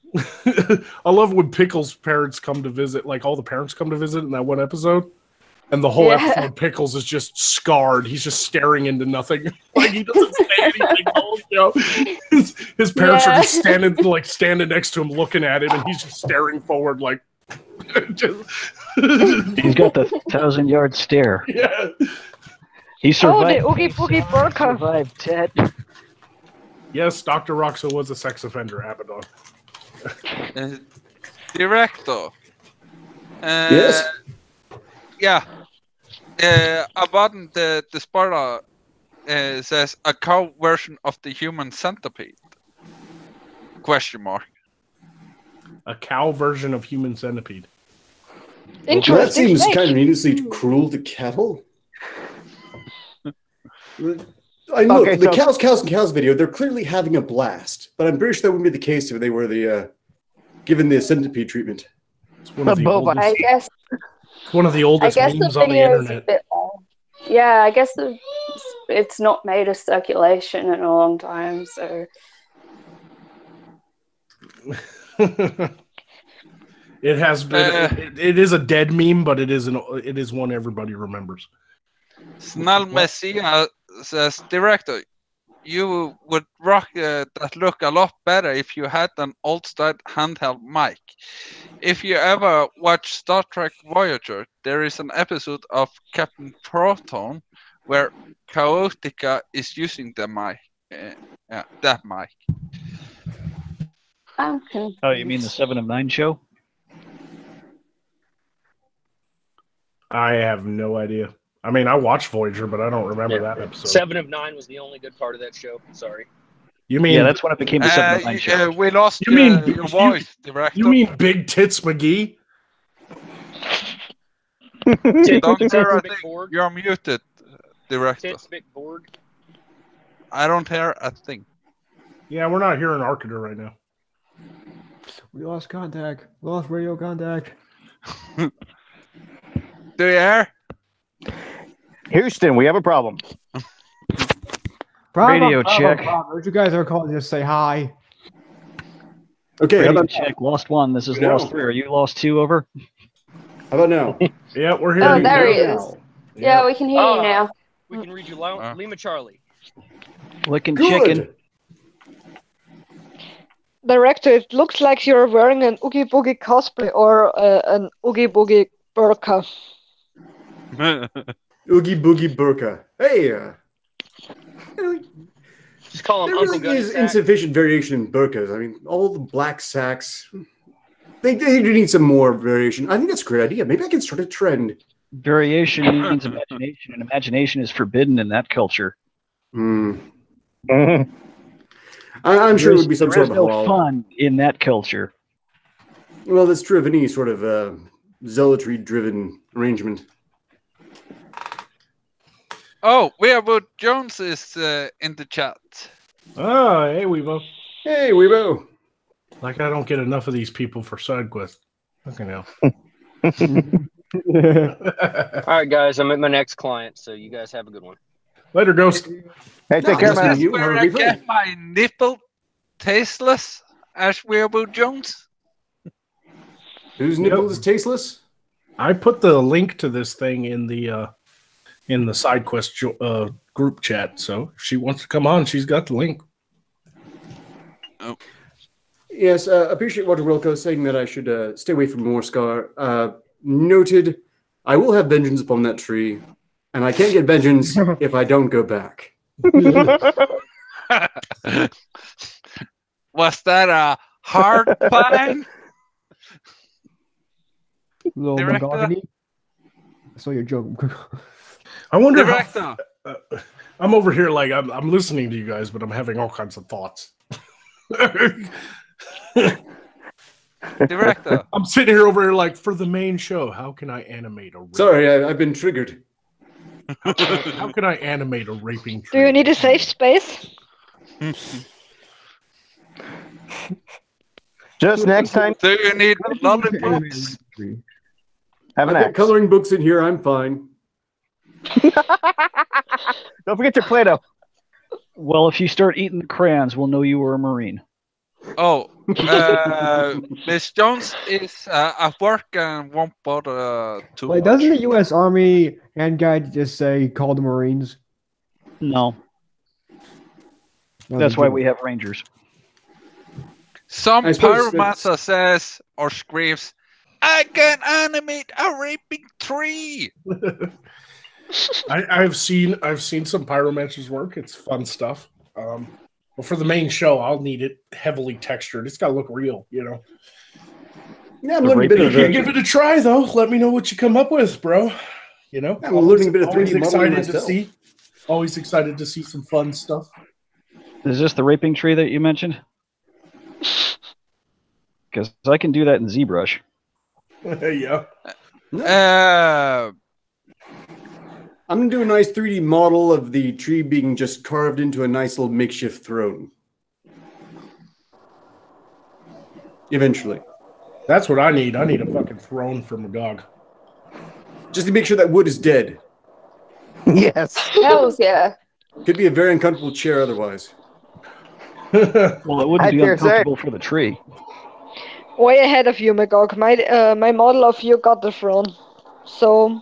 I love when Pickles' parents come to visit, like all the parents come to visit in that one episode. And the whole episode, Pickles is just scarred. He's just staring into nothing. Like he doesn't say anything all show. His parents are just standing next to him, looking at him, and he's just staring forward, like. He's got the 1,000-yard stare. Yeah. The He survived. Oogie Boogie Burger. Survived Ted. Yes, Dr. Roxo was a sex offender, Abaddon. Director. Yes. Yeah. About the Sparta says a cow version of the human centipede. Question mark. A cow version of human centipede. Interesting. That seems kind of needlessly cruel to cattle. I know the cows and cows video. They're clearly having a blast, but I'm pretty sure that wouldn't be the case if they were given the centipede treatment. It's one of the oldest. I guess. It's one of the oldest memes on the internet. Yeah, I guess it's not made a circulation in a long time, so. It has been. It is a dead meme, but it is one everybody remembers. Snell Messiah says, director, you would rock that look a lot better if you had an old-style handheld mic. If you ever watch Star Trek Voyager, there is an episode of Captain Proton where Chaotica is using the mic. That mic. I'm confused. Oh, you mean the 7 of 9 show? I have no idea. I mean, I watched Voyager, but I don't remember that episode. 7 of 9 was the only good part of that show. Sorry. You mean? Yeah, that's when it became the 7 of 9 show. We lost You mean your voice, director. You mean Big Tits McGee? Don't hear a thing. You're muted, director. Tits McBorg. I don't hear a thing. Yeah, we're not hearing Arcader right now. We lost contact. We lost radio contact. Do you hear? Houston, we have a problem. Radio check. What you guys are calling? Just say hi. Okay, Radio how about check. Lost 1. This is No. lost 3. Are you lost 2? Over. How about now? Yeah, we're here. Oh, there he is. Yeah, we can hear you now. We can read you loud. Lima Charlie. Licking Good. chicken. Director, it looks like you're wearing an Oogie Boogie cosplay or an Oogie Boogie burqa. Oogie Boogie Burqa. Hey, Just call him there Uncle really Gunny is Sack. insufficient variation in burqas. I mean, all the black sacks. They do need some more variation. I think that's a great idea. Maybe I can start a trend. Variation means imagination, and imagination is forbidden in that culture. I'm sure it would be some There sort is of no halal. fun in that culture. Well, that's true of any sort of zealotry-driven arrangement. Oh, Weirwood Jones is in the chat. Oh, hey, Weebo. Hey, Weebo. Like I don't get enough of these people for side quests. Fucking hell. All right, guys, I'm at my next client, so you guys have a good one. Later, Ghost. Hey, take care, man. You Where are I free. get my nipple tasteless as Weirwood Jones. Whose nipple is tasteless? I put the link to this thing in the side quest group chat. So if she wants to come on, she's got the link. Oh. Yes, appreciate Walter Wilco saying that I should stay away from Morskar. Noted. I will have vengeance upon that tree, and I can't get vengeance if I don't go back. Was that a hard bang? Little Director? mahogany. I saw your joke. I wonder. Director. I'm over here like I'm listening to you guys, but I'm having all kinds of thoughts. Director. I'm sitting here over here like for the main show. How can I animate a? Sorry, I've been triggered. How can I animate a raping Do tree? you need a safe space? Just next time, Do you need lollipops? have an I've got axe. coloring books in here. I'm fine. Don't forget your Play-Doh. Well, if you start eating the crayons, we'll know you were a Marine. Oh, Miss Jones is at work and won't bother too Wait, much. doesn't the U.S. Army hand guide just say call the Marines? No, No, that's they why do. we have Rangers. Some I suppose pyromancer says or screams, I can animate a raping tree. I've seen some pyromancers work. It's fun stuff. But for the main show, I'll need it heavily textured. It's got to look real, you know. Yeah, I'm learning a bit of Give it a try, though. Let me know what you come up with, bro. You know, Yeah, we're learning a bit of always 3D modeling excited to myself. see. Always excited to see some fun stuff. Is this the raping tree that you mentioned? Because I can do that in ZBrush. Yeah. I'm going to do a nice 3D model of the tree being just carved into a nice little makeshift throne. Eventually. That's what I need. I need a fucking throne for Magog. Just to make sure that wood is dead. Yes. Hells yeah. Could be a very uncomfortable chair otherwise. Well, it wouldn't I be dare say. uncomfortable for the tree. Way ahead of you, Magog. My model of you got the throne, so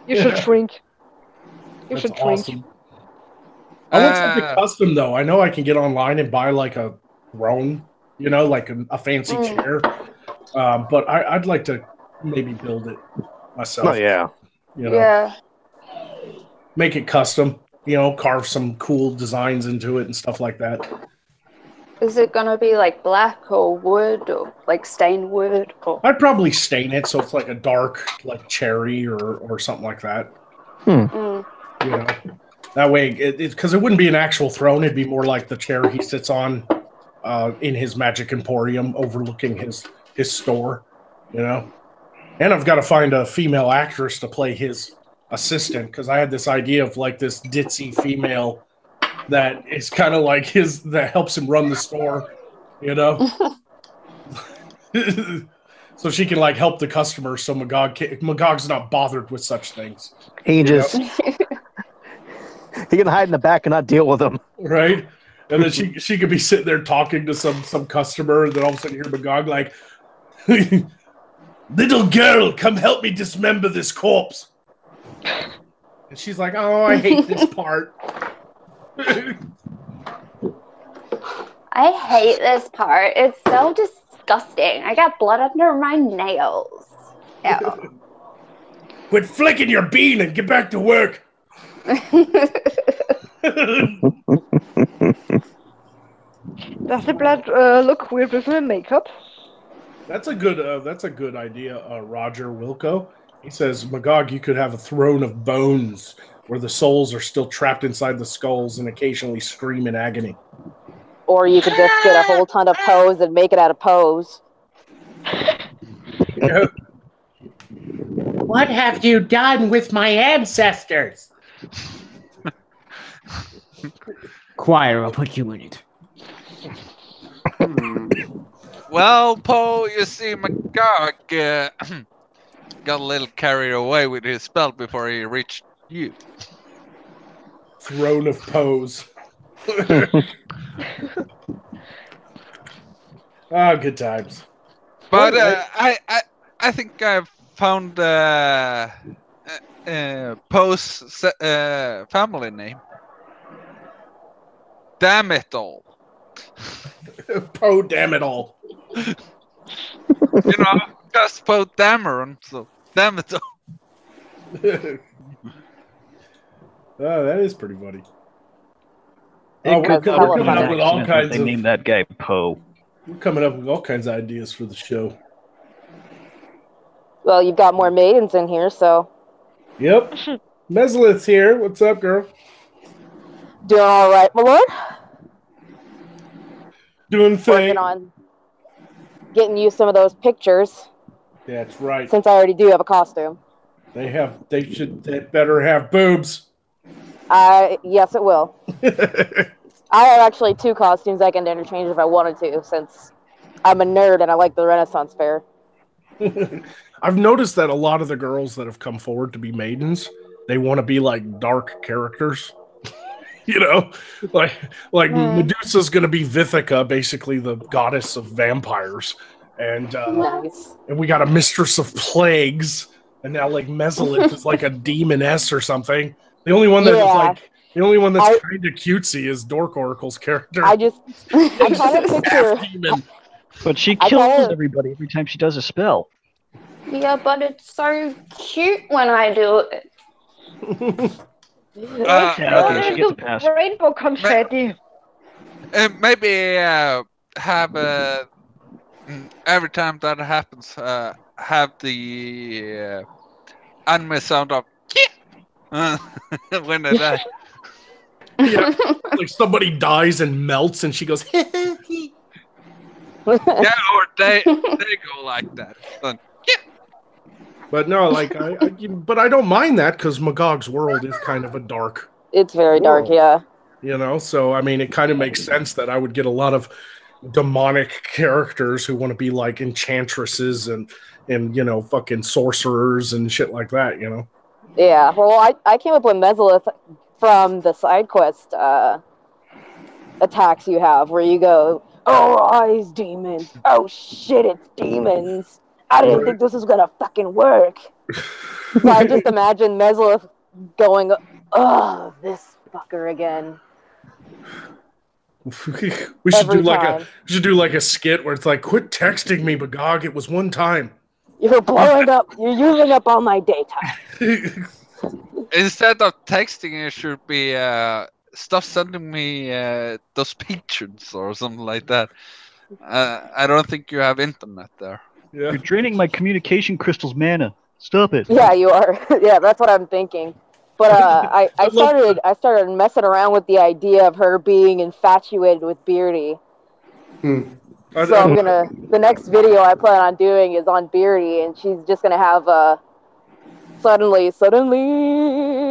you should shrink. You should shrink. Awesome. I want something custom though. I know I can get online and buy like a throne, you know, like a fancy chair. But I'd like to maybe build it myself. Oh yeah. You know, Yeah. make it custom. You know, carve some cool designs into it and stuff like that. Is it gonna be like black or wood or like stained wood? Or... I'd probably stain it so it's like a dark, like cherry or something like that. You know, that way, because it wouldn't be an actual throne. It'd be more like the chair he sits on in his magic emporium, overlooking his store. You know, and I've got to find a female actress to play his assistant because I had this idea of like this ditzy female that is kind of like that helps him run the store, you know. So she can like help the customers. So Magog's not bothered with such things. He just he can hide in the back and not deal with them. Right. And then she could be sitting there talking to some customer, and then all of a sudden you hear Magog like, "Little girl, come help me dismember this corpse." And she's like, "Oh, I hate this part." I hate this part. It's so disgusting. I got blood under my nails. Ew. Quit flicking your bean and get back to work. Does the blood look weird with my makeup? That's a good idea, Roger Wilco. He says, Magog, you could have a throne of bones where the souls are still trapped inside the skulls and occasionally scream in agony. Or you could just get a whole ton of pose and make it out of pose. Yeah. What have you done with my ancestors? Choir, I'll put you in it. Well, Poe, you see, Magog got a little carried away with his spell before he reached you. Throne of Pose. Oh, good times. But I think I've found Poe's family name. Damn it all. Poe, damn it all. You know, just Poe Dameron, so damn it all. Oh, that is pretty funny. We're We're coming up with all Accident that kinds they of. named that guy Poe. We're coming up with all kinds of ideas for the show. Well, you've got more maidens in here, so. Yep. Meslith's here. What's up, girl? Doing all right, my lord? Doing thing. Working on getting you some of those pictures. That's right. Since I already do have a costume. They better have boobs. Yes, it will. I have actually 2 costumes I can interchange if I wanted to, since I'm a nerd and I like the Renaissance fair. I've noticed that a lot of the girls that have come forward to be maidens, they want to be like dark characters. You know, like Medusa's going to be Vithica, basically the goddess of vampires, and and we got a mistress of plagues, and now like Mesolith is like a demoness or something. The only one that's kind of cutesy is Dork Oracle's character. I kind of picture. Demon. But she kills everybody every time she does a spell. Yeah, but it's so cute when I do it. Okay, she gets a pass. Rainbow confetti. Maybe have every time that happens, have the anime sound of when they die. Yeah, like somebody dies and melts, and she goes. Yeah, or they go like that. But no, like but I don't mind that because Magog's world is kind of a dark. It's very dark, yeah. You know, so I mean, it kind of makes sense that I would get a lot of demonic characters who want to be like enchantresses and fucking sorcerers and shit like that. Yeah. Well, I came up with Mesolith from the side quest attacks you have, where you go, "Oh, eyes, demons! Oh shit, it's demons! I didn't think this was gonna fucking work." So I just imagine Mesolith going, "Oh, this fucker again." We should do like a skit where it's like, "Quit texting me, Magog. It was one time." You're blowing up. You're using up all my daytime. Instead of texting, it should be stop sending me those pictures or something like that. I don't think you have internet there. Yeah. You're draining my communication crystal's mana. Stop it. Yeah, you are. Yeah, that's what I'm thinking. But I started messing around with the idea of her being infatuated with Beardy. So I'm gonna. The next video I plan on doing is on Beardy, and she's just gonna have suddenly,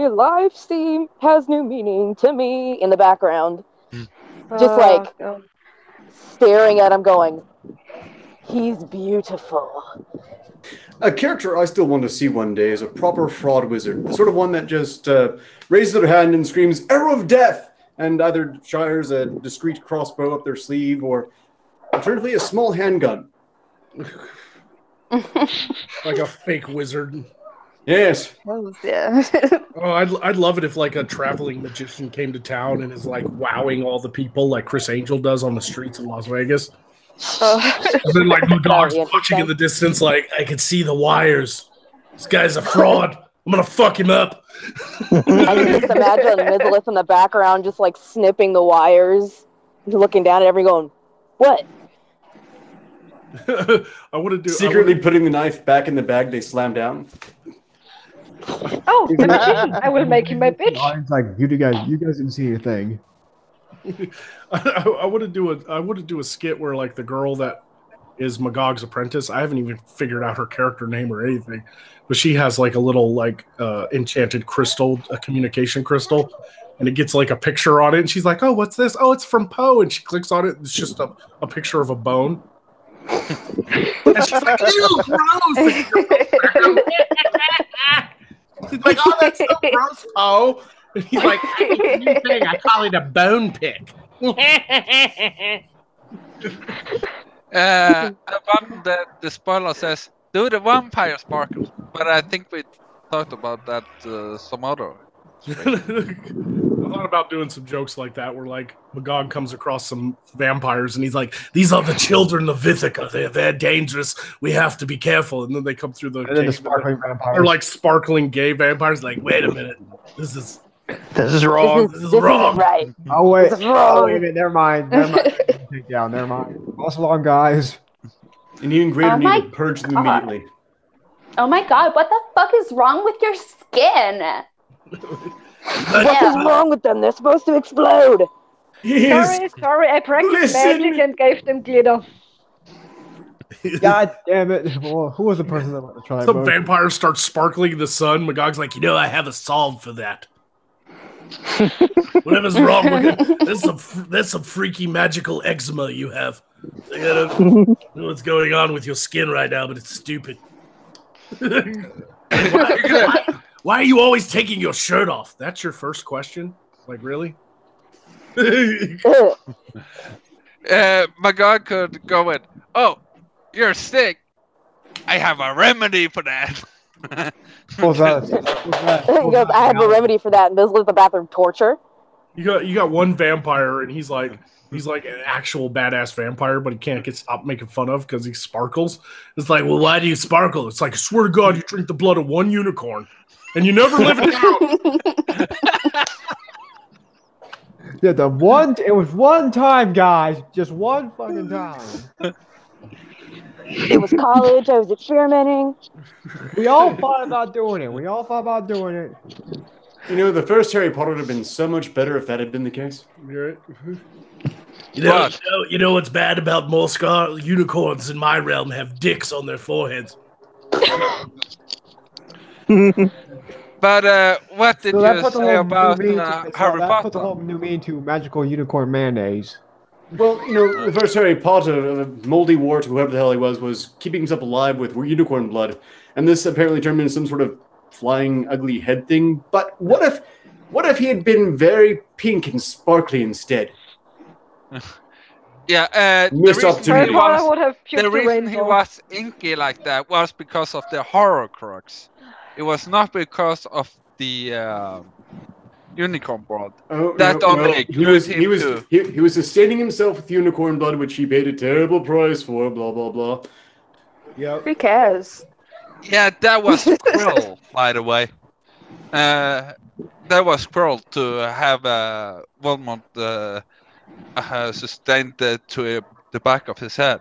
life has new meaning to me in the background, just like staring at him, going, "He's beautiful." A character I still want to see one day is a proper fraud wizard, the sort of one that just raises their hand and screams "Arrow of Death," and either shires a discreet crossbow up their sleeve or alternatively a small handgun. Like a fake wizard. Yes. Yeah. Oh, I'd love it if like a traveling magician came to town and is like wowing all the people like Chris Angel does on the streets in Las Vegas. And then like Magog's watching in the distance, like, "I can see the wires. This guy's a fraud. I'm gonna fuck him up." I can just imagine Mesolith in the background, just like snipping the wires, looking down at everyone, going, "What?" I want to do secretly putting the knife back in the bag they slam down. Oh, the magician! I will make him my bitch. It's like you guys didn't see a thing. I want to do a skit where like the girl that is Magog's apprentice. I haven't even figured out her character name or anything, but she has like a little like enchanted crystal, a communication crystal, and it gets like a picture on it. And she's like, "Oh, what's this? Oh, it's from Poe." And she clicks on it. It's just a picture of a bone. And she's like, "Ew, gross!" She's like, "Oh, that's so gross, Poe." And he's like, "It's a new thing. I call it a bone pick." The spoiler says, "Do the vampire sparkle?" But I think we talked about that some other. I thought about doing some jokes like that, where like Magog comes across some vampires and he's like, "These are the children of Ithaca. They're dangerous. We have to be careful." And then they come through the cave. Sparkling vampires. They're like sparkling gay vampires. Like, wait a minute, this is wrong. This is wrong. Right. Oh wait. This is wrong. Oh wait a minute. Never mind. Take down. Never mind. Also long, guys. And even greater Oh need my to purge them God. immediately. Oh my god, what the fuck is wrong with your skin? What is wrong with them? They're supposed to explode. Sorry, I practiced magic and gave them glitter. God damn it. Well, who was the person that wanted to try Some both? vampires start sparkling in the sun. Magog's like, I have a solve for that. Whatever's wrong with it, that's some freaky magical eczema you have. I don't know what's going on with your skin right now, but it's stupid. Why are you always taking your shirt off? That's your first question? Like, really? Magog could go in, "Oh, you're sick. I have a remedy for that." What was that? He goes, "I have a remedy for that," and this is the bathroom torture. You got one vampire, and he's like an actual badass vampire, but he can't get stopped making fun of because he sparkles. It's like, well, why do you sparkle? It's like, I swear to God, you drink the blood of one unicorn, and you never live it down. Yeah, it was one time, guys. Just one fucking time. It was college. I was experimenting. We all thought about doing it. The first Harry Potter would have been so much better if that had been the case. You're right. You know what's bad about Morskar? Unicorns in my realm have dicks on their foreheads. But what did you say about Harry That put the Potter? whole new meaning to magical unicorn mayonnaise. Well, the first Harry Potter, moldy wart, whoever the hell he was keeping himself alive with unicorn blood, and this apparently turned into some sort of flying ugly head thing. But what if he had been very pink and sparkly instead? Yeah, Missed opportunity. the reason he was inky like that was because of the horror crux. It was not because of the unicorn blood. Oh, that no, only no. He was sustaining himself with unicorn blood, which he paid a terrible price for. Blah blah blah. Yeah. Who cares? Yeah, that was cruel, by the way. That was cruel to have Volmont sustained to the back of his head.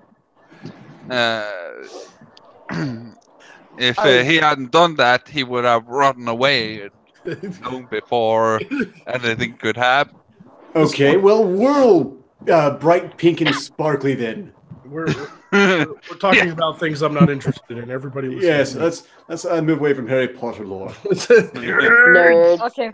If he hadn't done that, he would have run away long before anything could happen. Okay, well, we're all bright pink and sparkly then. We're talking about things I'm not interested in. Everybody listen. Yes, let's move away from Harry Potter lore. Nerds. Okay.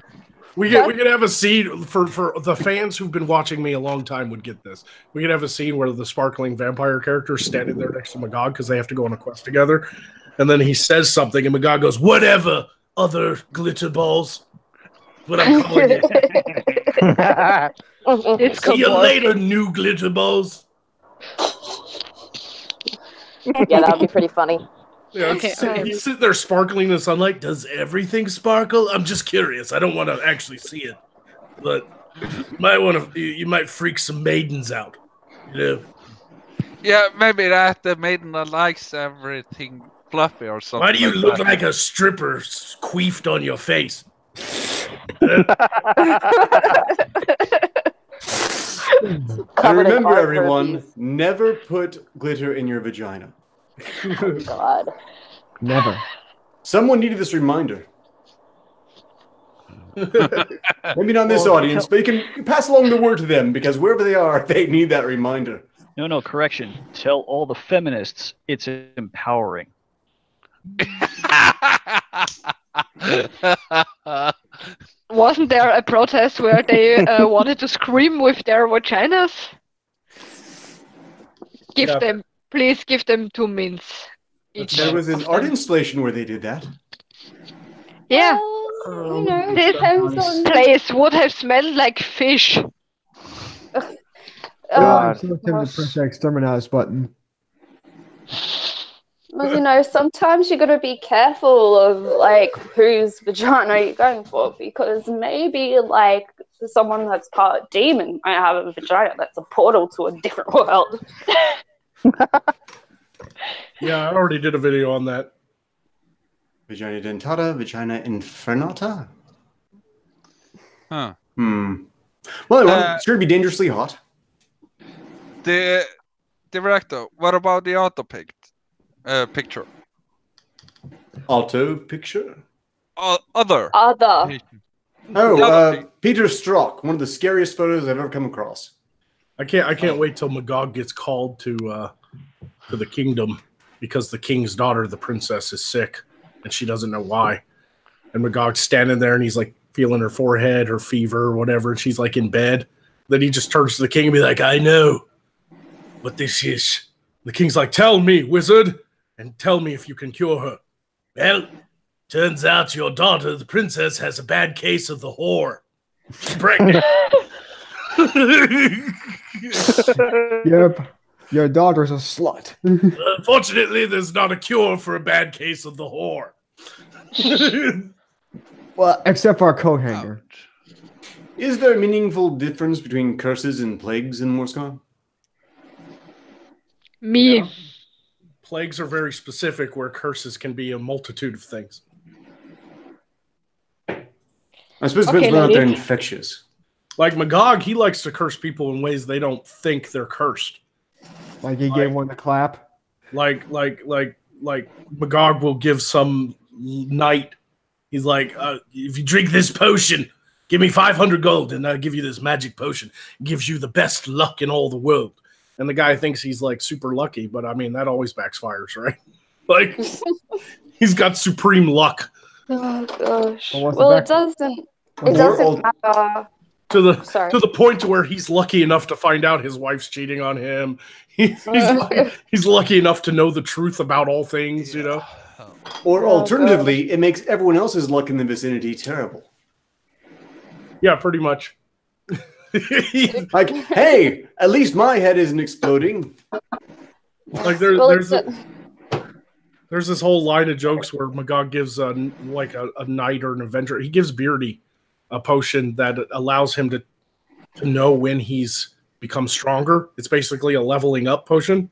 We could have a scene for the fans who've been watching me a long time would get this. We could have a scene where the sparkling vampire character is standing there next to Magog because they have to go on a quest together, and then he says something, and Magog goes, "Whatever, other glitter balls." What I'm calling it. See you later, new glitter balls. Yeah, that would be pretty funny. Yeah, he's sitting there sparkling in the sunlight. Does everything sparkle? I'm just curious. I don't want to actually see it, but you might freak some maidens out. Yeah, maybe that the maiden that likes everything fluffy or something. Why do you look like a stripper queefed on your face? And remember, everyone, never put glitter in your vagina. Oh, God. Never. Someone needed this reminder. Maybe not this audience, but you can pass along the word to them, because wherever they are, they need that reminder. No, correction. Tell all the feminists it's empowering. Wasn't there a protest where they wanted to scream with their vaginas? Please give them 2 mints each. There was an art installation where they did that. Yeah. This place would have smelled like fish. I'm so tempted to press the exterminatus button. Well, sometimes you gotta be careful of whose vagina you're going for, because maybe someone that's part demon might have a vagina that's a portal to a different world. Yeah, I already did a video on that. Vagina dentata, vagina infernata. Huh. Well, it's going to be dangerously hot. The director, what about the auto picture? Auto picture? Other. Oh, Peter Strzok, one of the scariest photos I've ever come across. I can't wait till Magog gets called to the kingdom because the king's daughter, the princess, is sick and she doesn't know why. And Magog's standing there and he's like feeling her forehead, her fever, or whatever, and she's like in bed. Then he just turns to the king and be like, "I know what this is." The king's like, "Tell me, wizard, and tell me if you can cure her." "Well, turns out your daughter, the princess, has a bad case of the whore. She's pregnant." Yep. Your daughter's a slut. Unfortunately, there's not a cure for a bad case of the whore. Well, except for our coat hanger. Is there a meaningful difference between curses and plagues in Morskar? Me. Plagues are very specific, where curses can be a multitude of things. I suppose it depends whether they're infectious. Like Magog, he likes to curse people in ways they don't think they're cursed. Like he gave one the clap. Like Magog will give some knight. He's like, "If you drink this potion, give me 500 gold, and I'll give you this magic potion. It gives you the best luck in all the world." And the guy thinks he's like super lucky, but I mean that always backfires, right? Like he's got supreme luck. Oh gosh. Well, it doesn't matter to the point to where he's lucky enough to find out his wife's cheating on him. He's lucky enough to know the truth about all things, you know. Or alternatively, it makes everyone else's luck in the vicinity terrible. Yeah, pretty much. Like, hey, at least my head isn't exploding. Like there's this whole line of jokes where Magog gives a knight or an avenger. He gives Beardy a potion that allows him to know when he's become stronger. It's basically a leveling up potion.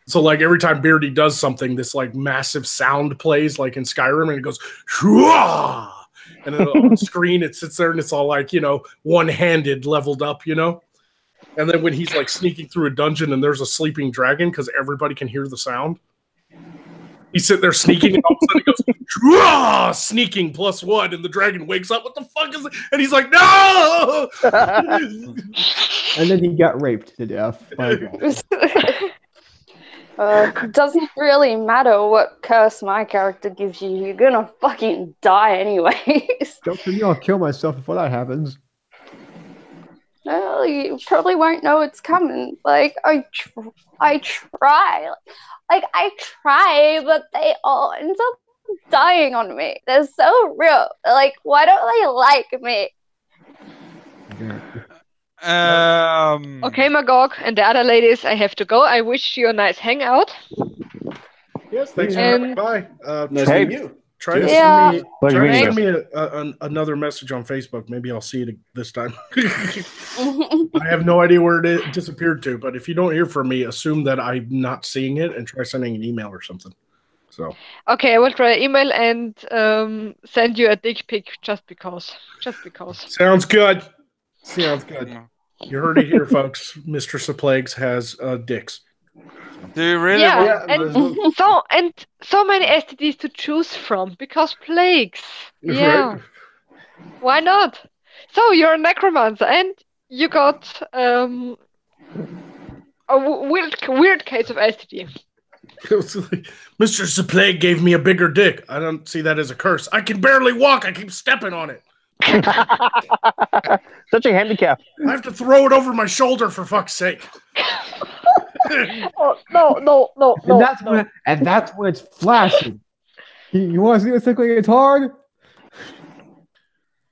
So like every time Beardy does something, this like massive sound plays like in Skyrim, and it goes shua, and then on the screen it sits there and it's all like, you know, one-handed leveled up, you know. And then when he's like sneaking through a dungeon and there's a sleeping dragon because everybody can hear the sound, he's sitting there sneaking and all of a sudden he goes shua, sneaking +1, and the dragon wakes up. What the fuck is it? And he's like, no. And then he got raped to death. Doesn't really matter what curse my character gives you. You're gonna fucking die anyways. Don't tell me I'll kill myself before that happens. Well, you probably won't know it's coming. Like, I try. Like, I try, but they all end up dying on me. They're so real. Like, why don't they like me? Okay, Magog and the other ladies, I have to go. I wish you a nice hangout. Yes, thanks for coming by. Nice meeting you. Try to send me another message on Facebook. Maybe I'll see it this time. I have no idea where it disappeared to, but if you don't hear from me, assume that I'm not seeing it and try sending an email or something. So. Okay, I will try an email and send you a dick pic just because. Sounds good. Sounds good. You heard it here, folks. Mistress of Plagues has dicks. Do you really? Yeah, and so many STDs to choose from because plagues. Yeah. Right. Why not? So you're a necromancer and you got a weird case of STD. Mistress of Plague gave me a bigger dick. I don't see that as a curse. I can barely walk. I keep stepping on it. Such a handicap. I have to throw it over my shoulder for fuck's sake. Oh, no. And that's when it's flashing. You want to see what's like it's hard?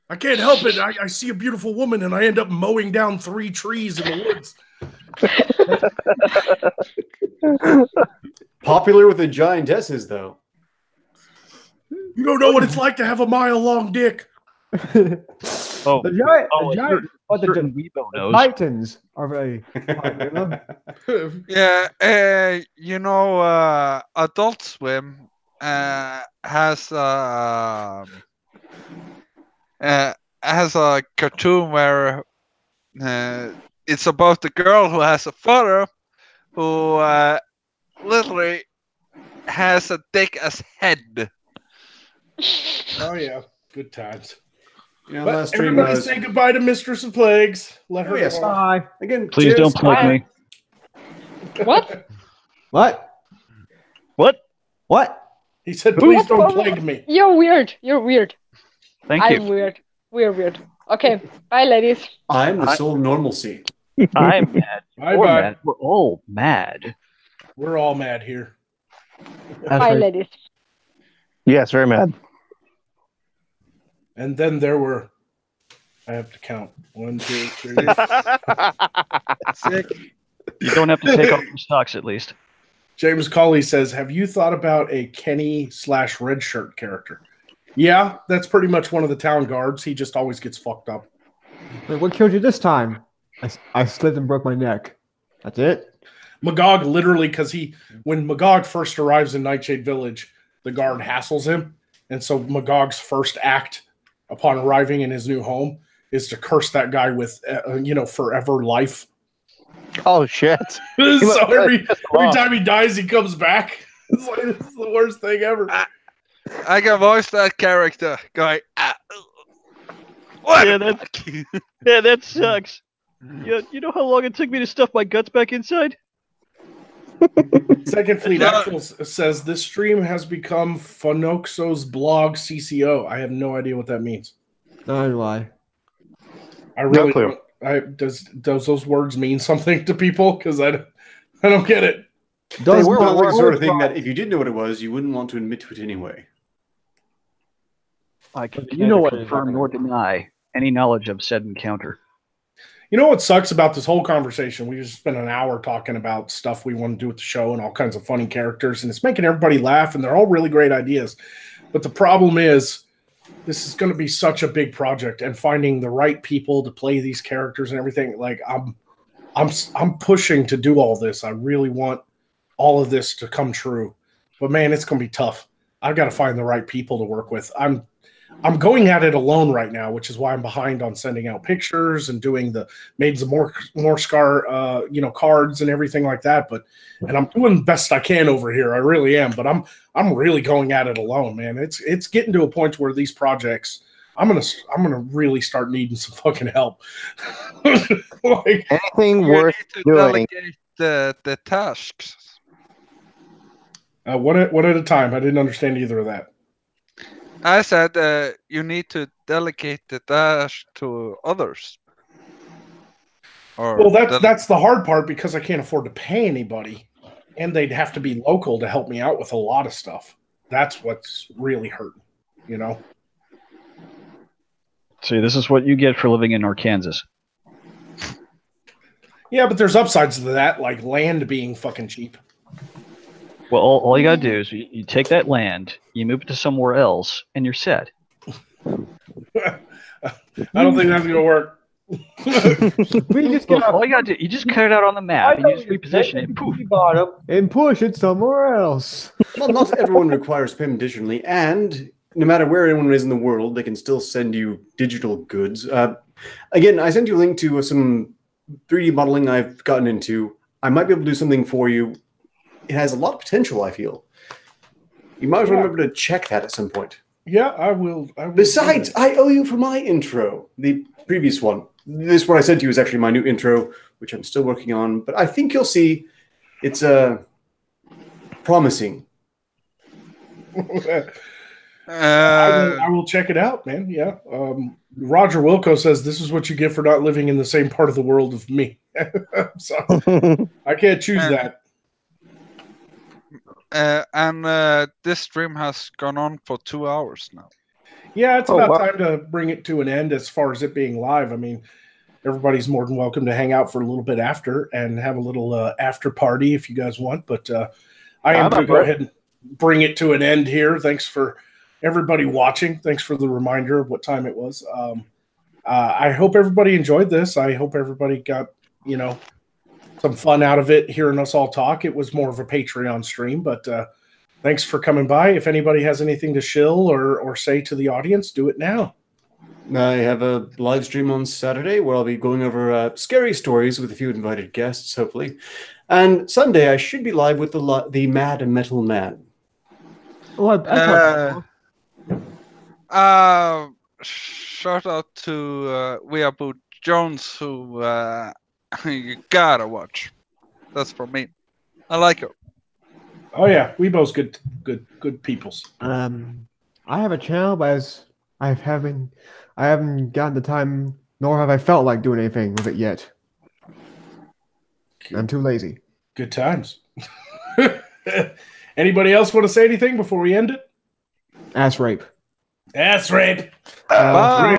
I can't help it. I see a beautiful woman and I end up mowing down 3 trees in the woods. Popular with the giantesses, though. You don't know what it's like to have a mile-long dick. The Titans are very popular. Yeah, you know, Adult Swim has a cartoon where it's about the girl who has a father who literally has a dick as head. Oh yeah, good times. Yeah, but last stream everybody say goodbye to Mistress of Plagues. Let her yes. Bye. Again, please don't plague me. What? What? He said, please don't plague me. You're weird. Thank you. I'm weird. We're weird. Okay, bye, ladies. I'm the soul of normalcy. I'm mad. Bye. Mad. We're all mad. We're all mad here. Bye, ladies. Yes, very mad. And then there were, I have to count. 1, 2, 3. 6. You don't have to take off your socks, at least. James Colley says, have you thought about a Kenny/Red Shirt character? Yeah, that's pretty much one of the town guards. He just always gets fucked up. Wait, what killed you this time? I slipped and broke my neck. That's it? Magog literally, because when Magog first arrives in Nightshade Village, the guard hassles him. And so Magog's first act upon arriving in his new home is to curse that guy with, forever life. Oh, shit. So every time he dies, he comes back. It's like, this is the worst thing ever. I can voice that character going, what? Yeah, that sucks. You know how long it took me to stuff my guts back inside? Second Fleet Actual says, this stream has become Fonoxo's blog CCO. I have no idea what that means. No, why? I really Not clear. does those words mean something to people? Because I don't get it. Does sounds like the sort of thing that if you did know what it was, you wouldn't want to admit to it anyway. I can You know what it is, confirm nor deny any knowledge of said encounter. You know what sucks about this whole conversation? We just spent an hour talking about stuff we want to do with the show and all kinds of funny characters, and it's making everybody laugh, and they're all really great ideas. But the problem is, this is going to be such a big project, and finding the right people to play these characters and everything. Like I'm pushing to do all this. I really want all of this to come true, but man, it's going to be tough. I've got to find the right people to work with. I'm going at it alone right now, which is why I'm behind on sending out pictures and doing the Maidens of Morskar, cards and everything like that. And I'm doing the best I can over here. I really am. But I'm really going at it alone, man. It's getting to a point where these projects, I'm gonna really start needing some fucking help. Like, anything worth doing. The tasks. One at a time. I didn't understand either of that. I said you need to delegate the task to others. Well, that's the hard part because I can't afford to pay anybody, and they'd have to be local to help me out with a lot of stuff. That's what's really hurting, you know. See, this is what you get for living in Arkansas. Yeah, but there's upsides to that, like land being fucking cheap. Well, all you gotta do is you take that land, you move it to somewhere else, and you're set. I don't think that's gonna work. All you gotta do, you just cut it out on the map, and you just reposition it, and poof. Bottom and push it somewhere else. Well, not everyone requires payment digitally, and no matter where anyone is in the world, they can still send you digital goods. Again, I sent you a link to some 3D modeling I've gotten into. I might be able to do something for you. It has a lot of potential, I feel. You might remember to check that at some point. Yeah, I will. Besides, I owe you for my intro, the previous one. This one I sent you is actually my new intro, which I'm still working on, but I think you'll see it's promising. I will check it out, man. Yeah. Roger Wilco says this is what you get for not living in the same part of the world of me. So I can't choose that. And this stream has gone on for 2 hours now. Yeah, it's about time to bring it to an end as far as it being live. I mean, everybody's more than welcome to hang out for a little bit after and have a little after party if you guys want. But I am going to go ahead and bring it to an end here. Thanks for everybody watching. Thanks for the reminder of what time it was. I hope everybody enjoyed this. I hope everybody got, some fun out of it, hearing us all talk. It was more of a Patreon stream, but thanks for coming by. If anybody has anything to shill or say to the audience, do it now. I have a live stream on Saturday where I'll be going over scary stories with a few invited guests, hopefully. And Sunday, I should be live with the Mad Metal Man. Shout out to Weeaboo Jones, who you gotta watch. That's for me. I like her. Oh yeah, Weebo's good peoples. I have a channel, but I haven't gotten the time, nor have I felt like doing anything with it yet. I'm too lazy. Good times. Anybody else want to say anything before we end it? Ass rape. Ass rape. Bye.